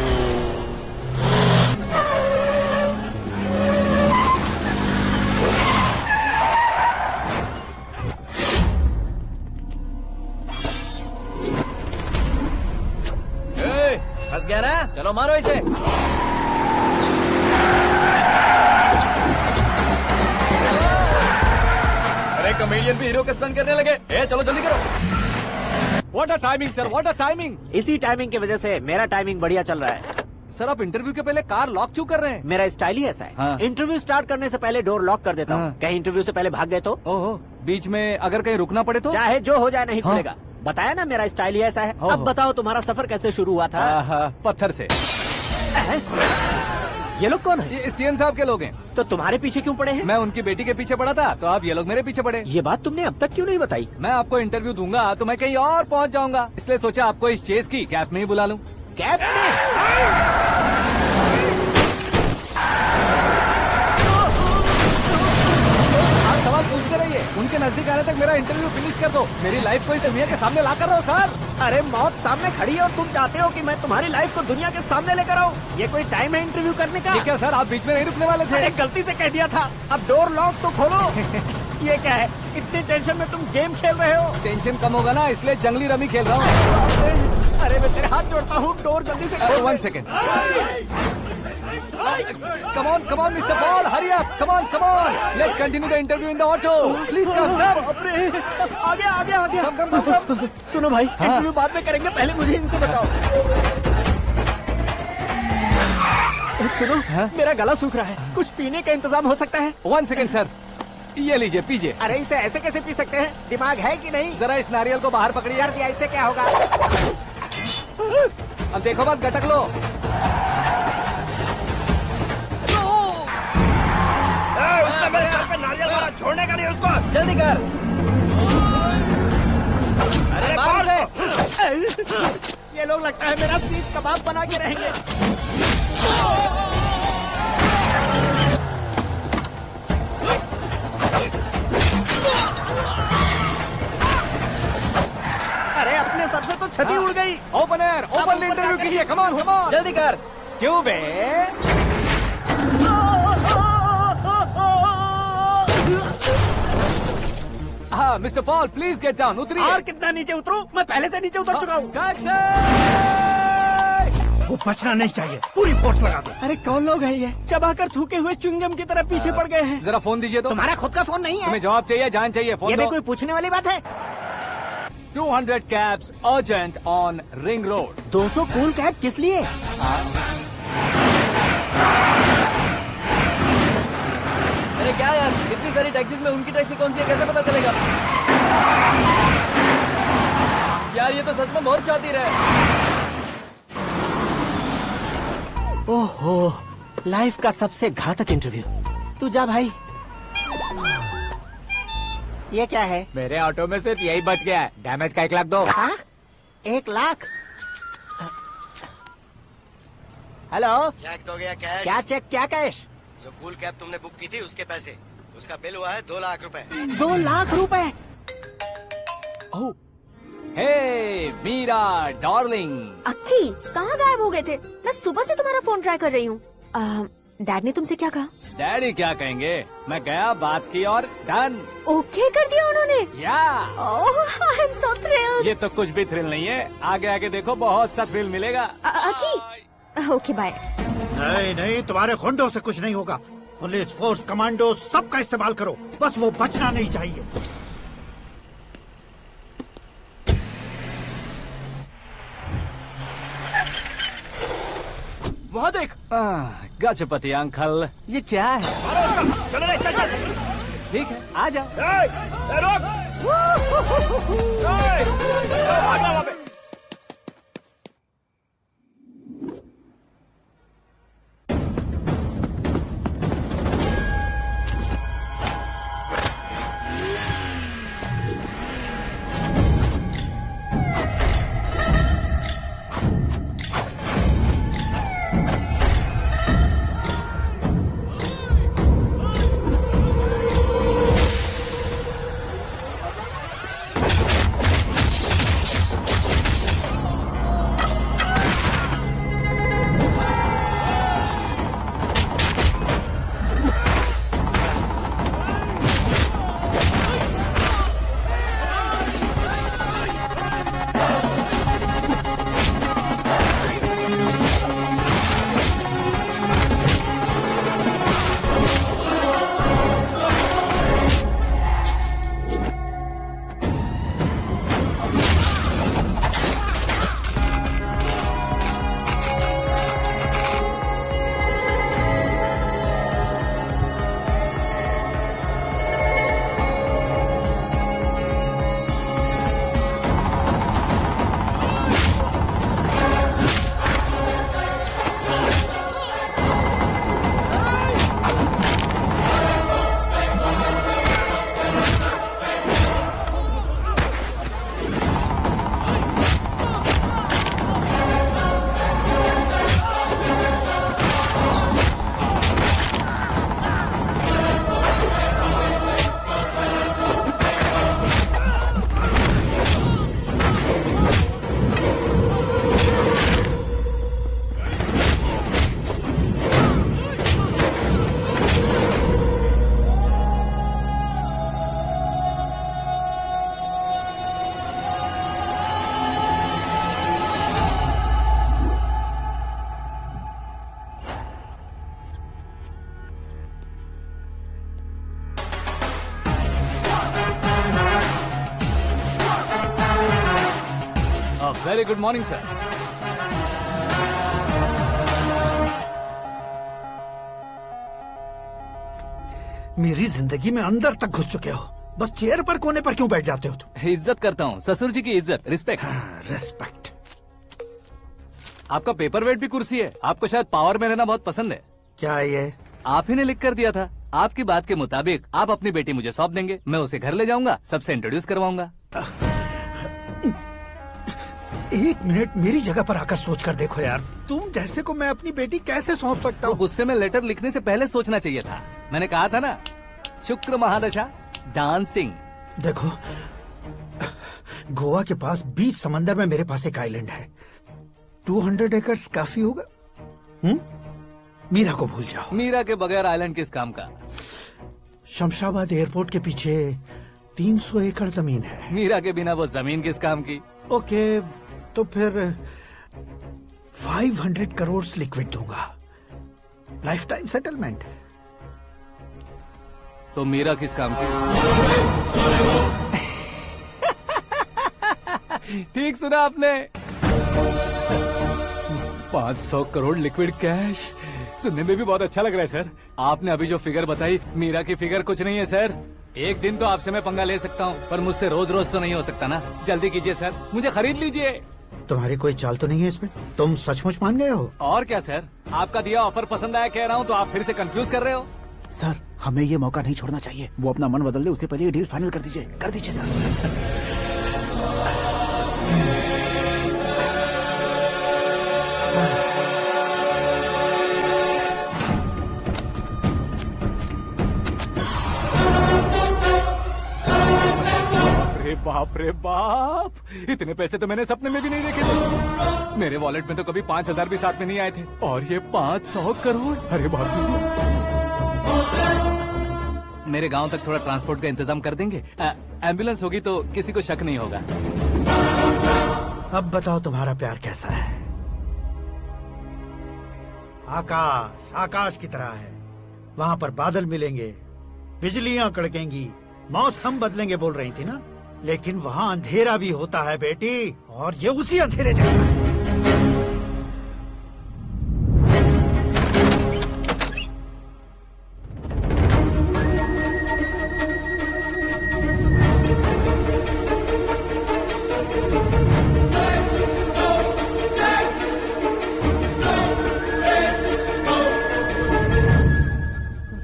फंस गया ना, चलो मारो इसे। अरे कमेडियन भी हीरो के स्टंट करने लगे। चलो जल्दी करो। What a timing sir, what a timing. इसी टाइमिंग की वजह से मेरा टाइमिंग बढ़िया चल रहा है। सर, आप इंटरव्यू के पहले कार लॉक क्यों कर रहे हैं? मेरा स्टाइल ही ऐसा है। हाँ। इंटरव्यू स्टार्ट करने से पहले डोर लॉक कर देता हूँ। कहीं इंटरव्यू से पहले भाग गए तो? ओहो, बीच में अगर कहीं रुकना पड़े तो? चाहे जो हो जाए नहीं खुलेगा। बताया ना, मेरा स्टाइल ही ऐसा है। अब बताओ तुम्हारा सफर कैसे शुरू हुआ था? पत्थर से। ये लोग कौन है? ये सीएम साहब के लोग हैं। तो तुम्हारे पीछे क्यों पड़े हैं? मैं उनकी बेटी के पीछे पड़ा था, तो आप ये लोग मेरे पीछे पड़े। ये बात तुमने अब तक क्यों नहीं बताई? मैं आपको इंटरव्यू दूंगा तो मैं कहीं और पहुंच जाऊंगा, इसलिए सोचा आपको इस चेस की कैब में ही बुला लूं। कैब में? सवाल पूछते रहिए, उनके नजदीक आने तक मेरा इंटरव्यू फिनिश कर दो। मेरी लाइफ को इस दुनिया के सामने ला कर रहो सर। अरे मौत सामने खड़ी है और तुम चाहते हो कि मैं तुम्हारी लाइफ को दुनिया के सामने लेकर आऊं? ये कोई टाइम है इंटरव्यू करने का? ये क्या सर, आप बीच में नहीं रुकने वाले थे? अरे गलती से कह दिया था, अब डोर लॉक तो खोलो। ये क्या है, इतनी टेंशन में तुम गेम खेल रहे हो? टेंशन कम होगा ना, इसलिए जंगली रमी खेल रहा हूँ। अरे मैं तेरे हाथ जोड़ता हूँ, डोर जल्दी से खोलो। 1 second. Come on, Mr. Paul, hurry up! Come on! Let's continue the interview in the auto. Please come. आगे। सुनो भाई, इंटरव्यू बाद में करेंगे, पहले मुझे इनसे बताओ। सुनो, मेरा गला सूख रहा है, कुछ पीने का इंतजाम हो सकता है? 1 सेकेंड सर, ये लीजिए पीजिए। अरे इसे ऐसे कैसे पी सकते हैं? दिमाग है कि नहीं? जरा इस नारियल को बाहर पकड़िए। कर दिया, इससे क्या होगा? अब देखो मत, गटक लो। मेरे सर पे नारियल मारा, छोड़ने का नहीं उसको। जल्दी कर। अरे बाहर से। ये लोग लगता है मेरा सीख कबाब बना के रहेंगे। अरे अपने सर से तो छती उड़ गई। ओपन एयर, ओपन इंटरव्यू कीजिए। कम ऑन, जल्दी कर। क्यों बे? हाँ mister Paul, please get down, उतरिए। और कितना नीचे उतरूं? मैं पहले से नीचे उतर चुका हूँ। वो बचना नहीं चाहिए, पूरी फोर्स लगा दो। अरे कौन लोग हैं ये? चबाकर थूके हुए च्युइंगम की तरह पीछे पड़ गए हैं। जरा फोन दीजिए तो। तुम्हारा खुद का फोन नहीं है? तुम्हें जवाब चाहिए, जान चाहिए, फोन ये दो। भी कोई पूछने वाली बात है? 200 cabs urgent on Ring Road. 200 cool cab किस लिए? अरे क्या यार, इतनी सारी टैक्सीज में उनकी टैक्सी कौन सी है, कैसे पता चलेगा? यार ये तो सच में बहुत शातिर है। ओहो, लाइफ का सबसे घातक इंटरव्यू। तू जा भाई। ये क्या है? मेरे ऑटो में सिर्फ यही बच गया है, डैमेज का 1 लाख दो। 1 लाख? हेलो, चेक तो गया कैश। क्या चेक, क्या कैश? जो कूल कैब तुमने बुक की थी उसके पैसे, उसका बिल हुआ है 2 लाख रुपए। 2 लाख रुपए? हे मीरा डार्लिंग। अक्की, कहाँ गायब हो गए थे? मैं सुबह से तुम्हारा फोन ट्राई कर रही हूँ। डैड ने तुमसे क्या कहा? डैडी क्या कहेंगे, मैं गया, बात की और डन। ओके कर दिया उन्होंने? या। I am so thrilled. ये तो कुछ भी थ्रिल नहीं है, आगे आगे देखो बहुत सा थ्रिल मिलेगा। अक्की, ओके बाय। नहीं, तुम्हारे खुंडों से कुछ नहीं होगा। पुलिस फोर्स, कमांडो, सबका इस्तेमाल करो, बस वो बचना नहीं चाहिए। वहाँ देख। गजपति अंकल, ये क्या है? चलो रे, चल। ठीक है, आ जा। Very good morning sir. मेरी जिंदगी में अंदर तक घुस चुके हो, बस चेयर पर कोने पर क्यों बैठ जाते हो तुम? इज्जत करता हूँ, ससुर जी की इज्जत, रिस्पेक्ट। रिस्पेक्ट। आपका पेपर वेट भी कुर्सी है। आपको शायद पावर में रहना बहुत पसंद है। क्या है ये? आप ही ने लिख कर दिया था। आपकी बात के मुताबिक आप अपनी बेटी मुझे सौंप देंगे, मैं उसे घर ले जाऊंगा, सबसे इंट्रोड्यूस करवाऊंगा। एक मिनट मेरी जगह पर आकर सोच कर देखो यार, तुम जैसे को मैं अपनी बेटी कैसे सौंप सकता हूँ? गुस्से में लेटर लिखने से पहले सोचना चाहिए था। मैंने कहा था ना, शुक्र महादशा डांसिंग। देखो, गोवा के पास बीच समंदर में मेरे पास एक आइलैंड है। 200 एकर्स काफी होगा। मीरा को भूल जाओ। मीरा के बगैर आइलैंड किस काम का? शमशाबाद एयरपोर्ट के पीछे 300 एकड़ जमीन है। मीरा के बिना वो जमीन किस काम की? ओके, तो फिर 500 करोड़ लिक्विड दूंगा, लाइफ टाइम सेटलमेंट। तो मीरा किस काम की? ठीक सुना आपने। 500 करोड़ लिक्विड कैश सुनने में भी बहुत अच्छा लग रहा है सर। आपने अभी जो फिगर बताई, मीरा की फिगर कुछ नहीं है सर। एक दिन तो आपसे मैं पंगा ले सकता हूँ, पर मुझसे रोज रोज तो नहीं हो सकता ना। जल्दी कीजिए सर, मुझे खरीद लीजिए। तुम्हारी कोई चाल तो नहीं है इसमें? तुम सचमुच मान गए हो? और क्या सर, आपका दिया ऑफर पसंद आया कह रहा हूँ, तो आप फिर से कंफ्यूज कर रहे हो। सर, हमें ये मौका नहीं छोड़ना चाहिए। वो अपना मन बदल दे, उससे पहले ये डील फाइनल कर दीजिए। कर दीजिए सर। बाप रे बाप, इतने पैसे तो मैंने सपने में भी नहीं देखे थे। मेरे वॉलेट में तो कभी 5000 भी साथ में नहीं आए थे, और ये 500 करोड़। अरे बाप रे। मेरे गांव तक थोड़ा ट्रांसपोर्ट का इंतजाम कर देंगे? एम्बुलेंस होगी तो किसी को शक नहीं होगा। अब बताओ तुम्हारा प्यार कैसा है? आकाश आकाश की तरह है, वहाँ पर बादल मिलेंगे, बिजलियाँ कड़केंगी, मौसम बदलेंगे बोल रही थी ना, लेकिन वहाँ अंधेरा भी होता है बेटी, और ये उसी अंधेरे जैसा है।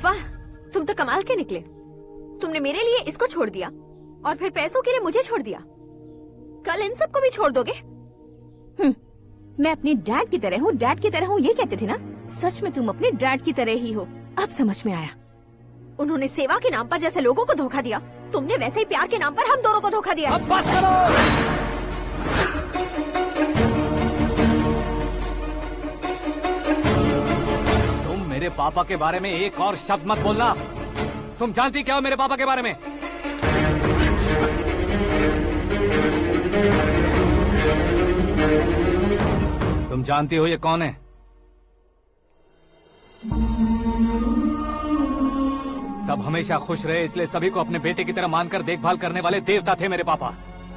वाह, तुम तो कमाल के निकले। तुमने मेरे लिए इसको छोड़ दिया और फिर पैसों के लिए मुझे छोड़ दिया। कल इन सबको भी छोड़ दोगे? मैं अपने डैड की तरह हूँ, डैड की तरह हूँ, ये कहते थे ना। सच में तुम अपने डैड की तरह ही हो। अब समझ में आया। उन्होंने सेवा के नाम पर जैसे लोगों को धोखा दिया, तुमने वैसे ही प्यार के नाम पर हम दोनों को धोखा दिया। अब बस करो। तुम मेरे पापा के बारे में एक और शब्द मत बोलना। तुम जानती क्या हो मेरे पापा के बारे में? तुम जानती हो ये कौन है? सब हमेशा खुश रहे, इसलिए सभी को अपने बेटे की तरह मानकर देखभाल करने वाले देवता थे मेरे पापा।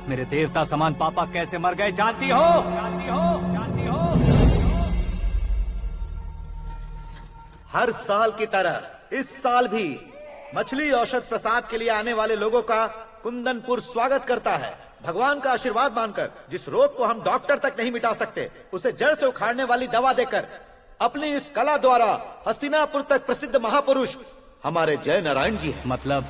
मेरे देवता समान पापा कैसे मर गए जानती हो? जानती हो? जानती हो? हर साल की तरह इस साल भी मछली औषध प्रसाद के लिए आने वाले लोगों का कुंदनपुर स्वागत करता है। भगवान का आशीर्वाद मानकर जिस रोग को हम डॉक्टर तक नहीं मिटा सकते, उसे जड़ से उखाड़ने वाली दवा देकर अपनी इस कला द्वारा हस्तिनापुर तक प्रसिद्ध महापुरुष हमारे जय नारायण जी हैं। मतलब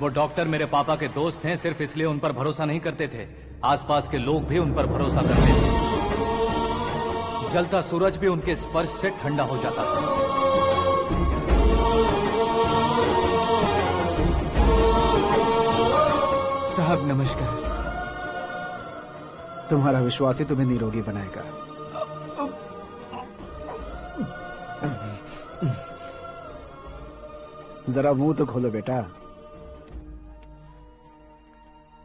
वो डॉक्टर मेरे पापा के दोस्त हैं, सिर्फ इसलिए उन पर भरोसा नहीं करते थे, आसपास के लोग भी उन पर भरोसा करते थे। जलता सूरज भी उनके स्पर्श से ठंडा हो जाता था। साहब नमस्कार। तुम्हारा विश्वास ही तुम्हें निरोगी बनाएगा। जरा मुंह तो खोलो बेटा।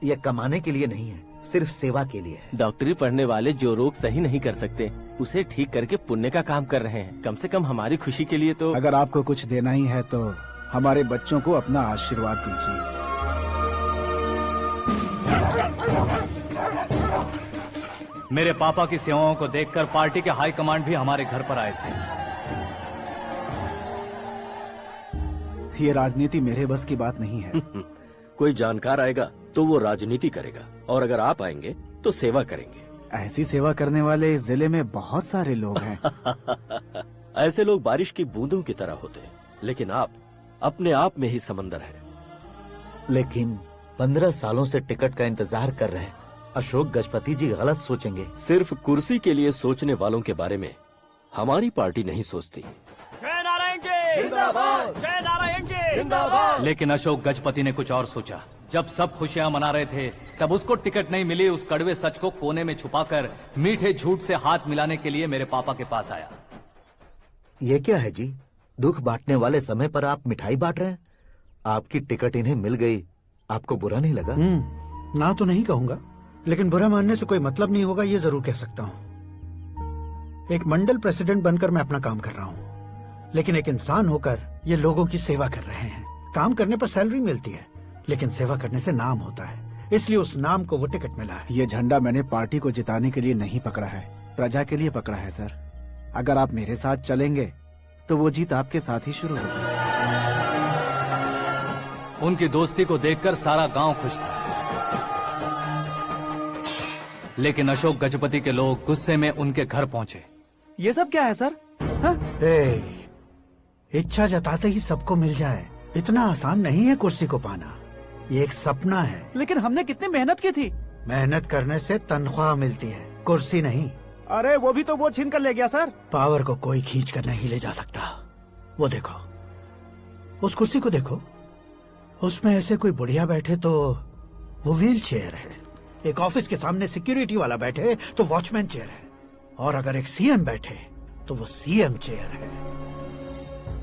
यह कमाने के लिए नहीं है, सिर्फ सेवा के लिए है। डॉक्टरी पढ़ने वाले जो रोग सही नहीं कर सकते, उसे ठीक करके पुण्य का काम कर रहे हैं। कम से कम हमारी खुशी के लिए तो। अगर आपको कुछ देना ही है तो हमारे बच्चों को अपना आशीर्वाद दीजिए। मेरे पापा की सेवाओं को देखकर पार्टी के हाई कमांड भी हमारे घर पर आए थे। ये राजनीति मेरे बस की बात नहीं है। कोई जानकार आएगा तो वो राजनीति करेगा, और अगर आप आएंगे तो सेवा करेंगे। ऐसी सेवा करने वाले इस जिले में बहुत सारे लोग हैं। ऐसे लोग बारिश की बूंदों की तरह होते हैं, लेकिन आप अपने आप में ही समंदर हैं। लेकिन 15 सालों से टिकट का इंतजार कर रहे हैं। अशोक गजपति जी गलत सोचेंगे। सिर्फ कुर्सी के लिए सोचने वालों के बारे में हमारी पार्टी नहीं सोचती। जय नारायण जी जिंदाबाद, जय नारायण जी जिंदाबाद। लेकिन अशोक गजपति ने कुछ और सोचा। जब सब खुशियां मना रहे थे तब उसको टिकट नहीं मिली। उस कड़वे सच को कोने में छुपाकर मीठे झूठ से हाथ मिलाने के लिए मेरे पापा के पास आया। ये क्या है जी? दुख बांटने वाले समय पर आप मिठाई बांट रहे हैं। आपकी टिकट इन्हें मिल गई, आपको बुरा नहीं लगा? ना तो नहीं कहूंगा, लेकिन बुरा मानने से कोई मतलब नहीं होगा, ये जरूर कह सकता हूँ। एक मंडल प्रेसिडेंट बनकर मैं अपना काम कर रहा हूँ, लेकिन एक इंसान होकर ये लोगों की सेवा कर रहे हैं। काम करने पर सैलरी मिलती है, लेकिन सेवा करने से नाम होता है, इसलिए उस नाम को वो टिकट मिला है। ये झंडा मैंने पार्टी को जिताने के लिए नहीं पकड़ा है, प्रजा के लिए पकड़ा है सर। अगर आप मेरे साथ चलेंगे तो वो जीत आपके साथ ही शुरू होगी। उनकी दोस्ती को देखकर सारा गांव खुश था, लेकिन अशोक गजपति के लोग गुस्से में उनके घर पहुंचे। ये सब क्या है सर? इच्छा जताते ही सबको मिल जाए, इतना आसान नहीं है कुर्सी को पाना। ये एक सपना है। लेकिन हमने कितनी मेहनत की थी। मेहनत करने से तनख्वाह मिलती है, कुर्सी नहीं। अरे वो भी तो वो छीन कर ले गया सर। पावर को कोई खींच कर नहीं ले जा सकता। वो देखो, उस कुर्सी को देखो, उसमें ऐसे कोई बुढ़िया बैठे तो वो व्हील चेयर है। एक ऑफिस के सामने सिक्योरिटी वाला बैठे तो वॉचमैन चेयर है, और अगर एक सीएम बैठे तो वो सीएम चेयर है।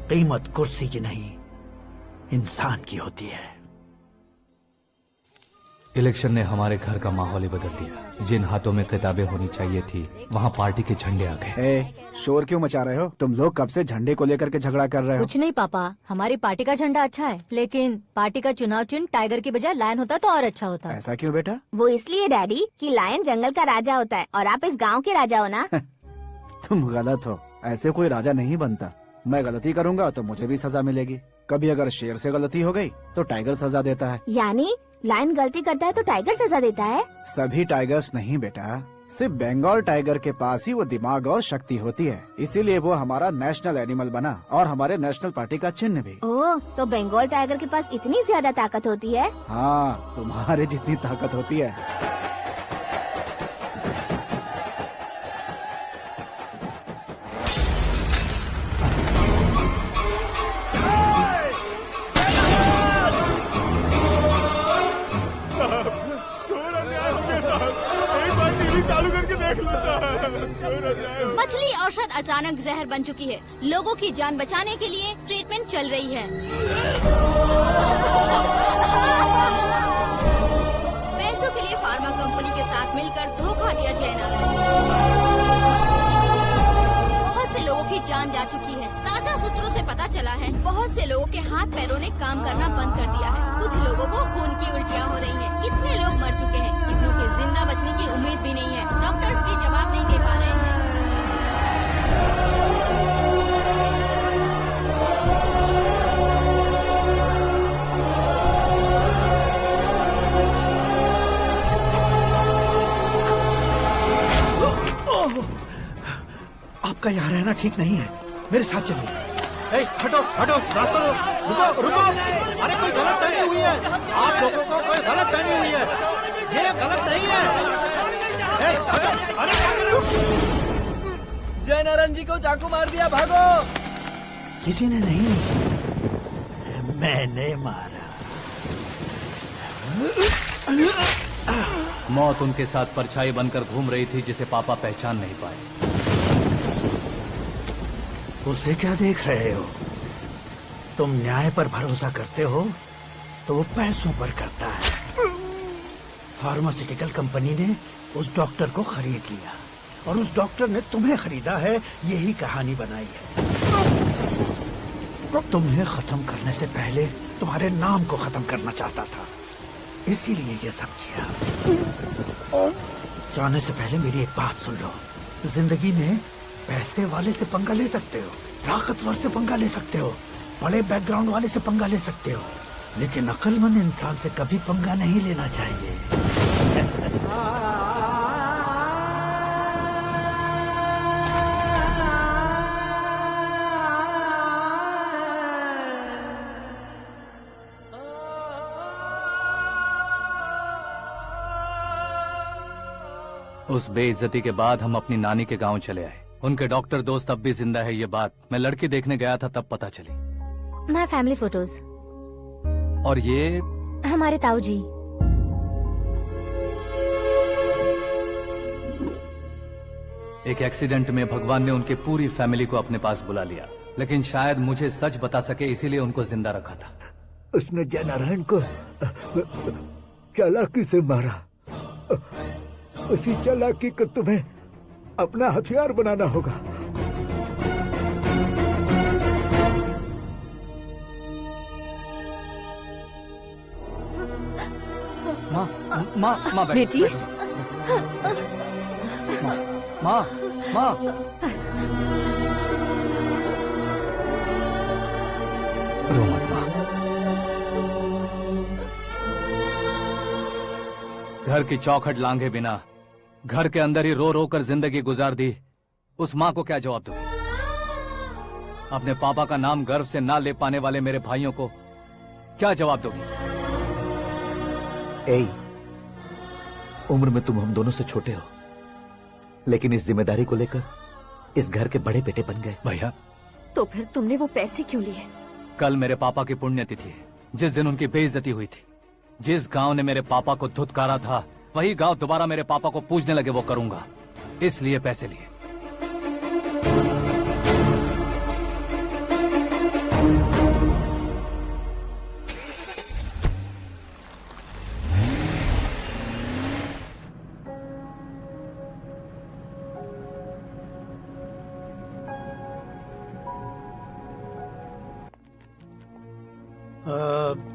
कीमत कुर्सी की नहीं, इंसान की होती है। इलेक्शन ने हमारे घर का माहौल ही बदल दिया। जिन हाथों में किताबें होनी चाहिए थी, वहाँ पार्टी के झंडे आ गए। शोर क्यों मचा रहे हो? तुम लोग कब से झंडे को लेकर के झगड़ा कर रहे हो? कुछ नहीं पापा, हमारी पार्टी का झंडा अच्छा है, लेकिन पार्टी का चुनाव चिन्ह टाइगर की बजाय लायन होता तो और अच्छा होता। ऐसा क्यों बेटा? वो इसलिए डैडी कि लायन जंगल का राजा होता है और आप इस गांव के राजा हो ना। तुम गलत हो, ऐसे कोई राजा नहीं बनता। मैं गलती करूंगा तो मुझे भी सजा मिलेगी। कभी अगर शेर से गलती हो गई तो टाइगर सजा देता है। यानी लायन गलती करता है तो टाइगर सजा देता है? सभी टाइगर्स नहीं बेटा, सिर्फ बंगाल टाइगर के पास ही वो दिमाग और शक्ति होती है, इसीलिए वो हमारा नेशनल एनिमल बना और हमारे नेशनल पार्टी का चिन्ह भी। ओह, तो बंगाल टाइगर के पास इतनी ज्यादा ताकत होती है? हाँ, तुम्हारे जितनी ताकत होती है। मछली औषध अचानक जहर बन चुकी है। लोगों की जान बचाने के लिए ट्रीटमेंट चल रही है। पैसों के लिए फार्मा कंपनी के साथ मिलकर धोखा दिया जय नारायण। बहुत से लोगों की जान जा चुकी है। ताजा सूत्रों से पता चला है बहुत से लोगों के हाथ पैरों ने काम करना बंद कर दिया है। कुछ लोगों को खून की उल्टियाँ हो रही हैं। कितने लोग मर चुके हैं, कितनों के जिंदा बचने की उम्मीद भी नहीं है। डॉक्टर्स भी जवाब नहीं दे पा रहे हैं। आपका यहाँ रहना ठीक नहीं है, मेरे साथ चलिए। हटो हटो, रास्ता दो, रुको रुको। अरे कोई गलत फहमी हुई है, आप लोगों को कोई गलत फहमी हुई है, ये गलत नहीं है। हटो, अरे जय नारायण जी को चाकू मार दिया, भागो। किसी ने नहीं, मैंने मारा। मौत उनके साथ परछाई बनकर घूम रही थी, जिसे पापा पहचान नहीं पाए। उसे क्या देख रहे हो? तुम न्याय पर भरोसा करते हो तो वो पैसों पर करता है। फार्मास्यूटिकल कंपनी ने उस डॉक्टर को खरीद लिया और उस डॉक्टर ने तुम्हें खरीदा है, यही कहानी बनाई है। तुम्हें खत्म करने से पहले तुम्हारे नाम को खत्म करना चाहता था, इसीलिए ये सब किया। जाने से पहले मेरी एक बात सुन लो। जिंदगी में पैसे वाले से पंगा ले सकते हो, ताकतवर से पंगा ले सकते हो, बड़े बैकग्राउंड वाले से पंगा ले सकते हो, लेकिन अक्लमंद इंसान से कभी पंगा नहीं लेना चाहिए। उस बेइज्जती के बाद हम अपनी नानी के गांव चले आए। उनके डॉक्टर दोस्त अब भी जिंदा है, ये बात मैं लड़की देखने गया था तब पता चली। My family photos. और ये हमारे ताऊ जी। एक एक्सीडेंट में भगवान ने उनकी पूरी फैमिली को अपने पास बुला लिया, लेकिन शायद मुझे सच बता सके इसीलिए उनको जिंदा रखा था। उसने जयनारायण को चालाकी से मारा। उसी चालाकी को तुम्हें अपना हथियार बनाना होगा। माँ बेटी। माँ रो मत माँ। घर की चौखट लांघे बिना घर के अंदर ही रो रो कर जिंदगी गुजार दी उस माँ को क्या जवाब दूं? अपने पापा का नाम गर्व से ना ले पाने वाले मेरे भाइयों को क्या जवाब दोगी? ए, उम्र में तुम हम दोनों से छोटे हो, लेकिन इस जिम्मेदारी को लेकर इस घर के बड़े बेटे बन गए। भैया, तो फिर तुमने वो पैसे क्यों लिए? कल मेरे पापा की पुण्यतिथि है, जिस दिन उनकी बेइज्जती हुई थी। जिस गांव ने मेरे पापा को धुतकारा था वही गांव दोबारा मेरे पापा को पूजने लगे वो करूंगा, इसलिए पैसे लिए।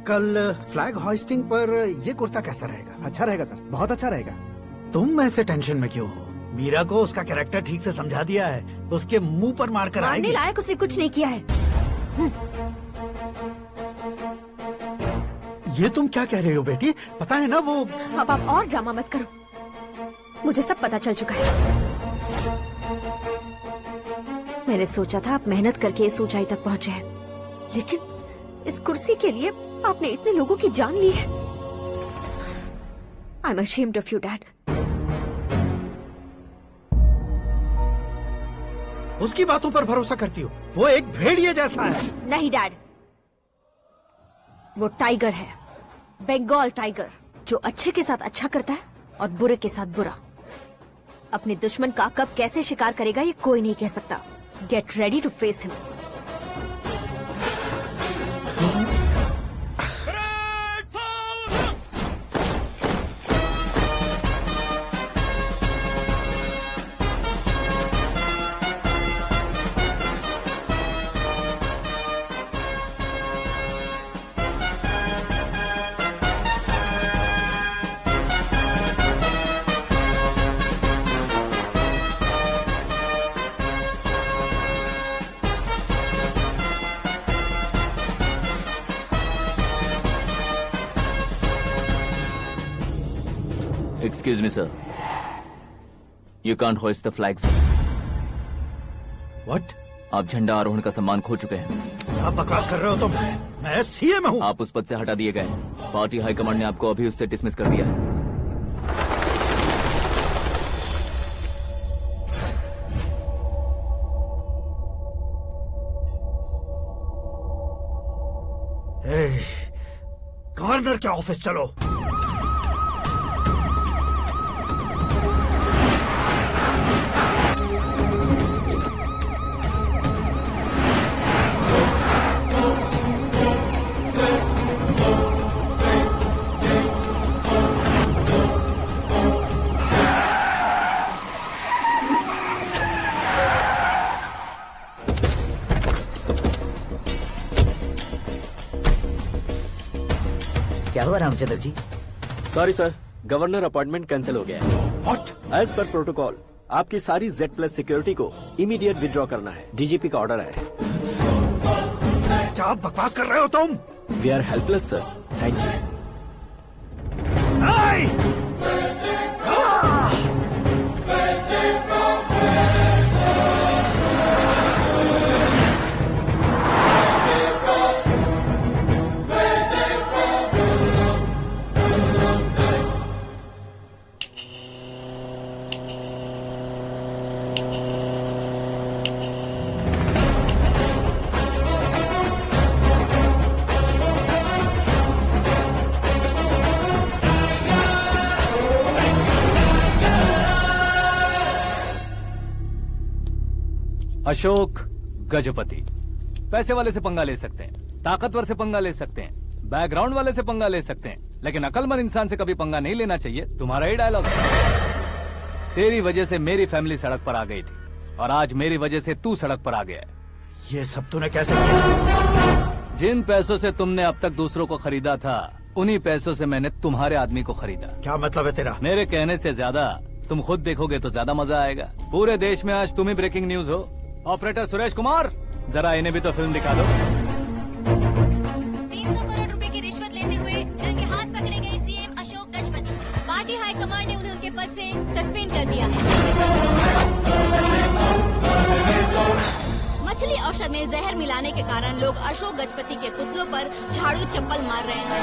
कल फ्लैग होइस्टिंग पर ये कुर्ता कैसा रहेगा? अच्छा रहेगा सर, बहुत अच्छा रहेगा। तुम ऐसे टेंशन में क्यों हो? मीरा को उसका कैरेक्टर ठीक से समझा दिया है, उसके मुंह पर मारकर मारने आएगी। लायक उसने कुछ नहीं किया है। ये तुम क्या कह रहे हो बेटी? पता है ना वो। अब आप और ड्रामा मत करो, मुझे सब पता चल चुका है। मैंने सोचा था आप मेहनत करके इस ऊंचाई तक पहुंचे हैं, लेकिन इस कुर्सी के लिए आपने इतने लोगों की जान ली है। I am ashamed of you dad. उसकी बातों पर भरोसा करती हो? वो एक भेड़िए जैसा है। नहीं डैड, वो टाइगर है, बंगाल टाइगर, जो अच्छे के साथ अच्छा करता है और बुरे के साथ बुरा। अपने दुश्मन का कब कैसे शिकार करेगा ये कोई नहीं कह सकता। Get ready to face him. Excuse me, sir. You can't hoist the flags. What? आप झंडा आरोहण का सम्मान खो चुके हैं। आप बकवास कर रहे हो? तो मैं सीएम हूँ। आप उस पद से हटा दिए गए। पार्टी हाईकमांड ने आपको अभी उससे डिसमिस कर दिया है। गवर्नर के ऑफिस चलो। क्या हुआ Ramchandra ji? Sorry sir, governor appointment cancel हो गया है। What? एज पर प्रोटोकॉल आपकी सारी Z+ सिक्योरिटी को इमीडिएट विड्रॉ करना है। डीजीपी का ऑर्डर है। क्या आप बकवास कर रहे हो तुम? We are helpless sir. Thank you. Ashok Gajapati पैसे वाले से पंगा ले सकते हैं, ताकतवर से पंगा ले सकते हैं, बैकग्राउंड वाले से पंगा ले सकते हैं, लेकिन अकलमंद इंसान से कभी पंगा नहीं लेना चाहिए। तुम्हारा ही डायलॉग। तेरी वजह से मेरी फैमिली सड़क पर आ गई थी और आज मेरी वजह से तू सड़क पर आ गया है। ये सब तूने कैसे किया? जिन पैसों से तुमने अब तक दूसरों को खरीदा था, उन्हीं पैसों से मैंने तुम्हारे आदमी को खरीदा। क्या मतलब है तेरा? मेरे कहने से ज्यादा तुम खुद देखोगे तो ज्यादा मजा आएगा। पूरे देश में आज तुम ही ब्रेकिंग न्यूज हो। ऑपरेटर सुरेश कुमार, जरा इन्हें भी तो फिल्म दिखा दो। 300 करोड़ रुपए की रिश्वत लेते हुए रंगे हाथ पकड़े गए CM Ashok Gajapati. Party high command ने उन्हें उनके पद से सस्पेंड कर दिया है। मछली औषध में जहर मिलाने के कारण लोग अशोक गजपति के पुतलों पर झाड़ू चप्पल मार रहे हैं।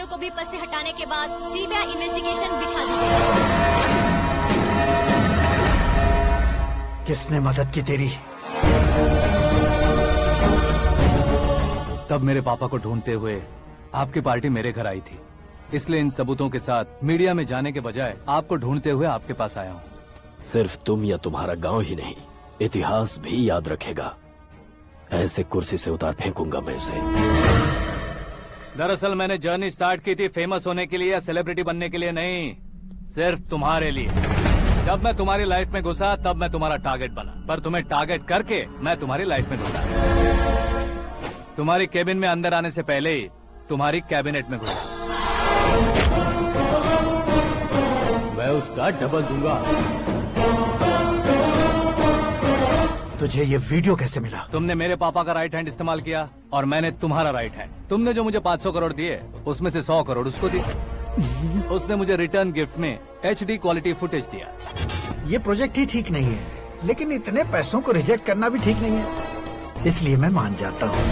को भी पद से हटाने के बाद सीबीआई इन्वेस्टिगेशन बिठा दी गई। किसने मदद की तेरी? तब मेरे पापा को ढूंढते हुए आपकी पार्टी मेरे घर आई थी, इसलिए इन सबूतों के साथ मीडिया में जाने के बजाय आपको ढूंढते हुए आपके पास आया हूँ। सिर्फ तुम या तुम्हारा गांव ही नहीं, इतिहास भी याद रखेगा। ऐसे कुर्सी से उतार फेंकूंगा मैं उसे। दरअसल मैंने जर्नी स्टार्ट की थी फेमस होने के लिए या सेलिब्रिटी बनने के लिए नहीं, सिर्फ तुम्हारे लिए। जब मैं तुम्हारी लाइफ में घुसा तब मैं तुम्हारा टारगेट बना, पर तुम्हें टारगेट करके मैं तुम्हारी लाइफ में घुसा। तुम्हारी केबिन में अंदर आने से पहले ही तुम्हारी कैबिनेट में घुसा। मैं उसका डबल दूंगा। तुझे ये वीडियो कैसे मिला? तुमने मेरे पापा का राइट हैंड इस्तेमाल किया और मैंने तुम्हारा राइट हैंड। तुमने जो मुझे 500 करोड़ दिए उसमें से 100 करोड़ उसको दिए। उसने मुझे रिटर्न गिफ्ट में HD क्वालिटी फुटेज दिया। ये प्रोजेक्ट ही ठीक नहीं है, लेकिन इतने पैसों को रिजेक्ट करना भी ठीक नहीं है, इसलिए मैं मान जाता हूँ।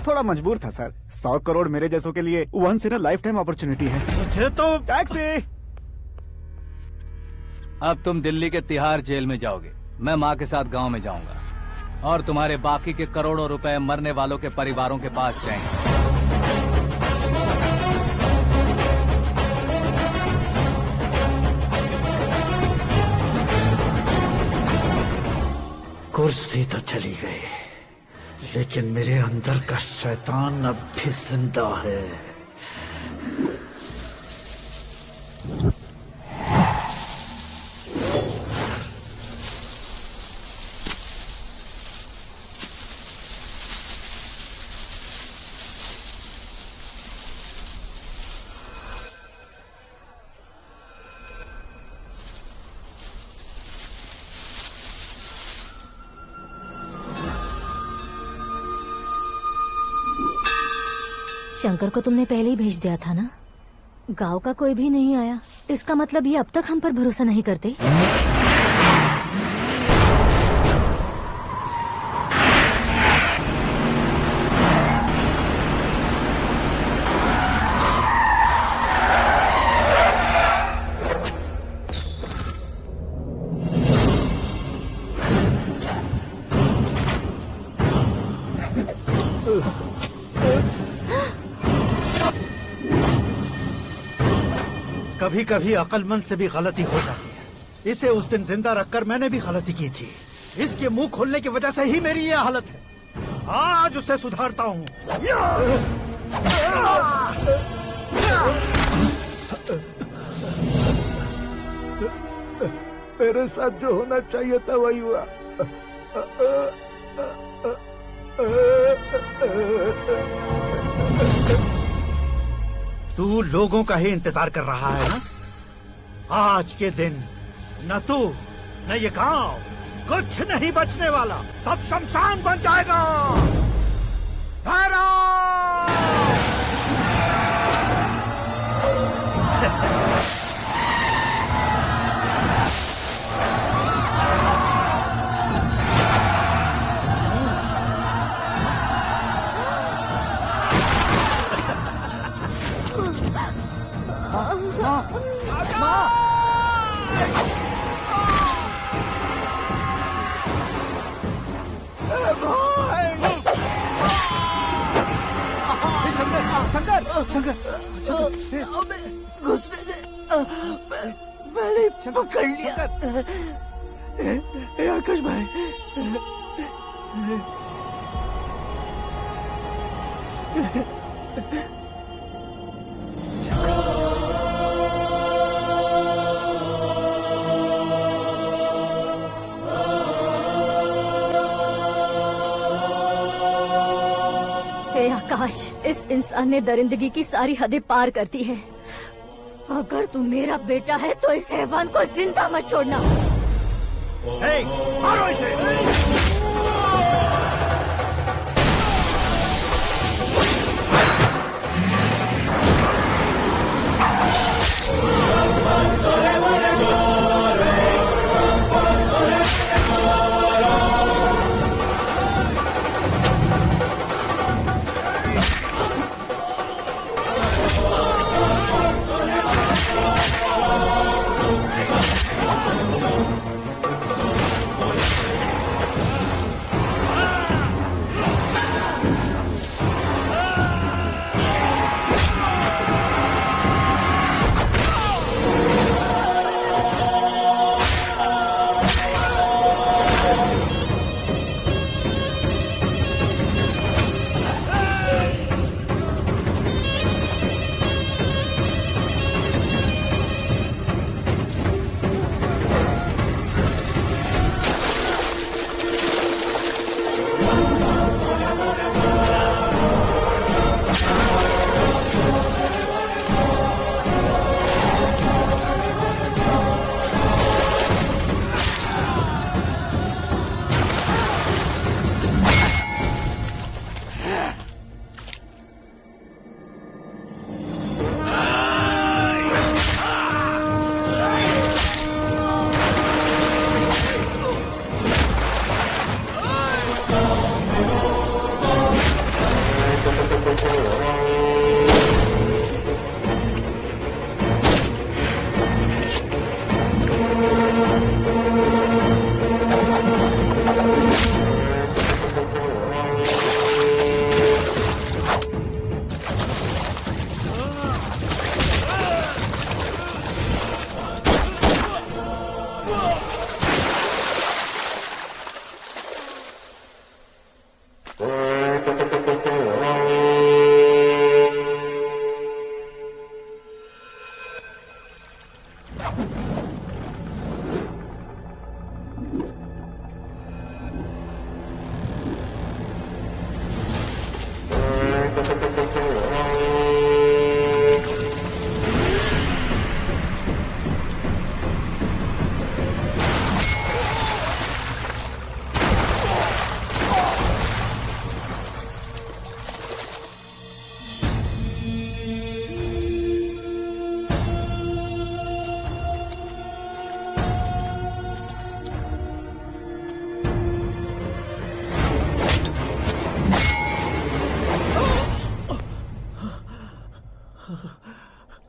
थोड़ा मजबूर था सर। 100 करोड़ मेरे जैसों के लिए once in a lifetime opportunity है। मुझे तो टैक्सी। अब तुम दिल्ली के तिहाड़ जेल में जाओगे, मैं माँ के साथ गांव में जाऊंगा और तुम्हारे बाकी के करोड़ों रुपए मरने वालों के परिवारों के पास जाएंगे। कुर्सी तो चली गई, लेकिन मेरे अंदर का शैतान अब भी जिंदा है। शंकर को तुमने पहले ही भेज दिया था ना? गांव का कोई भी नहीं आया, इसका मतलब ये अब तक हम पर भरोसा नहीं करते। कभी कभी अक्लमंद से भी गलती हो जाती है। इसे उस दिन जिंदा रखकर मैंने भी गलती की थी। इसके मुंह खोलने की वजह से ही मेरी ये हालत है। आज उसे सुधारता हूँ। मेरे साथ जो होना चाहिए था वही हुआ। तू लोगों का ही इंतजार कर रहा है ना? आज के दिन न तू न ये गांव कुछ नहीं बचने वाला, सब शमशान बन जाएगा। घुसने से मैंने पकड़ लिया। आकाश भाई, हे आकाश, इस इंसान ने दरिंदगी की सारी हदें पार कर दी है। अगर तू मेरा बेटा है तो इस हैवान को जिंदा मत छोड़ना। मारो इसे।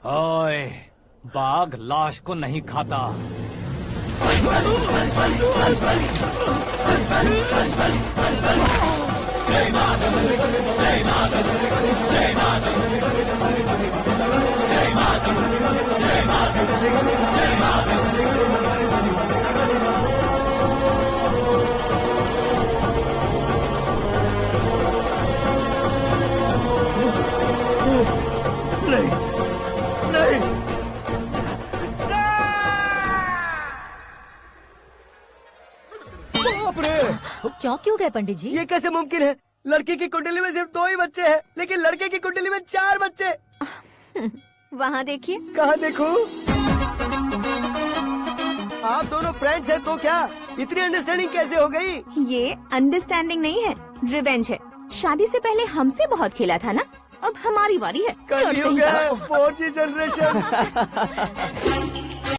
ओए, बाघ लाश को नहीं खाता। नहीं, नहीं। चौंक क्यों गए पंडित जी? ये कैसे मुमकिन है? लड़की की कुंडली में सिर्फ 2 ही बच्चे हैं, लेकिन लड़के की कुंडली में 4 बच्चे। वहाँ देखिए। कहाँ देखूं? आप दोनों फ्रेंड्स हैं तो क्या इतनी अंडरस्टैंडिंग कैसे हो गई? ये अंडरस्टैंडिंग नहीं है, रिवेंज है। शादी से पहले हमसे बहुत खेला था ना, अब हमारी बारी है। कल ही हो गया 4G जनरेशन।